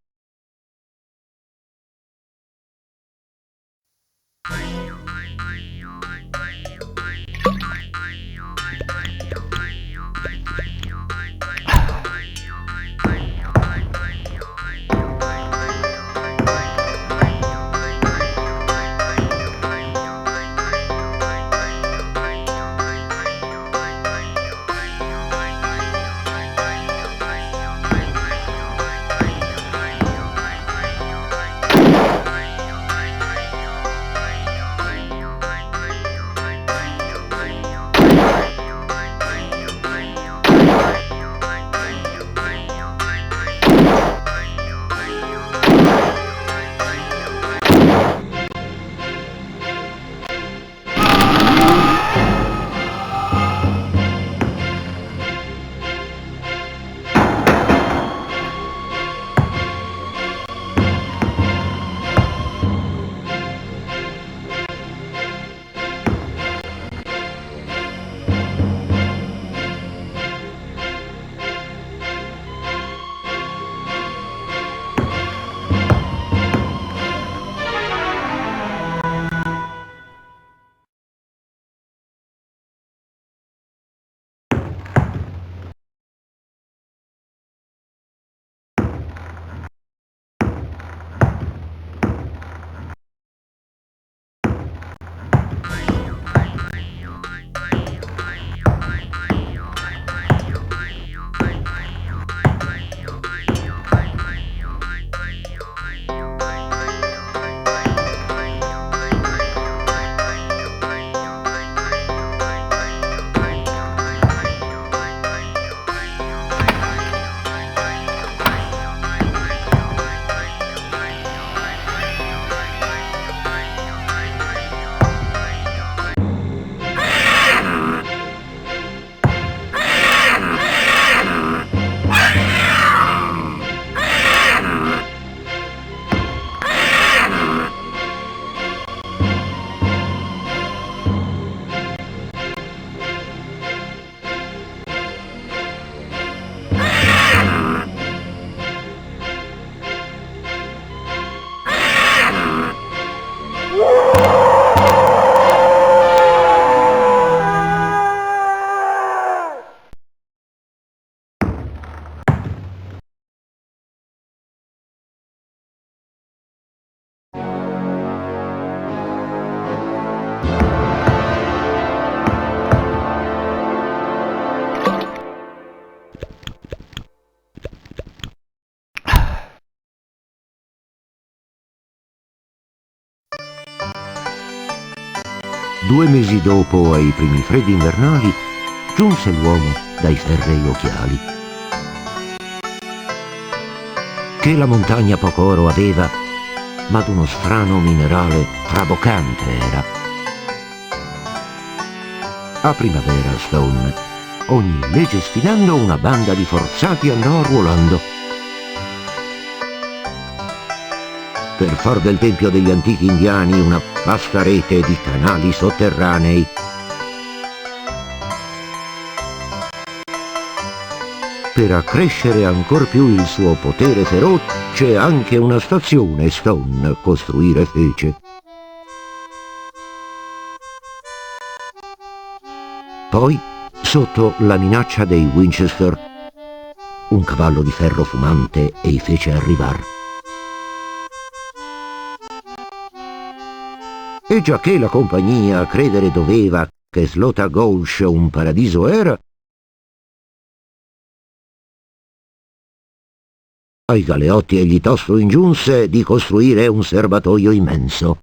Due mesi dopo, ai primi freddi invernali, giunse l'uomo dai ferrei occhiali. Che la montagna poco oro aveva, ma d'uno strano minerale traboccante era. A primavera, Stone, ogni legge sfidando, una banda di forzati andò arruolando. Per far del tempio degli antichi indiani una vasta rete di canali sotterranei. Per accrescere ancor più il suo potere feroce, anche una stazione Stone costruire fece. Poi, sotto la minaccia dei Winchester, un cavallo di ferro fumante ei fece arrivar. E giacché la compagnia credere doveva che Slota Gulch un paradiso era, ai galeotti egli tosto ingiunse di costruire un serbatoio immenso.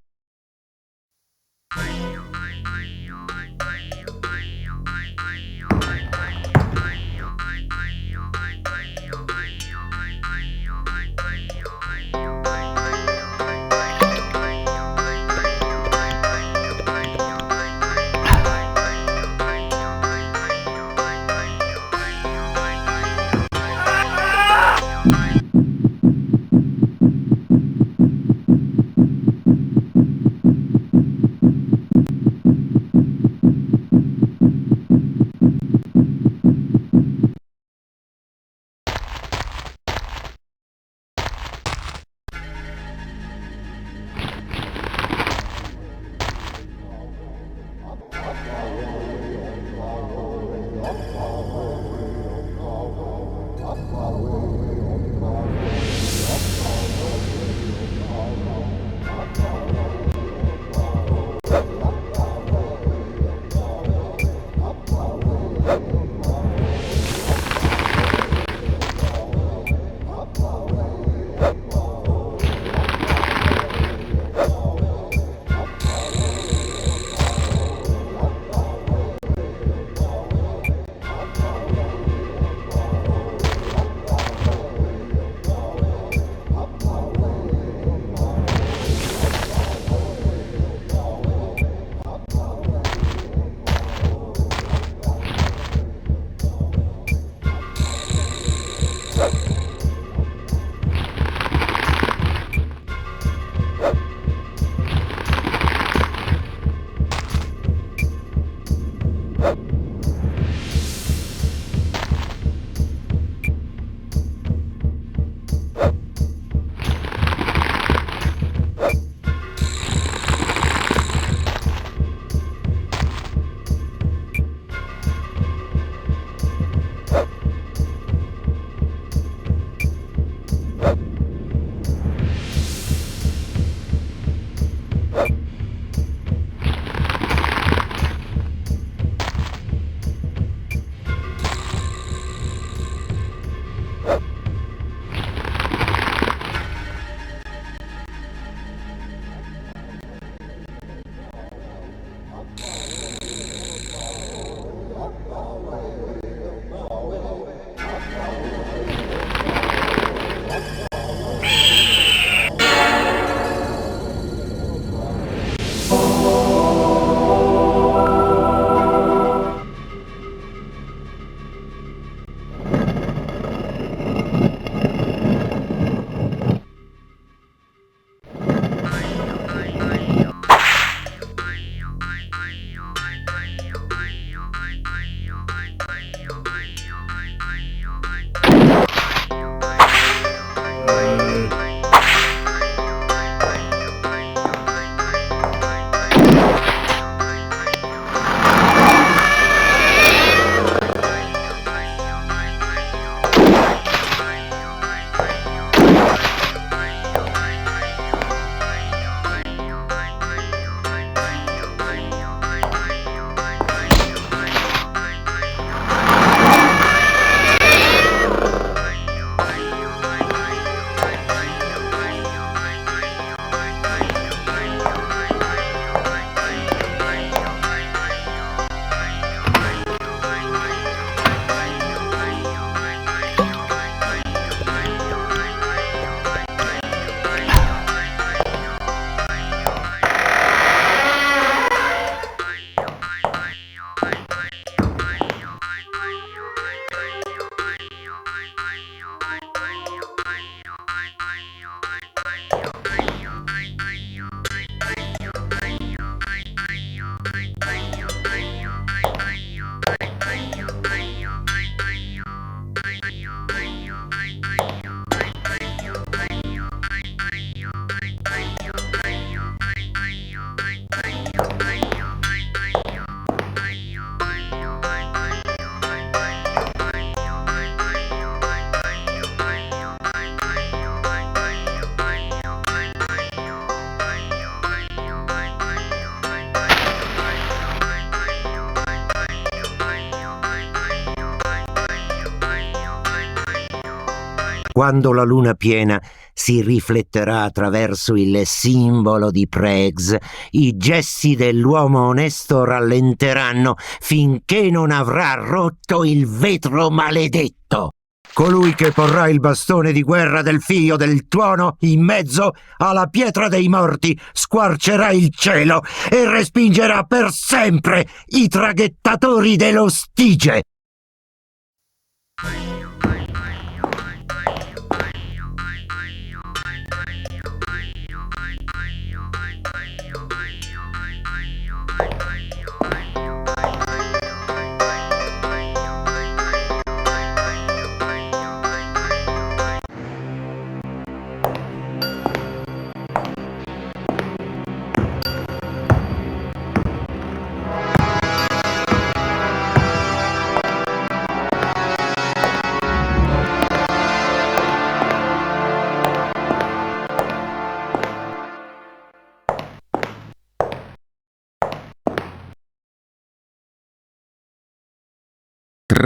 Quando la luna piena si rifletterà attraverso il simbolo di Prex, i gesti dell'uomo onesto rallenteranno finché non avrà rotto il vetro maledetto. Colui che porrà il bastone di guerra del figlio del tuono in mezzo alla pietra dei morti squarcerà il cielo e respingerà per sempre i traghettatori dello Stige.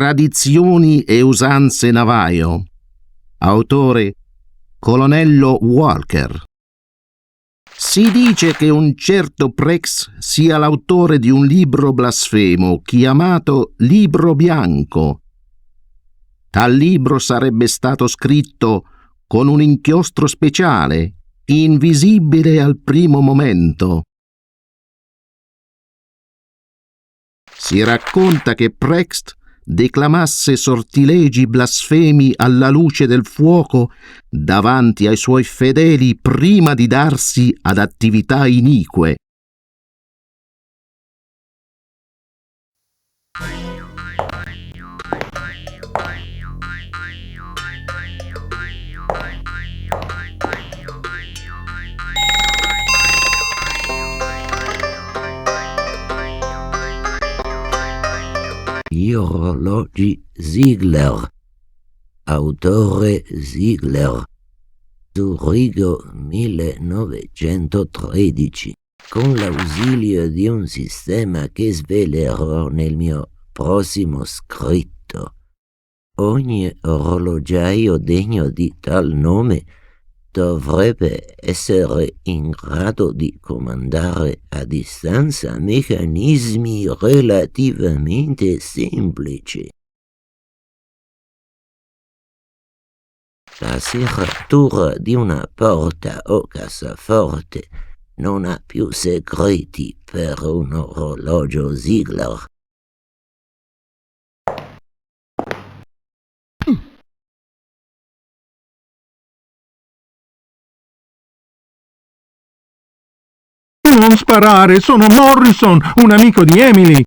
Tradizioni e usanze navajo. Autore Colonnello Walker. Si dice che un certo Prex sia l'autore di un libro blasfemo chiamato Libro Bianco. Tal libro sarebbe stato scritto con un inchiostro speciale, invisibile al primo momento. Si racconta che Prex declamasse sortilegi blasfemi alla luce del fuoco davanti ai suoi fedeli prima di darsi ad attività inique. Gli orologi Ziegler. Autore Ziegler. Zurigo 1913. Con l'ausilio di un sistema che svelerò nel mio prossimo scritto. Ogni orologiaio degno di tal nome dovrebbe essere in grado di comandare a distanza meccanismi relativamente semplici. La serratura di una porta o cassaforte non ha più segreti per un orologio Ziegler. Non sparare, sono Morrison, un amico di Emily.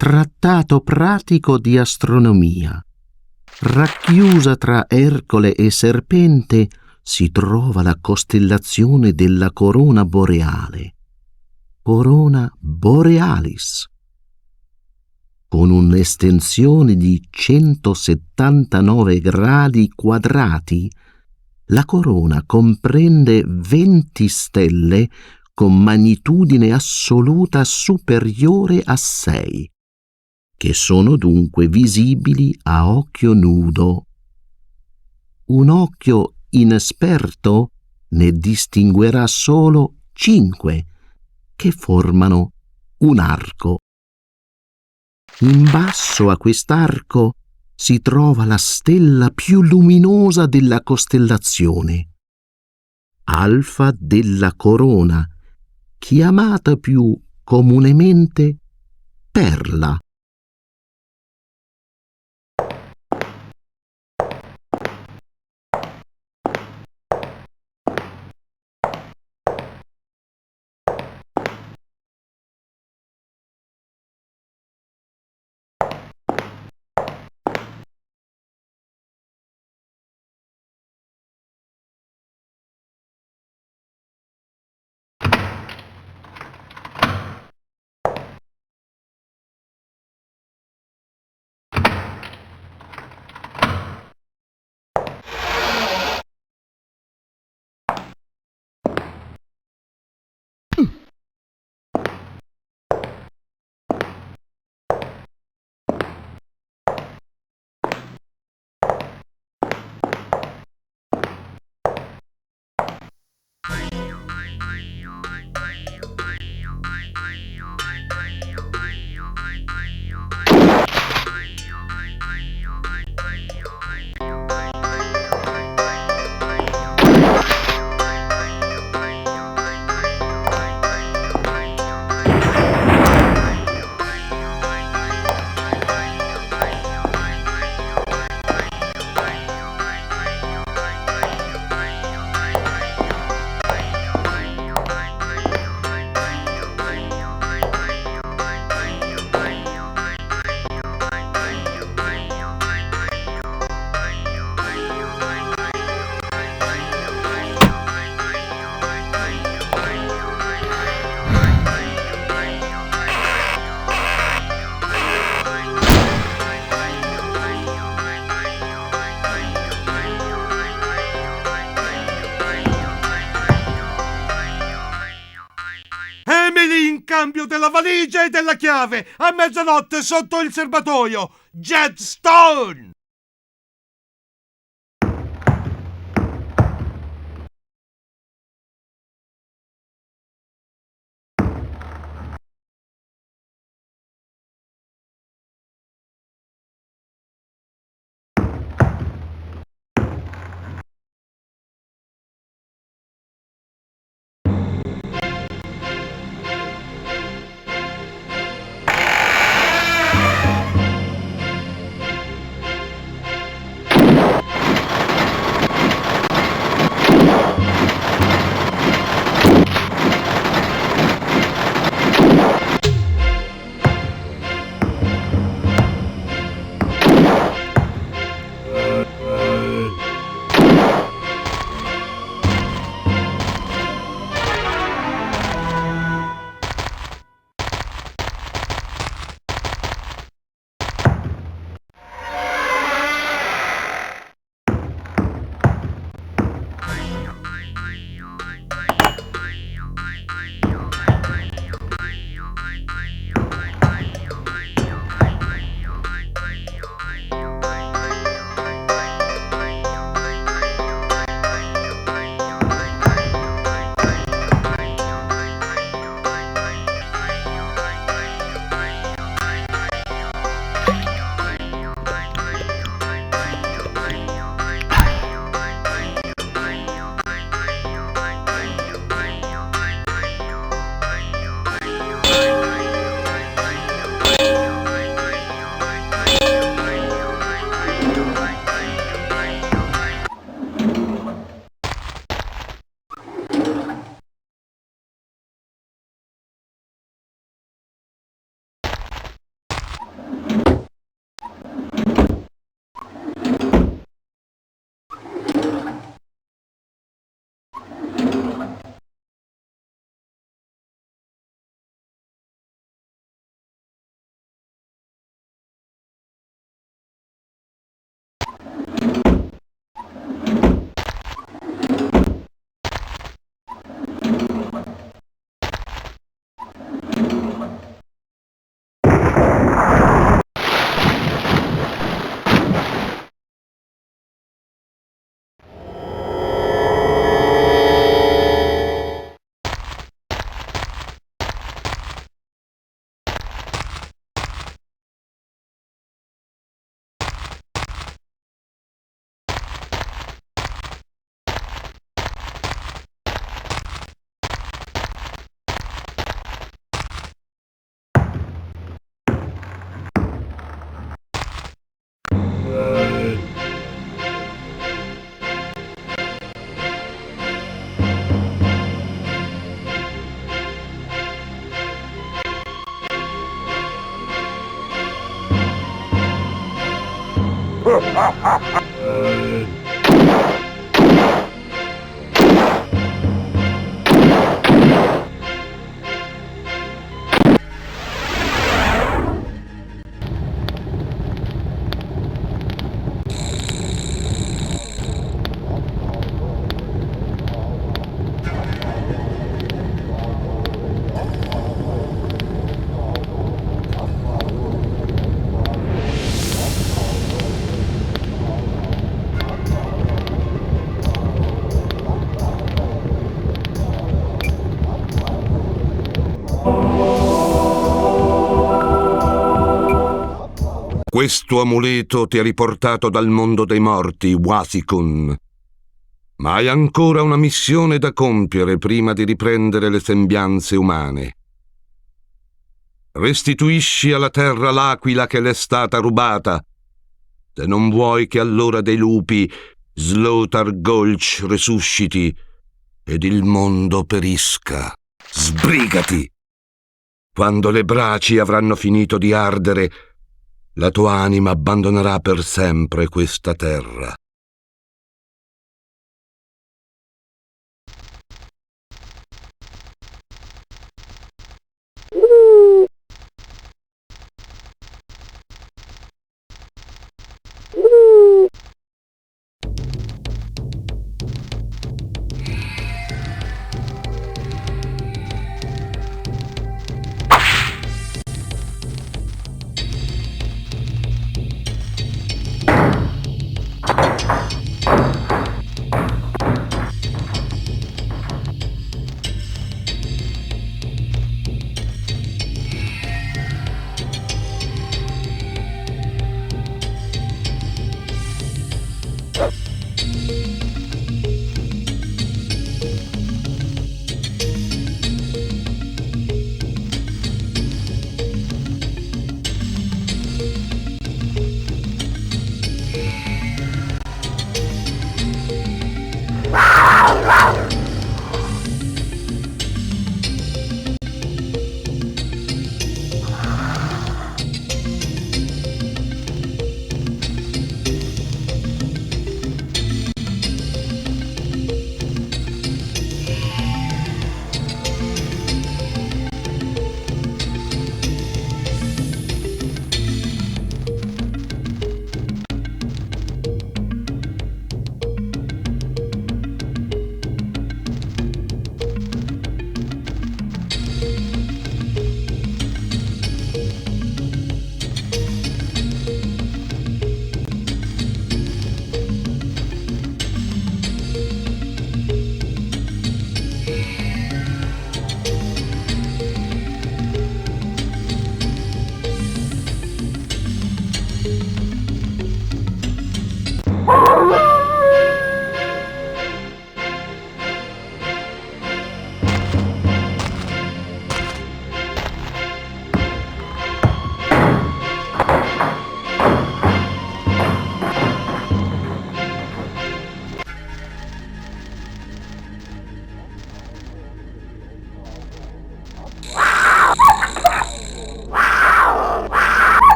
trattato pratico di astronomia. Racchiusa tra Ercole e Serpente si trova la costellazione della corona boreale, corona borealis, con un'estensione di 179 gradi quadrati. La corona comprende 20 stelle con magnitudine assoluta superiore a 6, che sono dunque visibili a occhio nudo. Un occhio inesperto ne distinguerà solo 5, che formano un arco. In basso a quest'arco si trova la stella più luminosa della costellazione, Alfa della Corona, chiamata più comunemente Perla. In cambio della valigia e della chiave, a mezzanotte sotto il serbatoio. Jetstone! Questo amuleto ti ha riportato dal mondo dei morti, Wasikun. Ma hai ancora una missione da compiere prima di riprendere le sembianze umane. Restituisci alla terra l'aquila che le è stata rubata, se non vuoi che all'ora dei lupi Slaughter Gulch resusciti ed il mondo perisca. Sbrigati! Quando le braci avranno finito di ardere, la tua anima abbandonerà per sempre questa terra.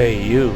Hey, you.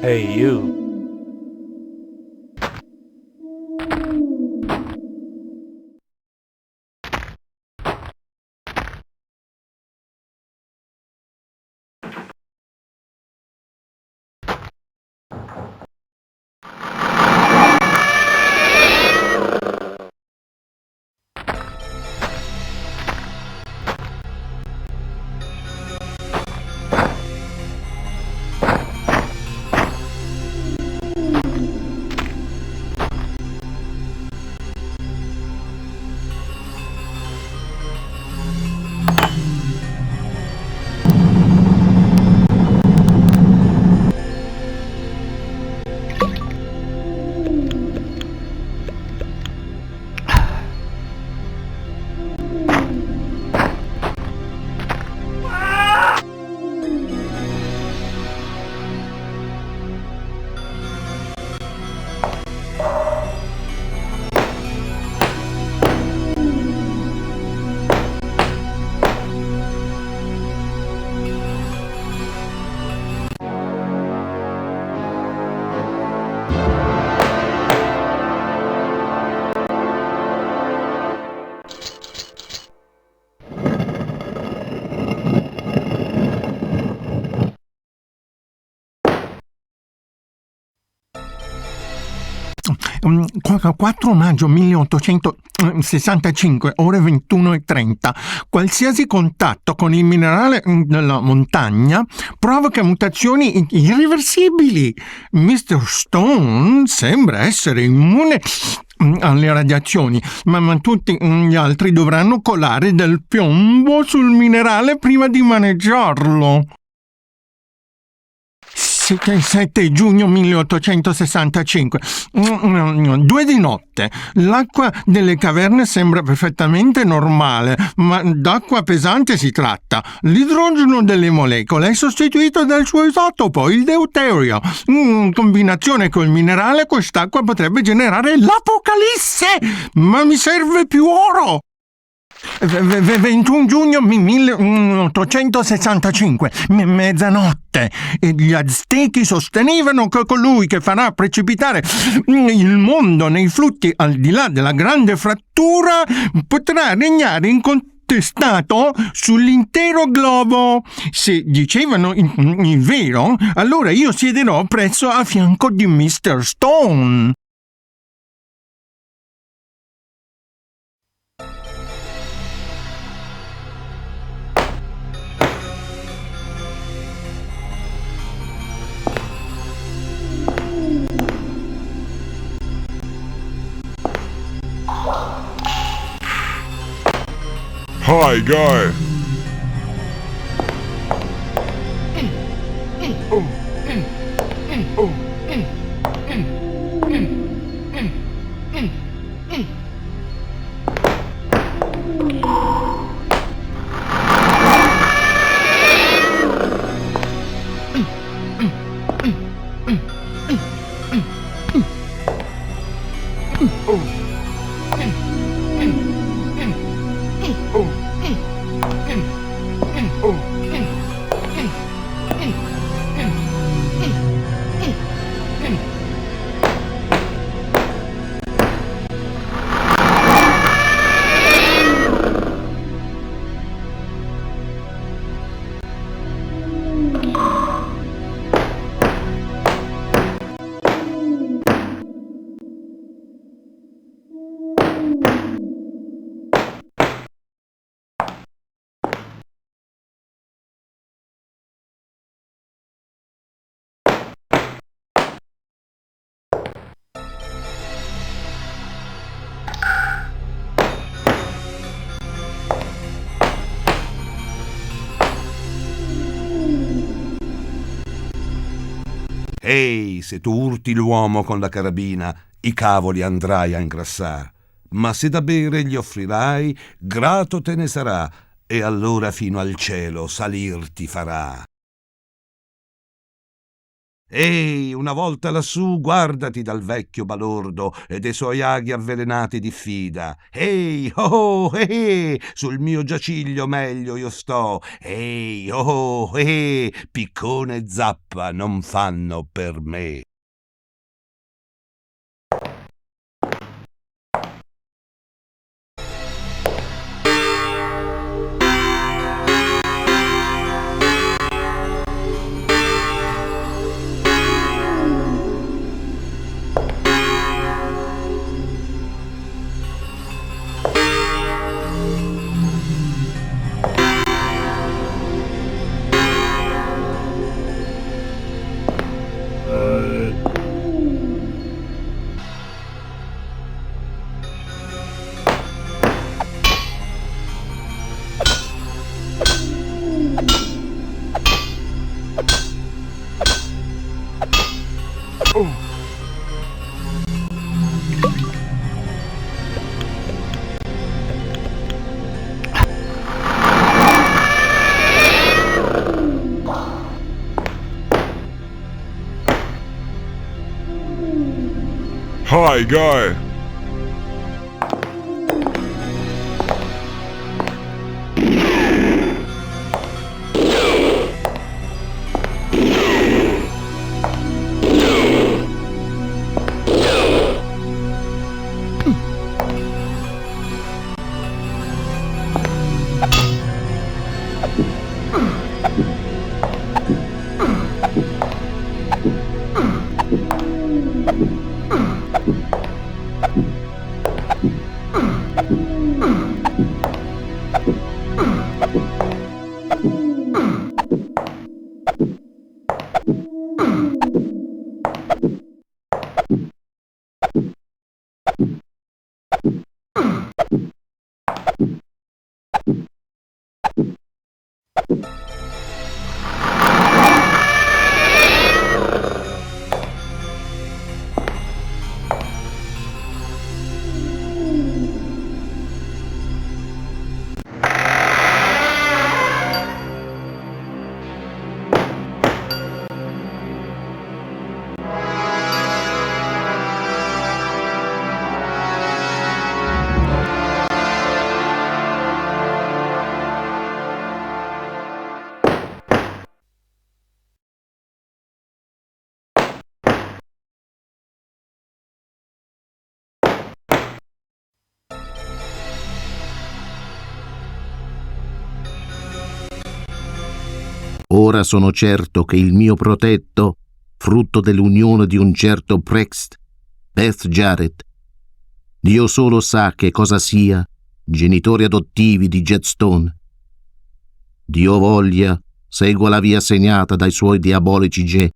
Hey, you. Mm, 4 maggio 1865, ore 21:30. Qualsiasi contatto con il minerale della montagna provoca mutazioni irreversibili. Mr. Stone sembra essere immune alle radiazioni, ma tutti gli altri dovranno colare del piombo sul minerale prima di maneggiarlo. 7 giugno 1865, 2 di notte. L'acqua delle caverne sembra perfettamente normale, ma d'acqua pesante si tratta. L'idrogeno delle molecole è sostituito dal suo isotopo, il deuterio. In combinazione col minerale, quest'acqua potrebbe generare l'apocalisse, ma mi serve più oro. 21 giugno 1865, mezzanotte. E gli Aztechi sostenevano che colui che farà precipitare il mondo nei flutti al di là della grande frattura potrà regnare incontestato sull'intero globo. Se dicevano il vero, allora io siederò presso a fianco di Mr. Stone. Hi, guy. Ehi, se tu urti l'uomo con la carabina, i cavoli andrai a ingrassar. Ma se da bere gli offrirai, grato te ne sarà, e allora fino al cielo salir ti farà. Ehi, una volta lassù, guardati dal vecchio balordo e dei suoi aghi avvelenati diffida. Ehi, oh, sul mio giaciglio meglio io sto. Ehi, oh, piccone e zappa non fanno per me. Hi, guy. Ora sono certo che il mio protetto, frutto dell'unione di un certo Prext, Beth Jarrett, Dio solo sa che cosa sia, genitori adottivi di Jetstone. Dio voglia, segua la via segnata dai suoi diabolici G.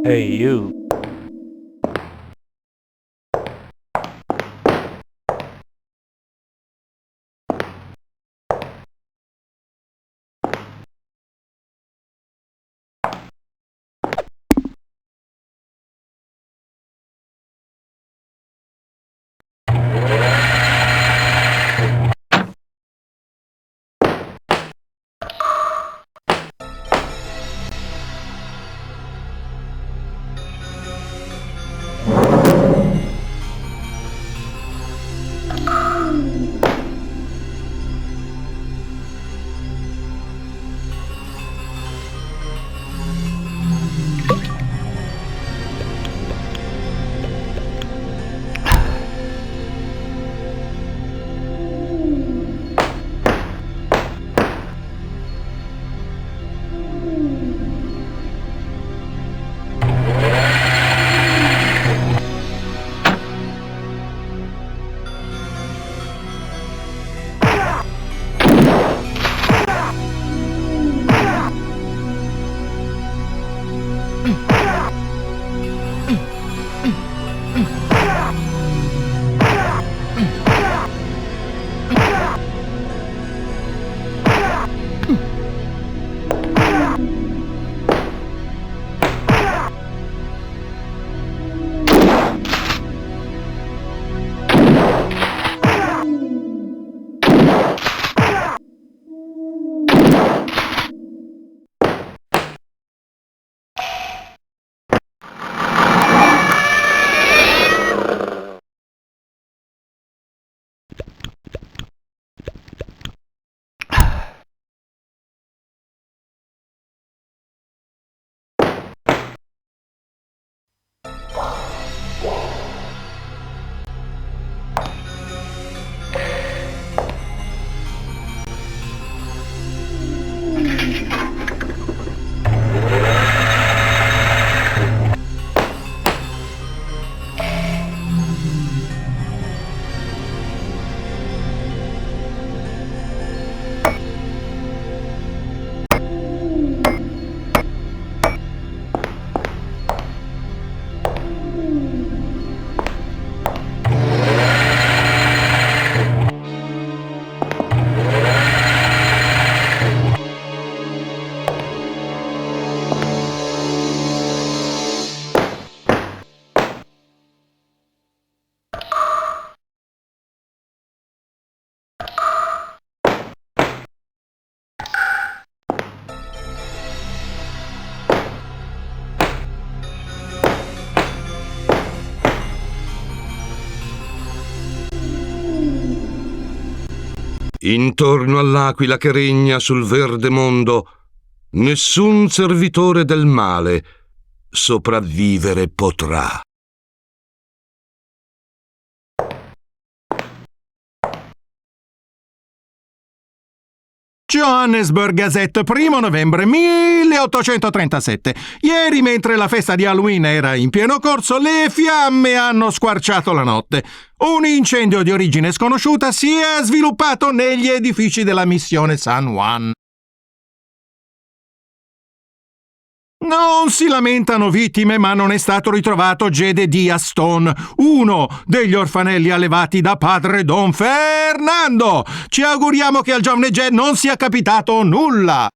Hey, you. Intorno all'aquila che regna sul verde mondo, nessun servitore del male sopravvivere potrà. Johannesburg Gazette, 1 novembre 1837. Ieri, mentre la festa di Halloween era in pieno corso, le fiamme hanno squarciato la notte. Un incendio di origine sconosciuta si è sviluppato negli edifici della missione San Juan. Non si lamentano vittime, ma non è stato ritrovato Jedediah Stone, uno degli orfanelli allevati da padre Don Fernando. Ci auguriamo che al giovane Jed non sia capitato nulla.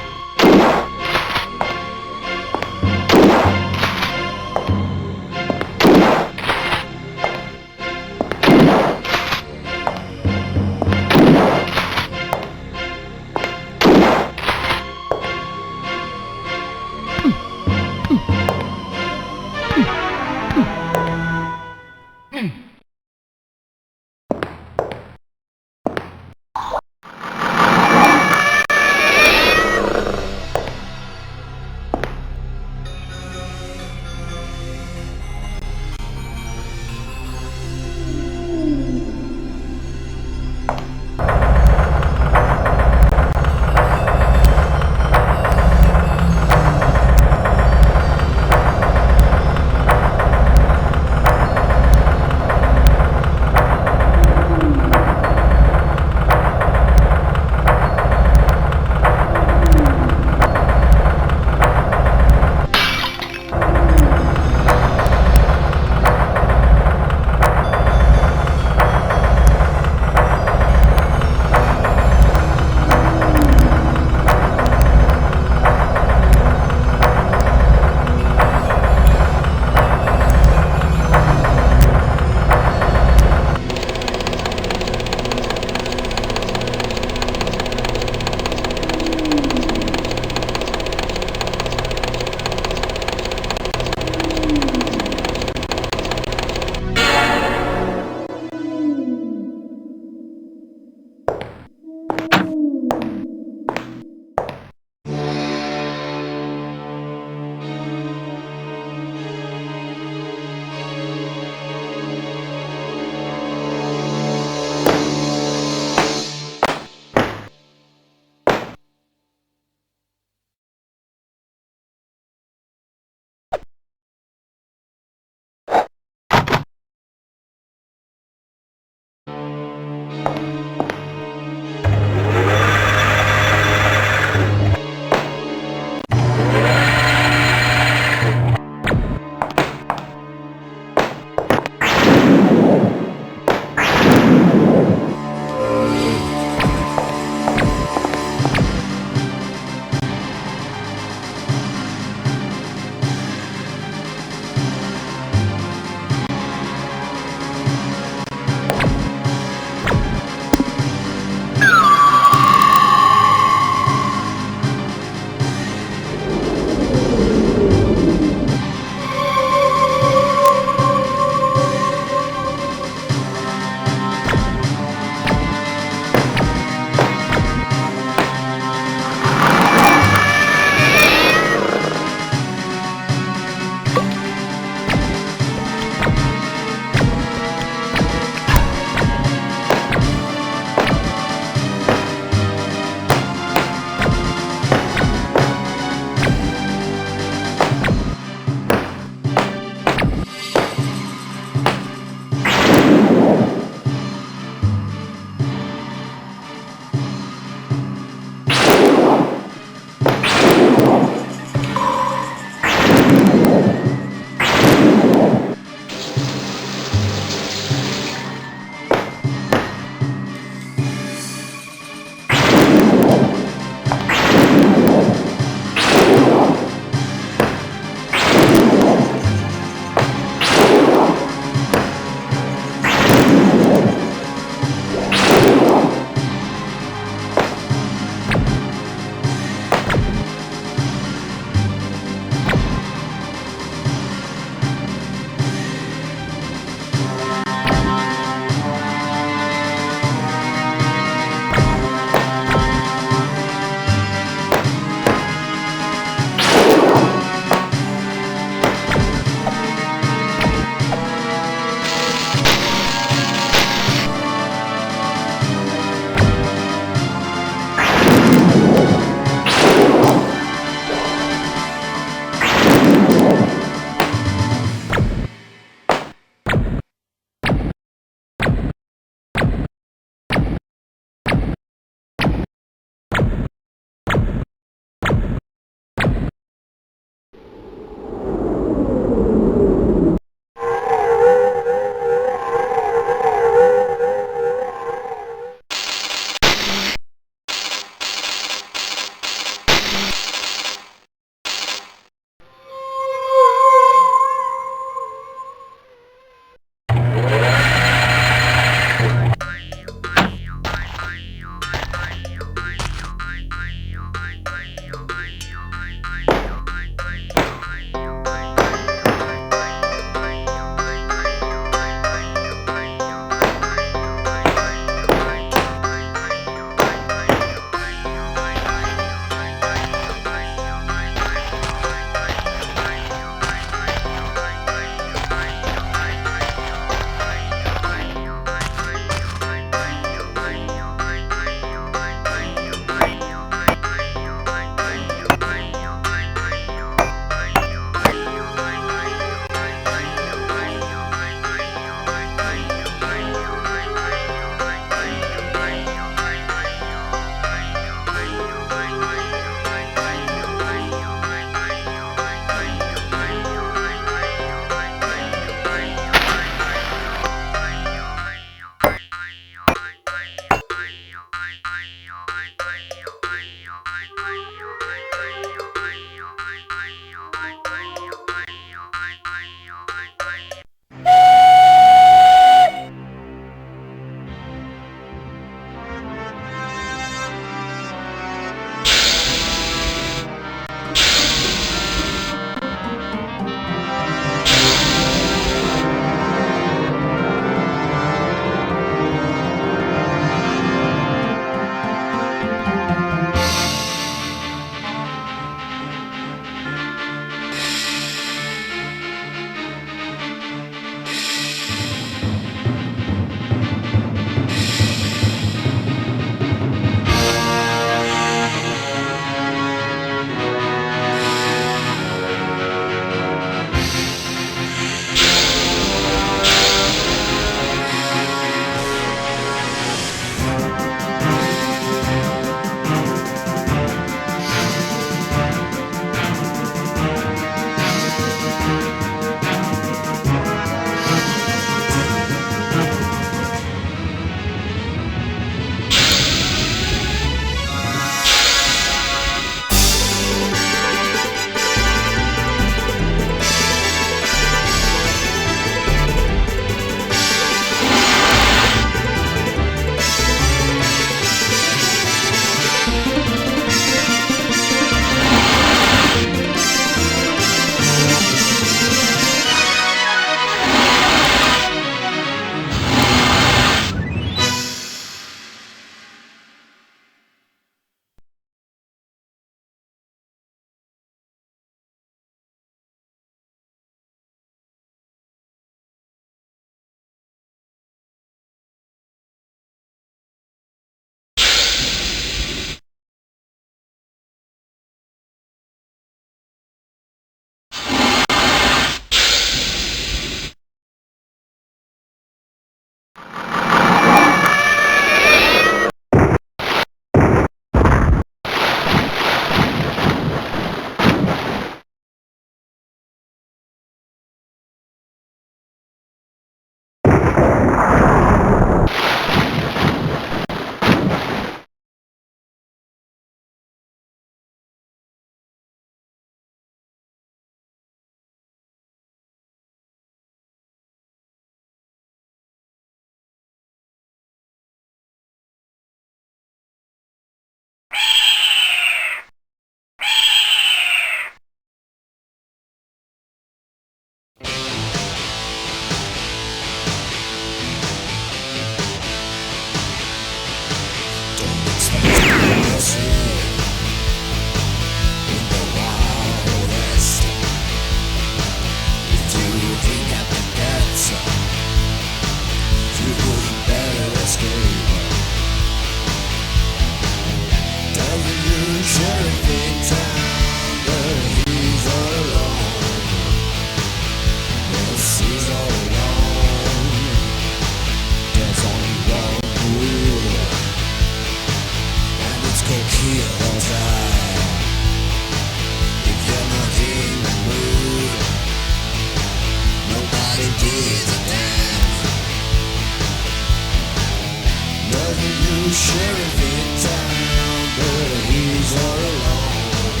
sheriff in town, but he's all alone.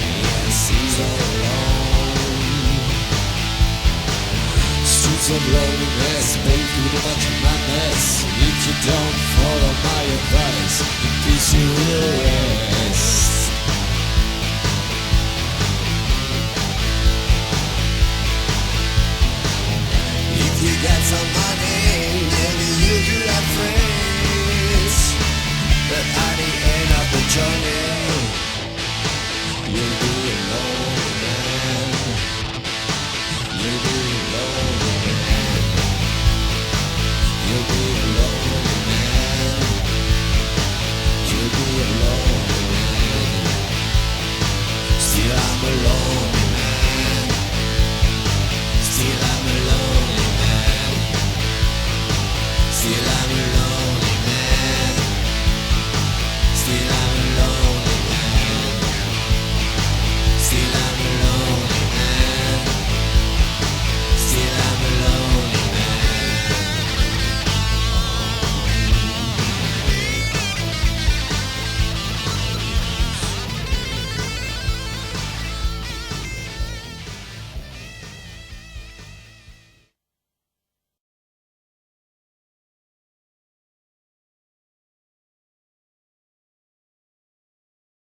Yes, he's all alone. Streets of loneliness, paved with a bunch of madness. If you don't follow my advice, in peace you will rest.